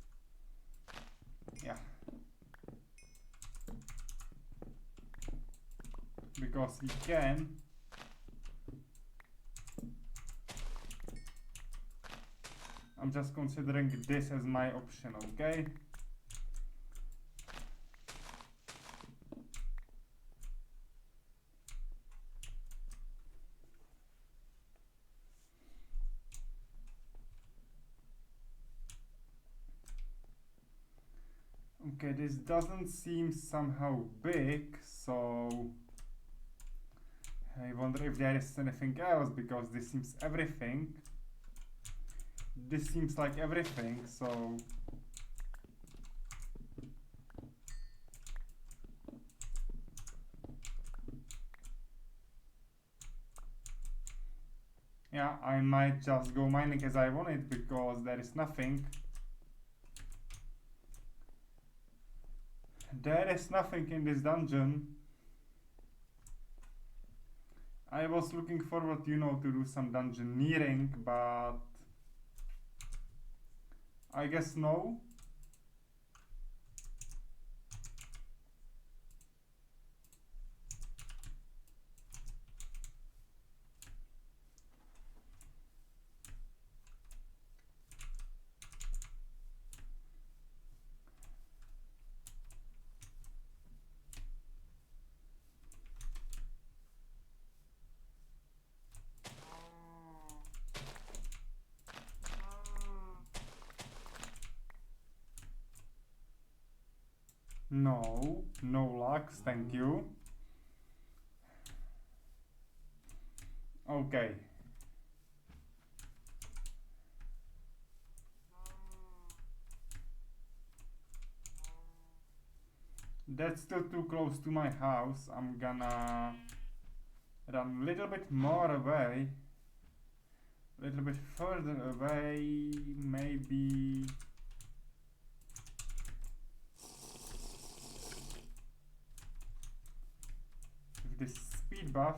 Speaker 1: yeah, because we can. I'm just considering this as my option, okay? Okay, this doesn't seem somehow big, so I wonder if there is anything else, because this seems everything. This seems like everything, so yeah, I might just go mining as I want it, because there is nothing. There is nothing in this dungeon. I was looking forward, you know, to do some dungeoneering, but I guess no. No, no lux, thank you. Okay. That's still too close to my house. I'm gonna run a little bit more away. A little bit further away, maybe. With this speed buff.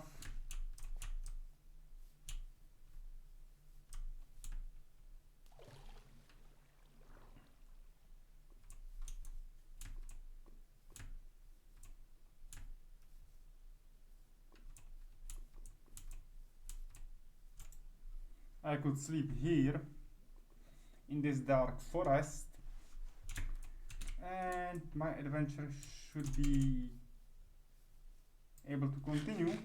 Speaker 1: I could sleep here in this dark forest, and my adventure should be able to continue.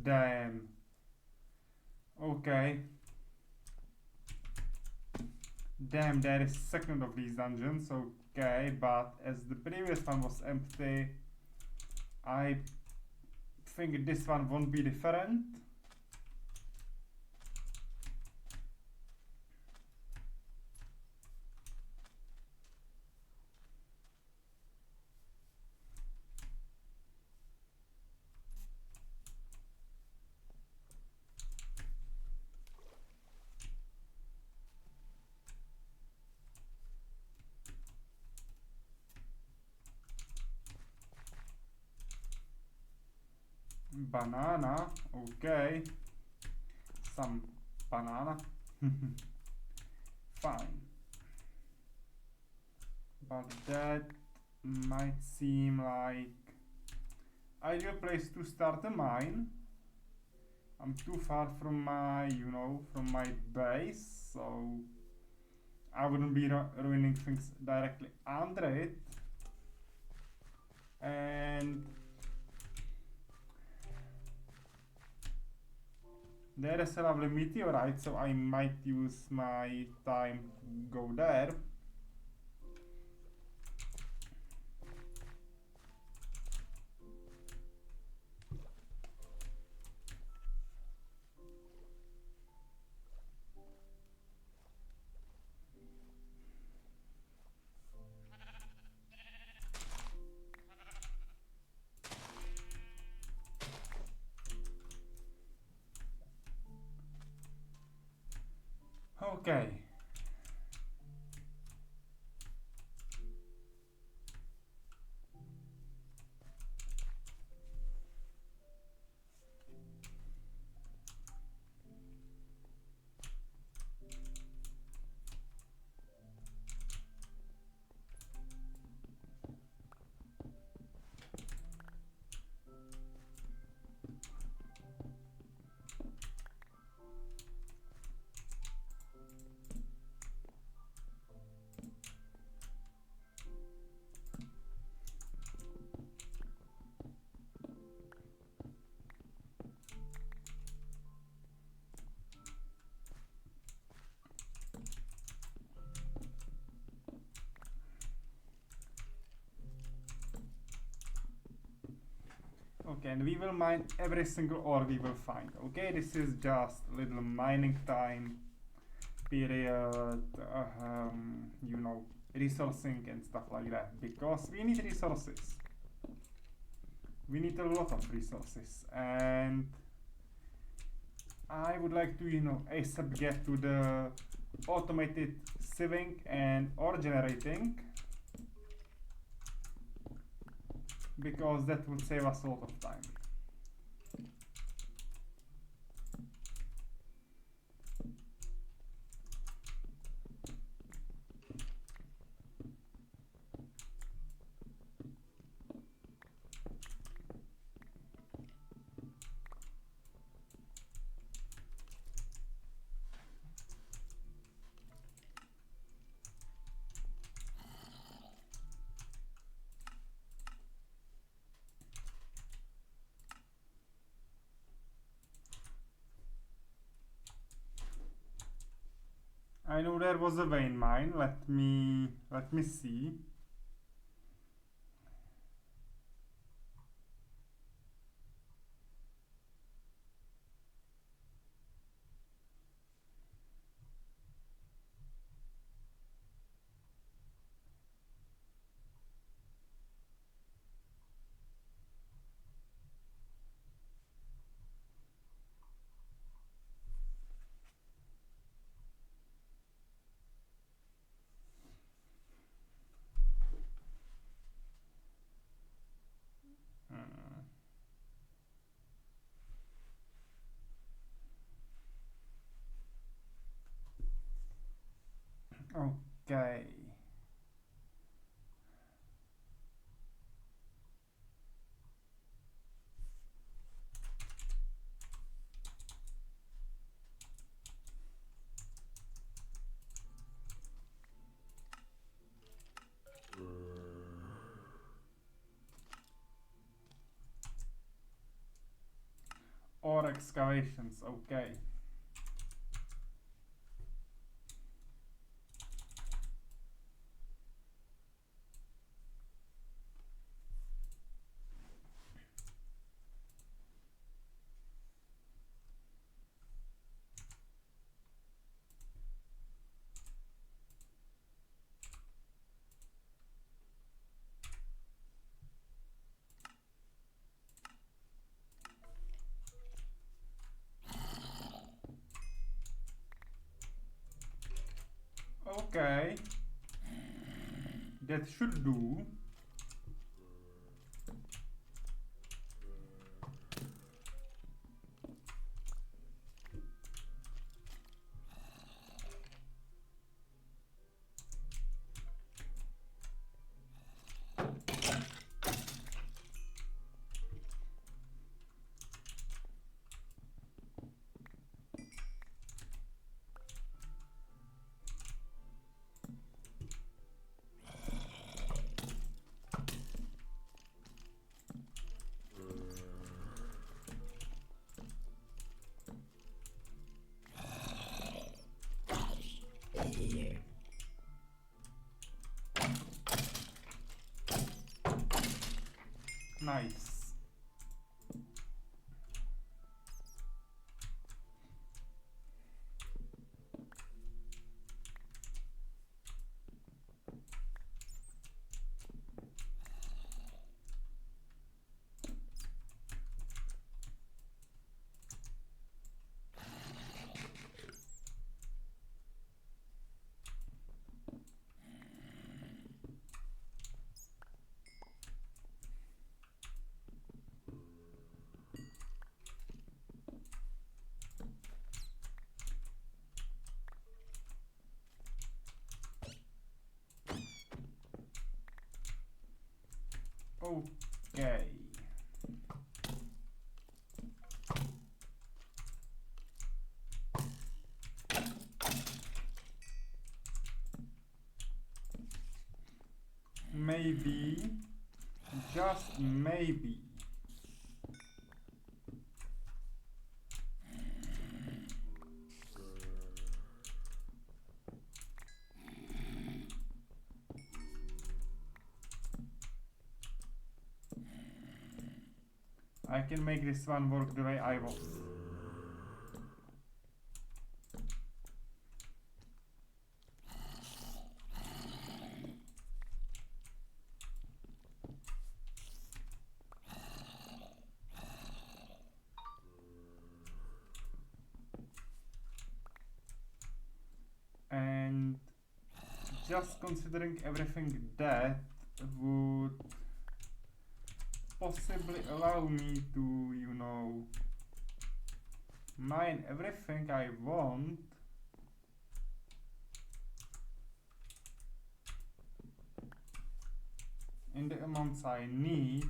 Speaker 1: Damn. Okay. Damn, there is second of these dungeons. Okay, but as the previous one was empty, I think this one won't be different. Banana, okay. Some banana. Fine. But that might seem like ideal place to start a mine. I'm too far from my, you know, from my base, so I wouldn't be ruining things directly under it. And there is a lovely meteorite, so I might use my time to go there. Okay. Okay, and we will mine every single ore we will find. Okay, this is just a little mining time period, you know, resourcing and stuff like that, because we need resources. We need a lot of resources, and I would like to, you know, ASAP get to the automated sieving and ore generating, because that would save us a lot of time. I know there was a vein mine. Let me see. Okay. Or excavations, okay. Okay. That should do. Nice. Okay. Maybe, just maybe, I can make this one work the way I want. And just considering everything, that would possibly allow me to, you know, mine everything I want in the amounts I need.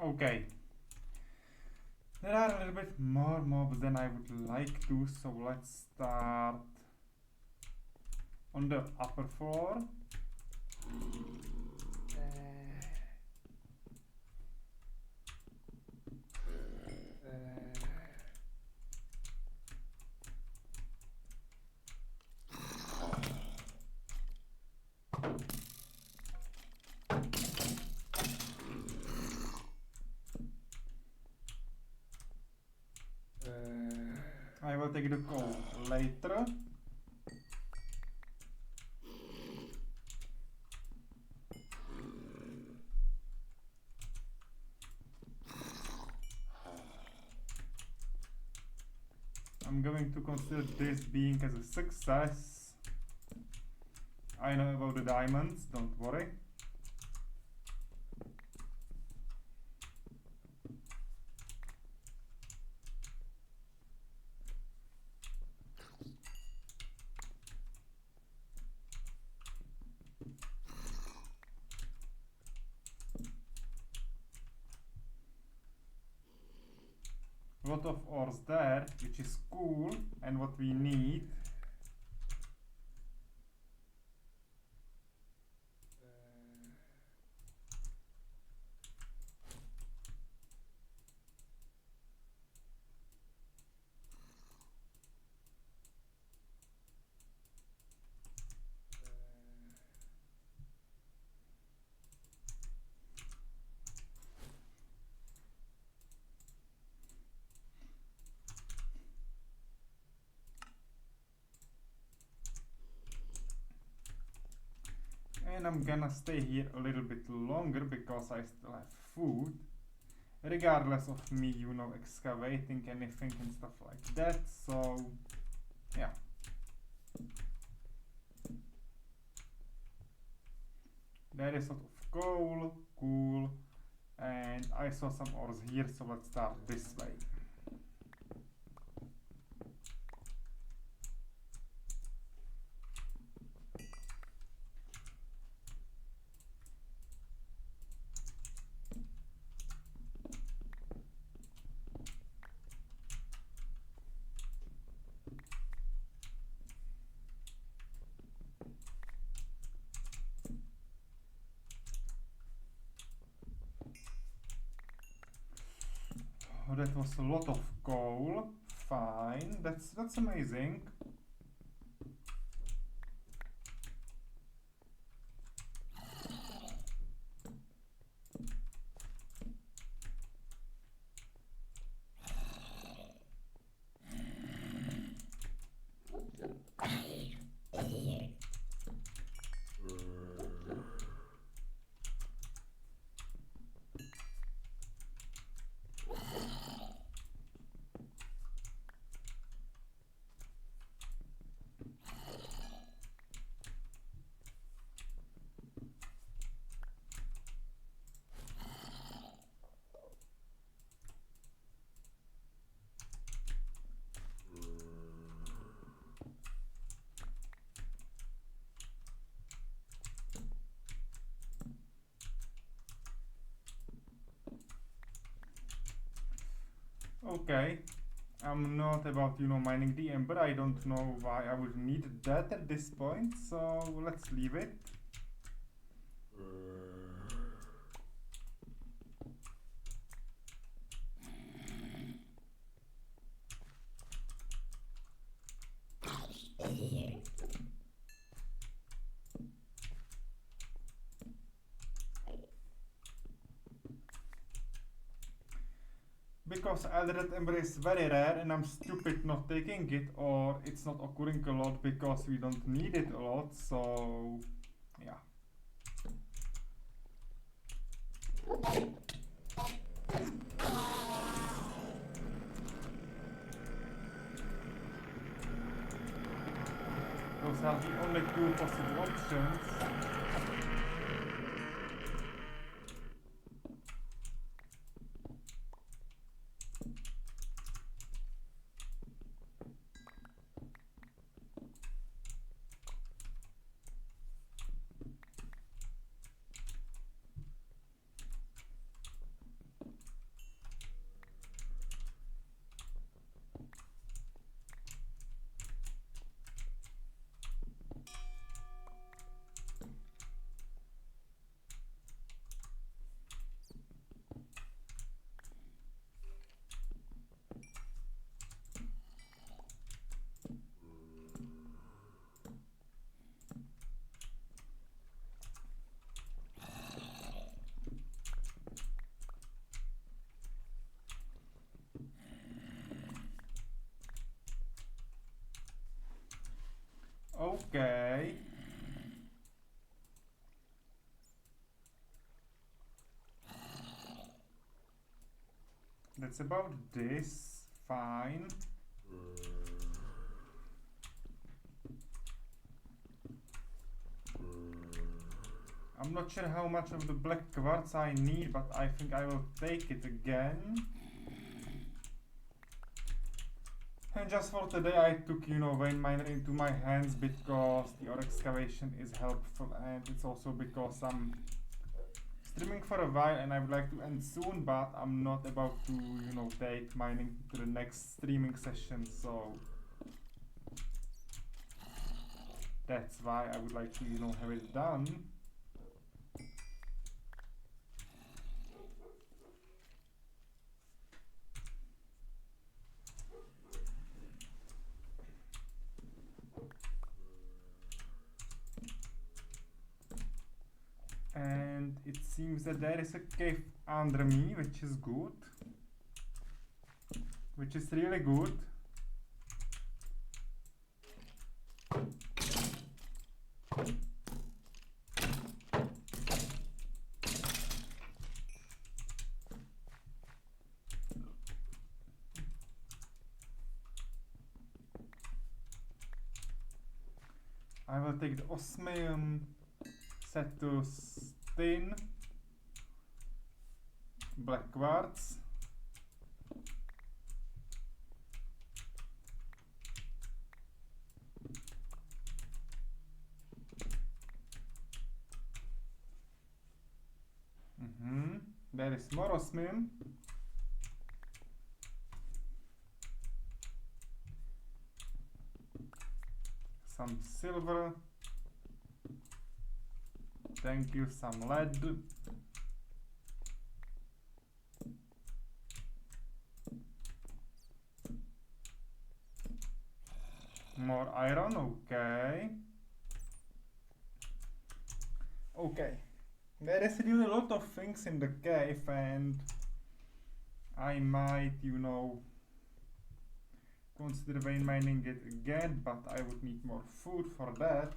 Speaker 1: Okay. There are a little bit more mobs than I would like to, so let's start on the upper floor. I will take the call later. I'm going to consider this being as a success. I know about the diamonds, don't worry. Lot of ores there, which is cool, and what we need. And I'm gonna stay here a little bit longer because I still have food. regardless of me, you know, excavating anything and stuff like that. So yeah. There is a lot of coal, cool, and I saw some ores here, so let's start this way. Oh, that was a lot of coal. Fine, that's amazing. Okay, I'm not about, you know, mining the ember. I don't know why I would need that at this point, so let's leave it. Because Eldred Ember is very rare and I'm stupid not taking it, or it's not occurring a lot because we don't need it a lot, so yeah. Those are the only two possible options. Okay. That's about this. Fine. I'm not sure how much of the black quartz I need, but I think I will take it again. And just for today I took, you know, vein miner into my hands because the ore excavation is helpful, and it's also because I'm streaming for a while and I would like to end soon, but I'm not about to, you know, take mining to the next streaming session, so that's why I would like to, you know, have it done. And it seems that there is a cave under me, which is good. Which is really good. I will take the osmium, set to tin, black quartz. There is more osmium. Some silver. Thank you, some lead. More iron, okay. Okay. There is really a lot of things in the cave and I might, consider vein mining it again, but I would need more food for that.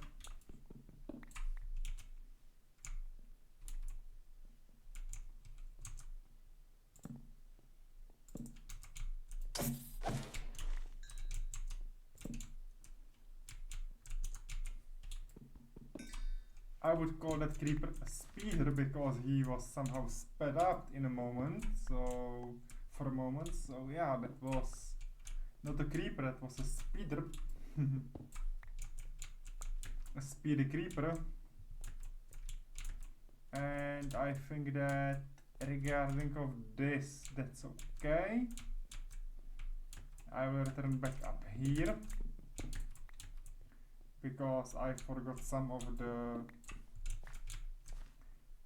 Speaker 1: I would call that creeper a speeder because he was somehow sped up in a moment, for a moment, so yeah, that was not a creeper, that was a speeder. A speedy creeper. And I think that regarding of this, that's okay. I will return back up here because I forgot some of the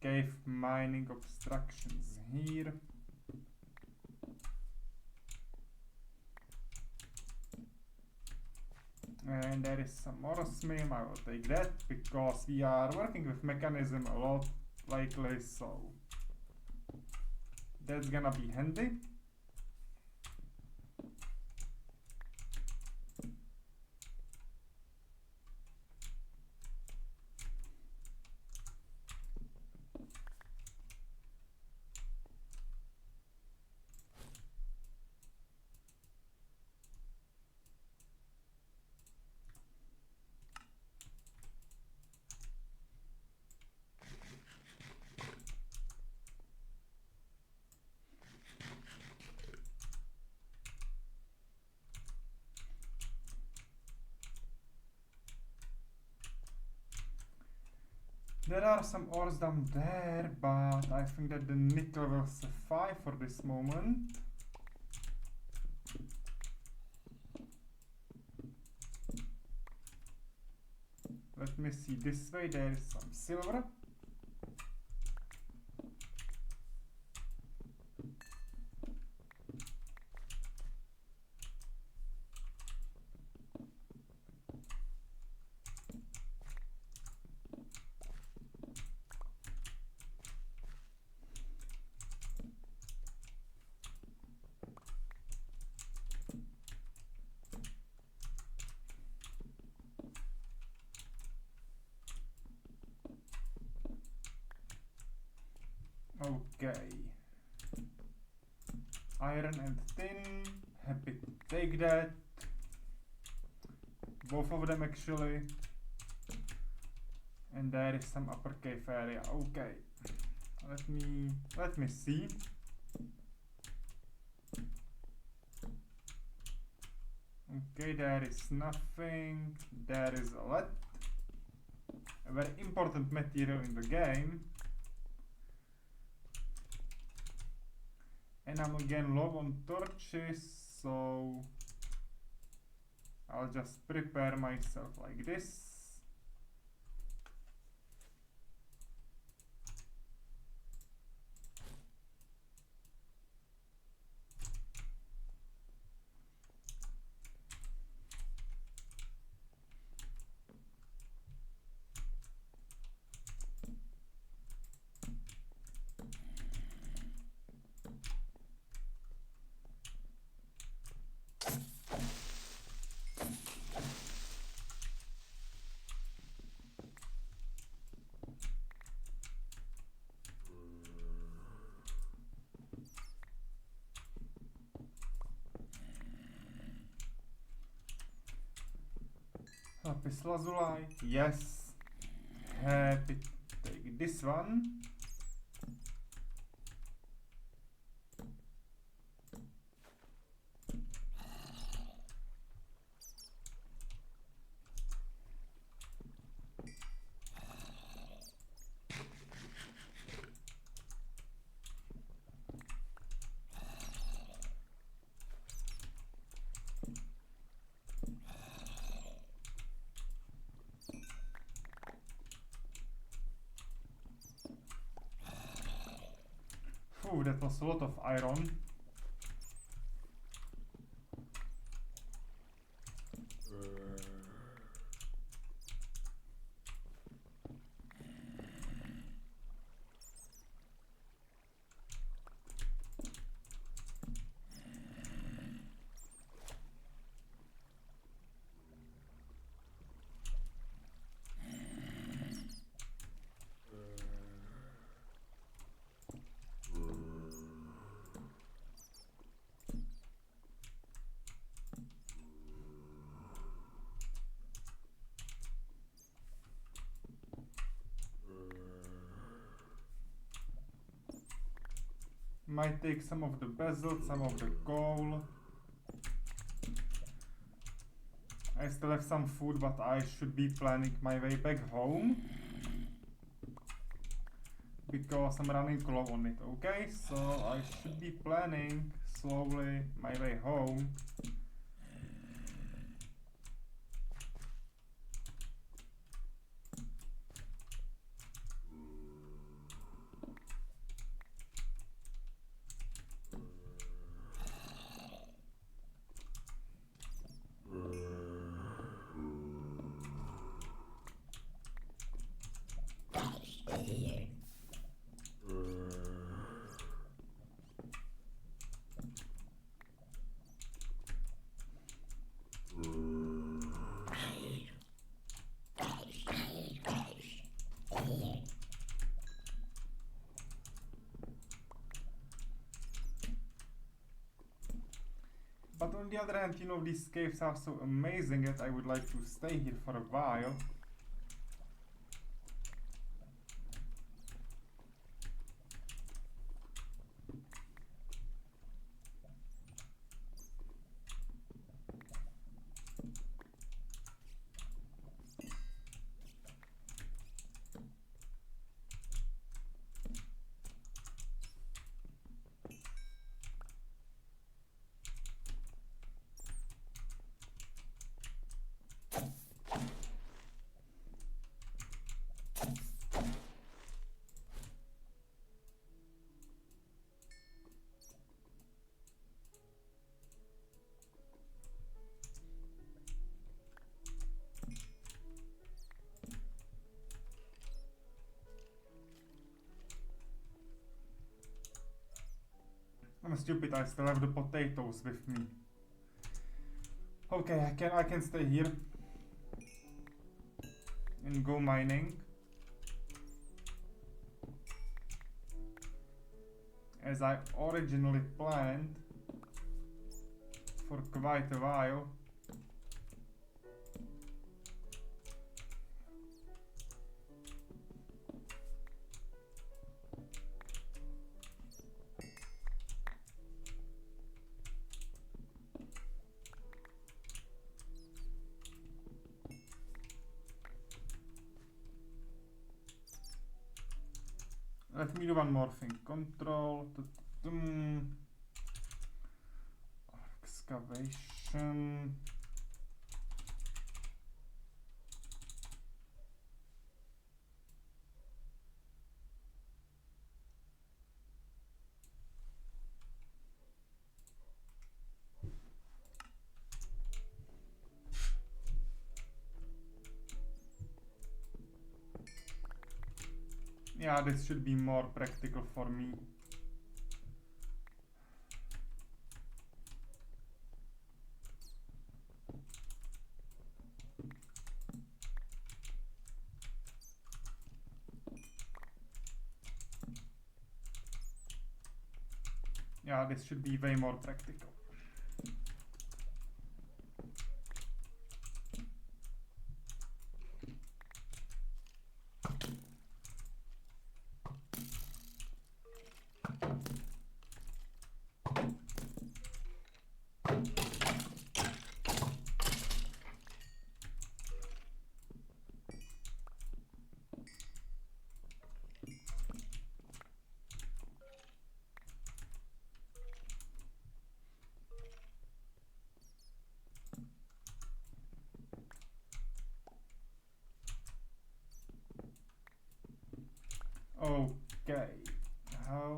Speaker 1: cave mining obstructions here. And there is some more osmium, I will take that because we are working with Mekanism a lot lately, so that's gonna be handy. There are some ores down there, but I think that the nickel will suffice for this moment. Let me see, this way there is some silver. Okay. Iron and tin, happy to take that. Both of them actually. And there is some upper cave area. Okay. Let me see. Okay, there is nothing. There is a lead. A very important material in the game. And I'm again low on torches, so I'll just prepare myself like this. Lapis lazuli, yes. Happy to take this one. Phew, that was a lot of iron. Might take some of the basalt, some of the coal. I still have some food, but I should be planning my way back home. Because I'm running low on it, okay? So I should be planning slowly my way home. But on the other hand, you know, these caves are so amazing that I would like to stay here for a while. I'm stupid, I still have the potatoes with me. Okay, I can stay here and go mining. As I originally planned for quite a while. Let me do one more thing. Control. Excavation. Yeah, this should be more practical for me. Yeah, this should be way more practical. Okay, how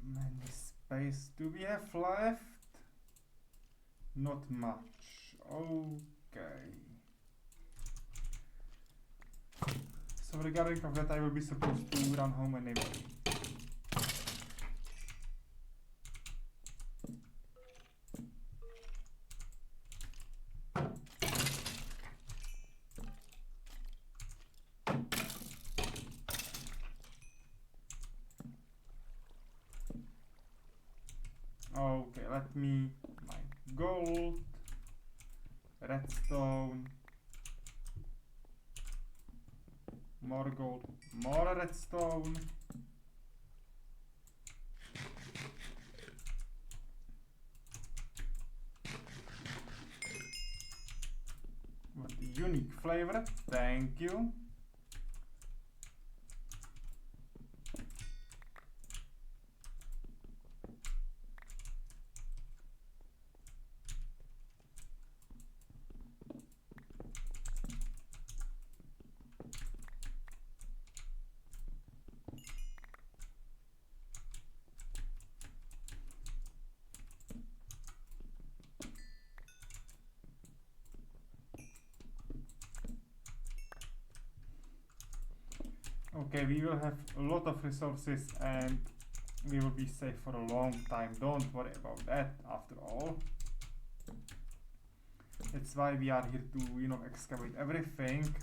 Speaker 1: many space do we have left? Not much. Okay. So regarding of that, I will be supposed to run home anyway. Okay, let me mine gold, redstone, more gold, more redstone. What a unique flavor, thank you. Okay, we will have a lot of resources and we will be safe for a long time. Don't worry about that after all. That's why we are here to, you know, excavate everything.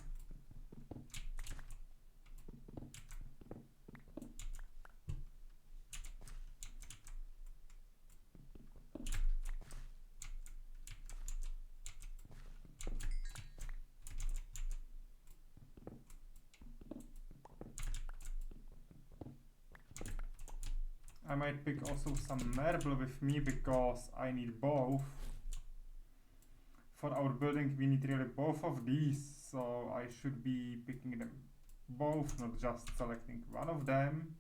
Speaker 1: I might pick also some marble with me because I need both. For our building we need really both of these, so I should be picking them both, not just selecting one of them.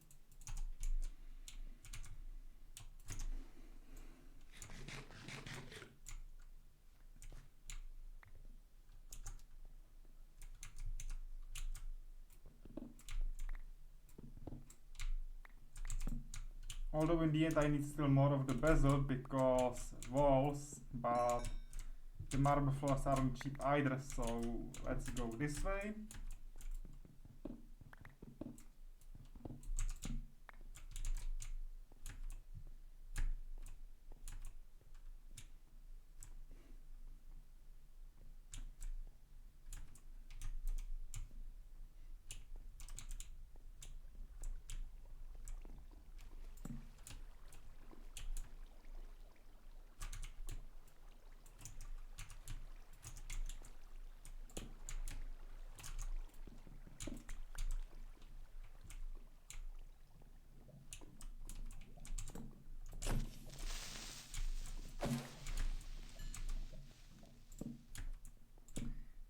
Speaker 1: Although in the end I need still more of the basalt because walls, but the marble floors aren't cheap either, so let's go this way.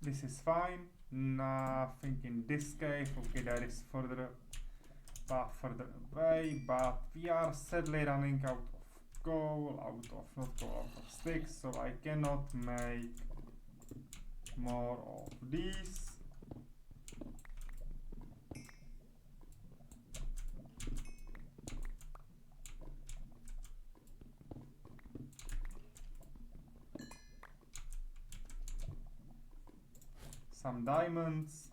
Speaker 1: This is fine, nothing in this cave. Okay, there is further further away, but we are sadly running out of coal, not coal, out of sticks, so I cannot make more of these. Some diamonds.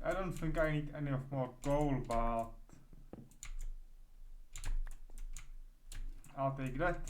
Speaker 1: I don't think I need any of more coal, but I'll take that.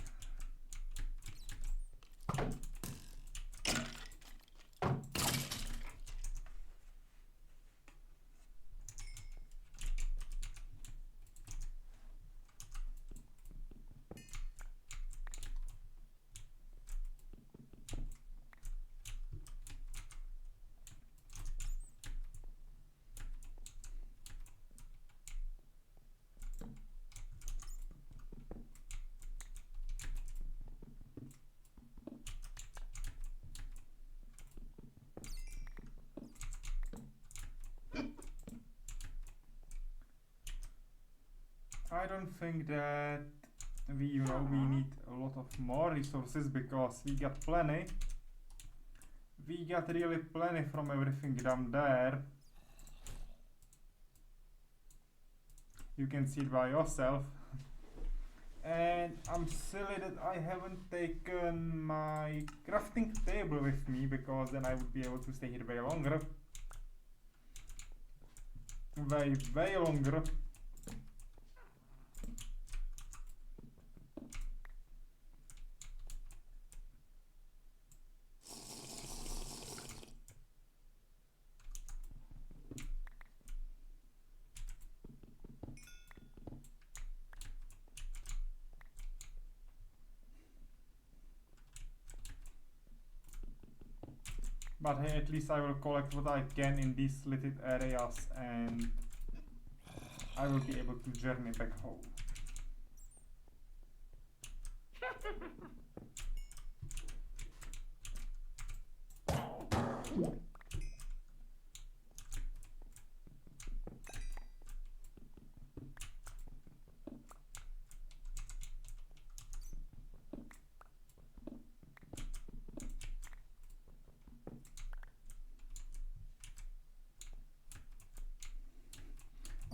Speaker 1: I don't think that we need a lot of more resources because we got plenty. We got really plenty from everything down there. You can see it by yourself. And I'm silly that I haven't taken my crafting table with me because then I would be able to stay here way longer. Way longer. But hey, at least I will collect what I can in these little areas and I will be able to journey back home.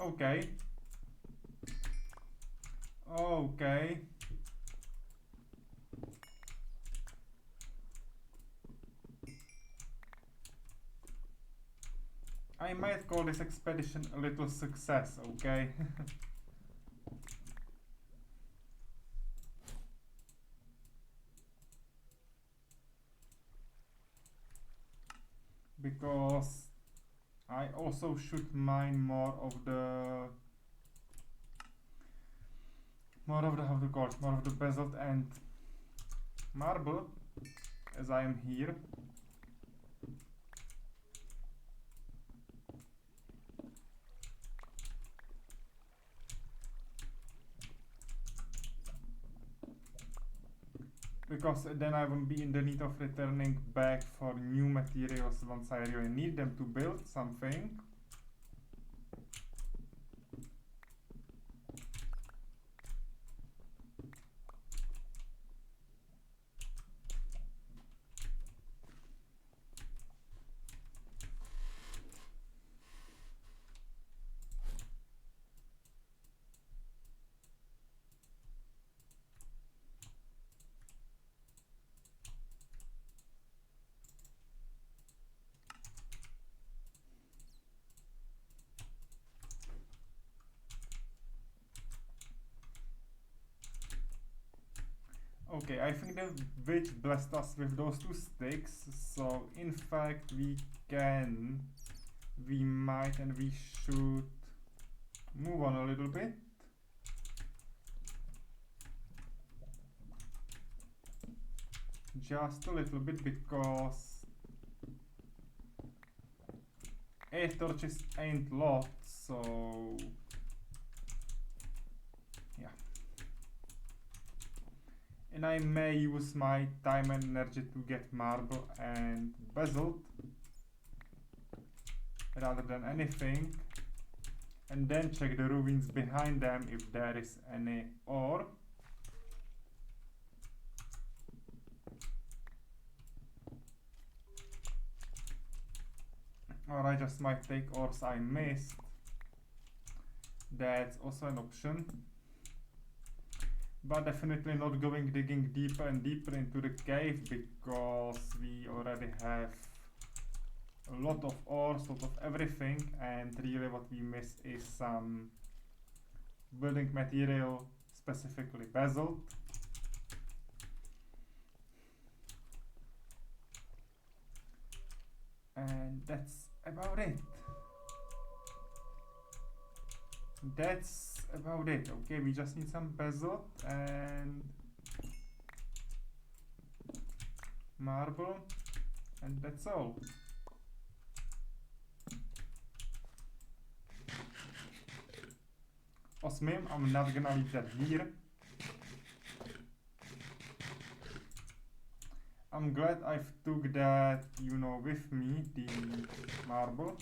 Speaker 1: Okay. Okay. I might call this expedition a little success, okay? Because I also should mine more of the how to call it, more of the basalt and marble as I am here. Because then I won't be in the need of returning back for new materials once I really need them to build something. Okay, I think the witch blessed us with those 2 sticks, so in fact we might and we should move on a little bit. Just a little bit because 8 torches ain't lot, so yeah. And I may use my time and energy to get marble and basalt rather than anything, and then check the ruins behind them if there is any ore. Or I just might take ores I missed. That's also an option. But definitely not going digging deeper and deeper into the cave because we already have a lot of ores, a lot of everything, and really what we miss is some building material, specifically basalt. And that's about it. That's about it. Okay, we just need some basalt and marble, and that's all. Awesome, I'm not gonna leave that here. I'm glad I've took that, with me, the marble.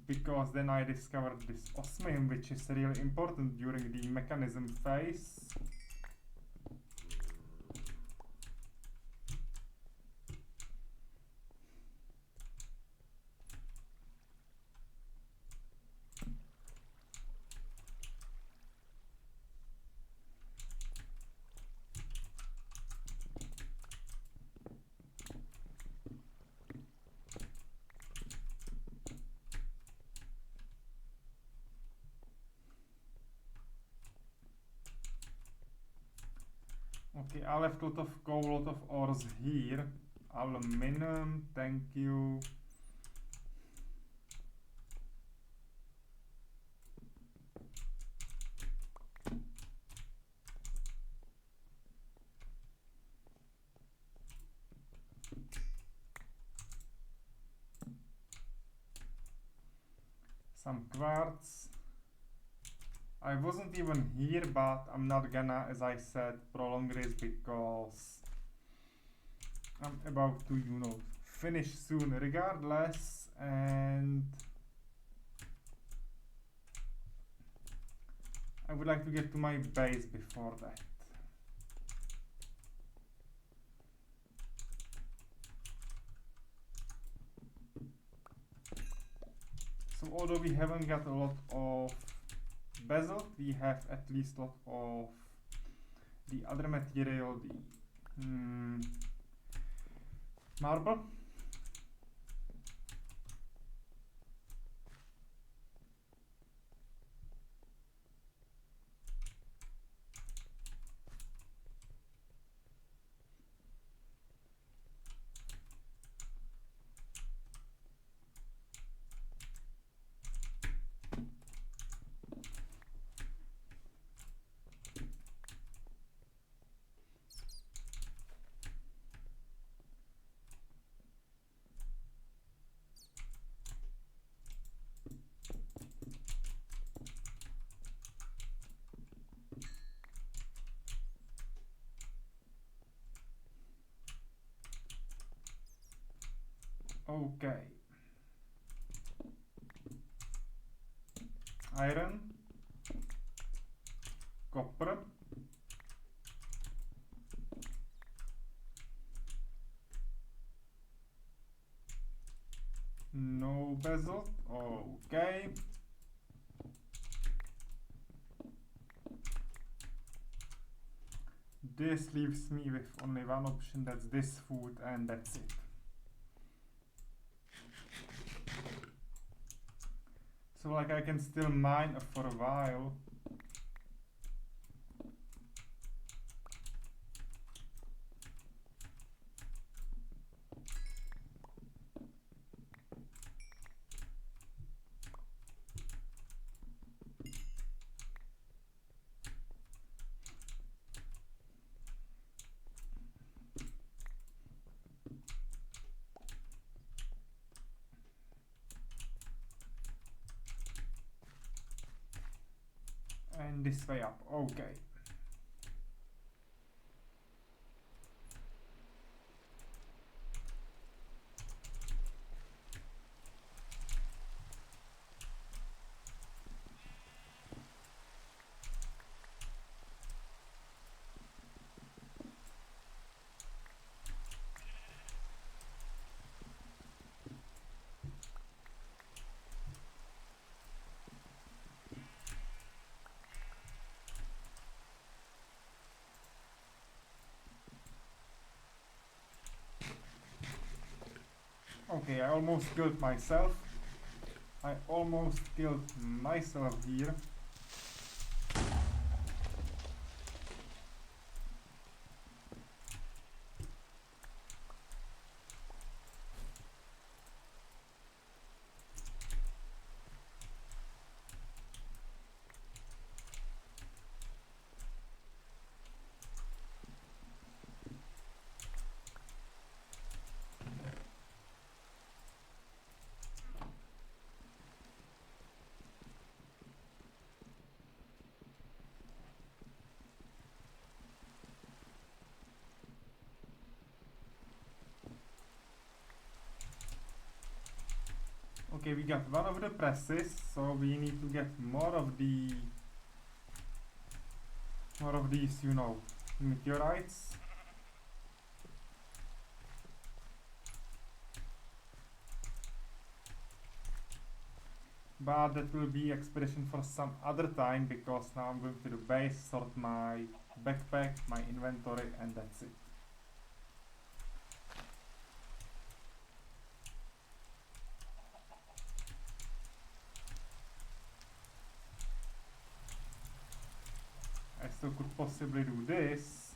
Speaker 1: because then I discovered this osmium, which is really important during the mechanism phase. Okay, I left a lot of coal, a lot of ores here. Aluminum, thank you. Some quartz. I wasn't even here, but I'm not gonna, as I said, prolong this because I'm about to, you know, finish soon regardless, and I would like to get to my base before that. So although we haven't got a lot of basalt, we have at least a lot of the other material, the marble. Okay. Iron, copper, no basalt, okay. This leaves me with only one option, that's this food, and that's it. So like I can still mine for a while. And this way up, okay. Okay, I almost killed myself. I almost killed myself here. Okay, we got one of the presses, so we need to get more of these, you know, meteorites. But that will be expedition for some other time, because now I'm going to the base, sort my backpack, my inventory, and that's it. I still could possibly do this.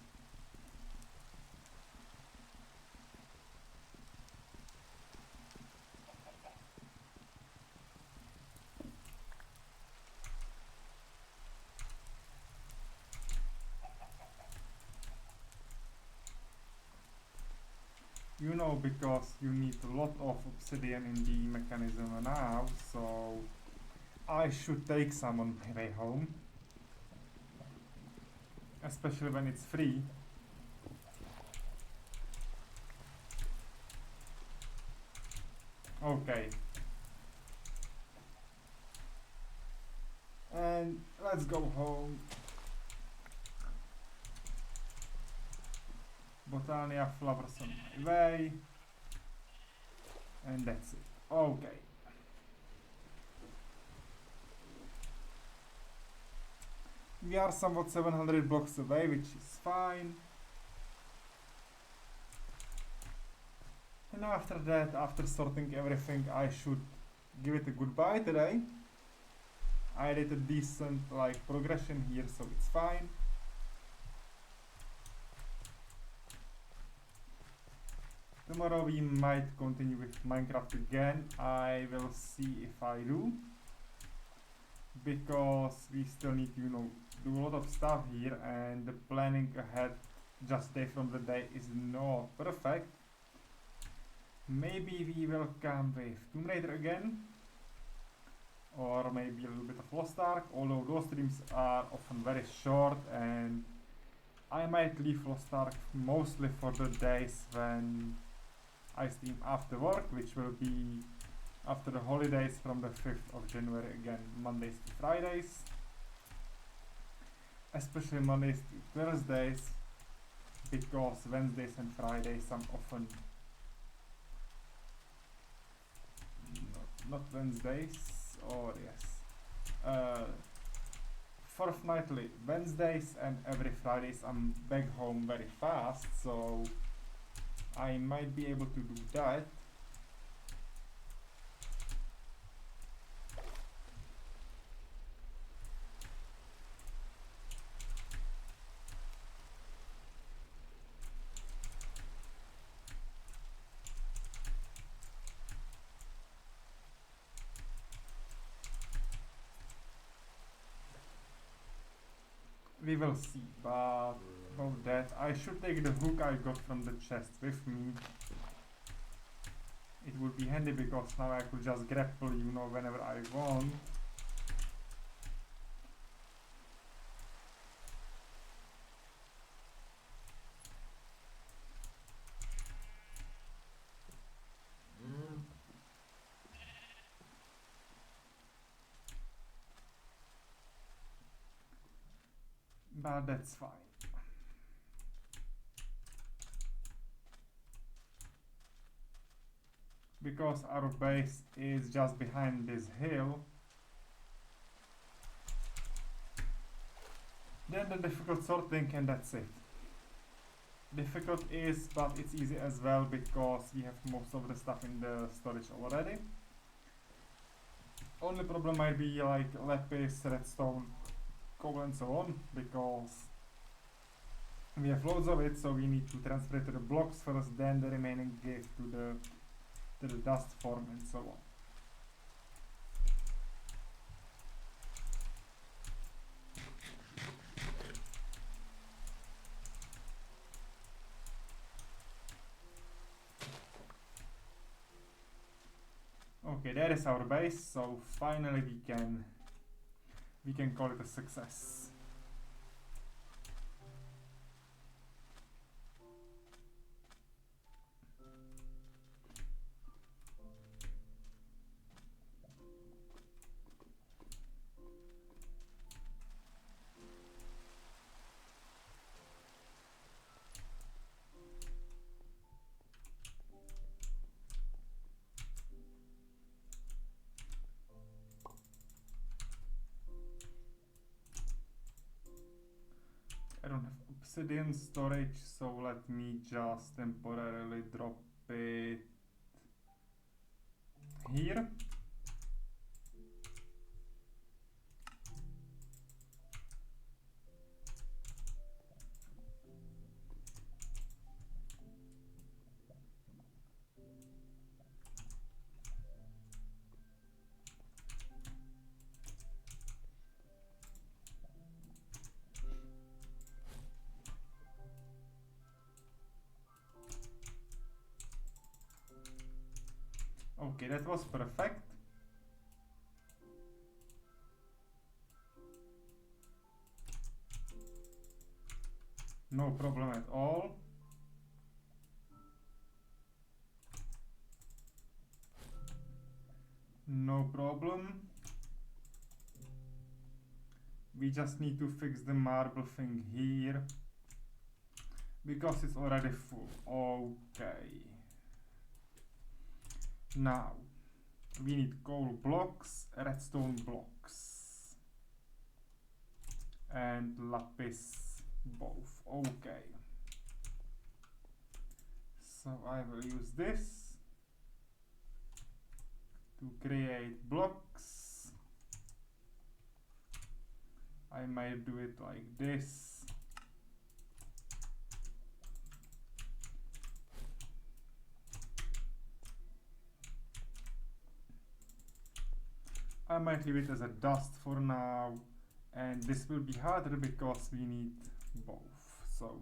Speaker 1: You know, because you need a lot of obsidian in the mechanism now, so I should take some on my way home. Especially when it's free. Okay. And let's go home. Botania flowers on my way. And that's it. Okay. We are somewhat 700 blocks away, which is fine. And after that, after sorting everything, I should give it a goodbye today. I did a decent progression here, so it's fine. Tomorrow we might continue with Minecraft again. I will see if I do. Because we still need to, do a lot of stuff here, and the planning ahead just day from the day is not perfect. Maybe we will come with Tomb Raider again, or maybe a little bit of Lost Ark, although those streams are often very short, and I might leave Lost Ark mostly for the days when I stream after work, which will be after the holidays from the 5th of January again, Mondays to Fridays. Especially Mondays to Thursdays, because Wednesdays and Fridays I'm often not Wednesdays, or yes, fortnightly Wednesdays and every Fridays I'm back home very fast, so I might be able to do that. We will see, but about that, I should take the hook I got from the chest with me. It would be handy because now I could just grapple, whenever I want. But that's fine. Because our base is just behind this hill, then the difficult sorting, and that's it. Difficult is, but it's easy as well because we have most of the stuff in the storage already. Only problem might be lapis, redstone, coal and so on, because we have loads of it, so we need to transfer it to the blocks first, then the remaining give to the dust form and so on. Okay, there is our base, so finally we can call it a success. obsidian storage, so let me just temporarily drop it here. Okay, that was perfect. No problem at all. No problem. We just need to fix the marble thing here because it's already full. Okay. Now we need coal blocks, redstone blocks, and lapis both. Okay. So I will use this to create blocks. I might do it like this. I might leave it as a dust for now, and this will be harder because we need both. So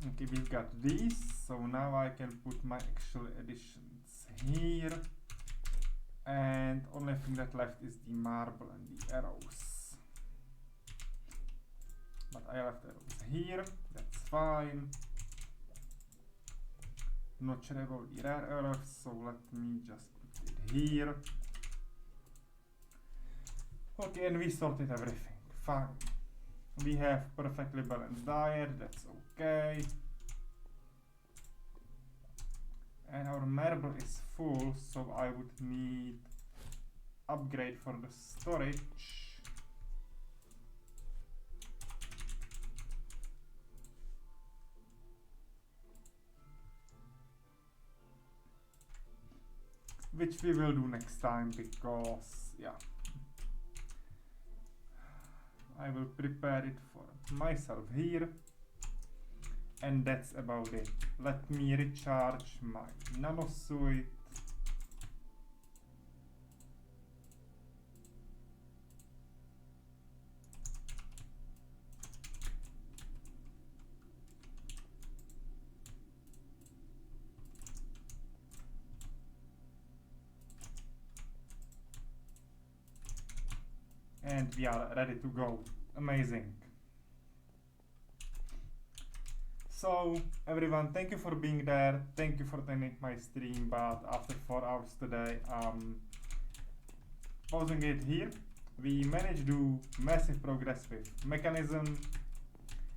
Speaker 1: okay, we've got these, so now I can put my actual additions here, and only thing that left is the marble and the arrows. But I left arrows here, that's fine. Not sure about the rare earth, so let me just put it here. Okay, and we sorted everything, fine. We have perfectly balanced diet, that's okay. And our marble is full, so I would need upgrade for the storage. Which we will do next time because, yeah, I will prepare it for myself here, and that's about it. Let me recharge my nano suit. And we are ready to go. Amazing. So everyone, thank you for being there. Thank you for attending my stream, but after 4 hours today, pausing it here. We managed to do massive progress with Mekanism.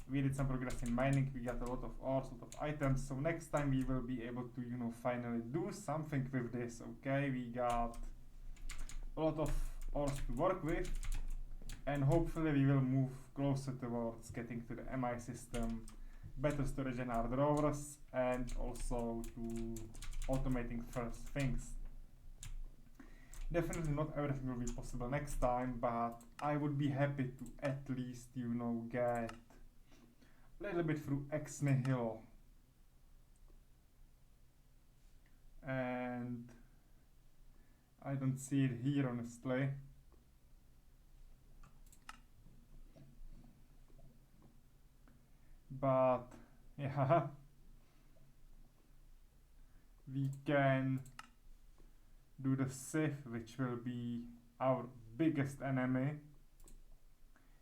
Speaker 1: We did some progress in mining. We got a lot of ores, a lot of items. So next time we will be able to, finally do something with this. Okay, we got a lot of ores to work with, and hopefully we will move closer towards getting to the MI system, better storage in our drawers, and also to automating first things. Definitely not everything will be possible next time, but I would be happy to at least, get a little bit through ex nihilo. And I don't see it here, honestly. But yeah, we can do the Sith, which will be our biggest enemy.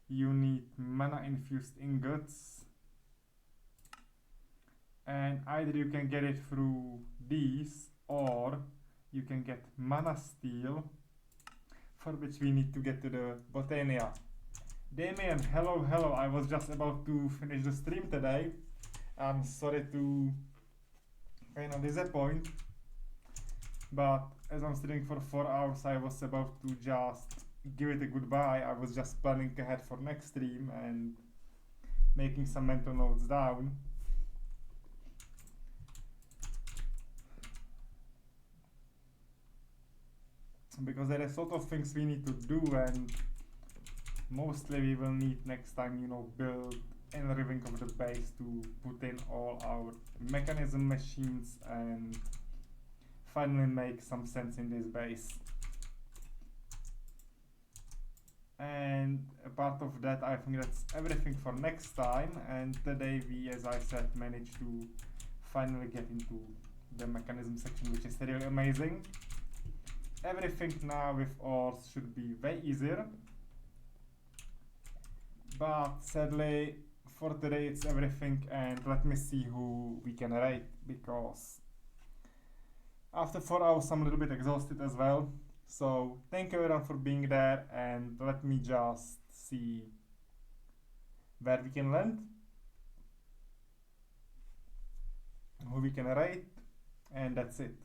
Speaker 1: You need mana infused ingots, and either you can get it through these, or you can get mana steel, for which we need to get to the Botania. Damien, hello, I was just about to finish the stream today. I'm sorry to kind of disappoint. But as I'm sitting for 4 hours, I was about to just give it a goodbye. I was just planning ahead for next stream and making some mental notes down. Because there is a lot of things we need to do, and mostly we will need next time, build and rigging of the base to put in all our mechanism machines and finally make some sense in this base. And a part of that, I think that's everything for next time. And today we, as I said, managed to finally get into the mechanism section, which is really amazing. Everything now with ores should be way easier. But sadly, for today it's everything, and let me see who we can rate, because after 4 hours I'm a little bit exhausted as well. So thank you everyone for being there, and let me just see where we can land, who we can rate, and that's it.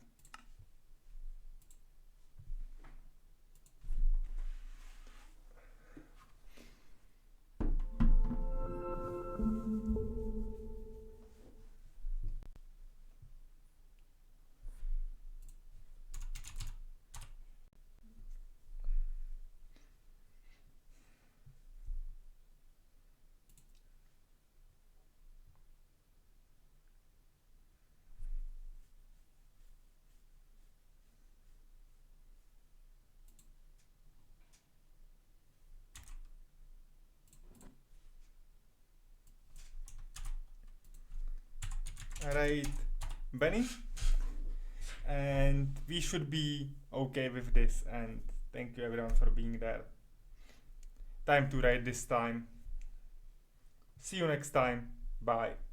Speaker 1: Right, Benny, and we should be okay with this, and thank you everyone for being there. Time to rate this time. See you next time. Bye.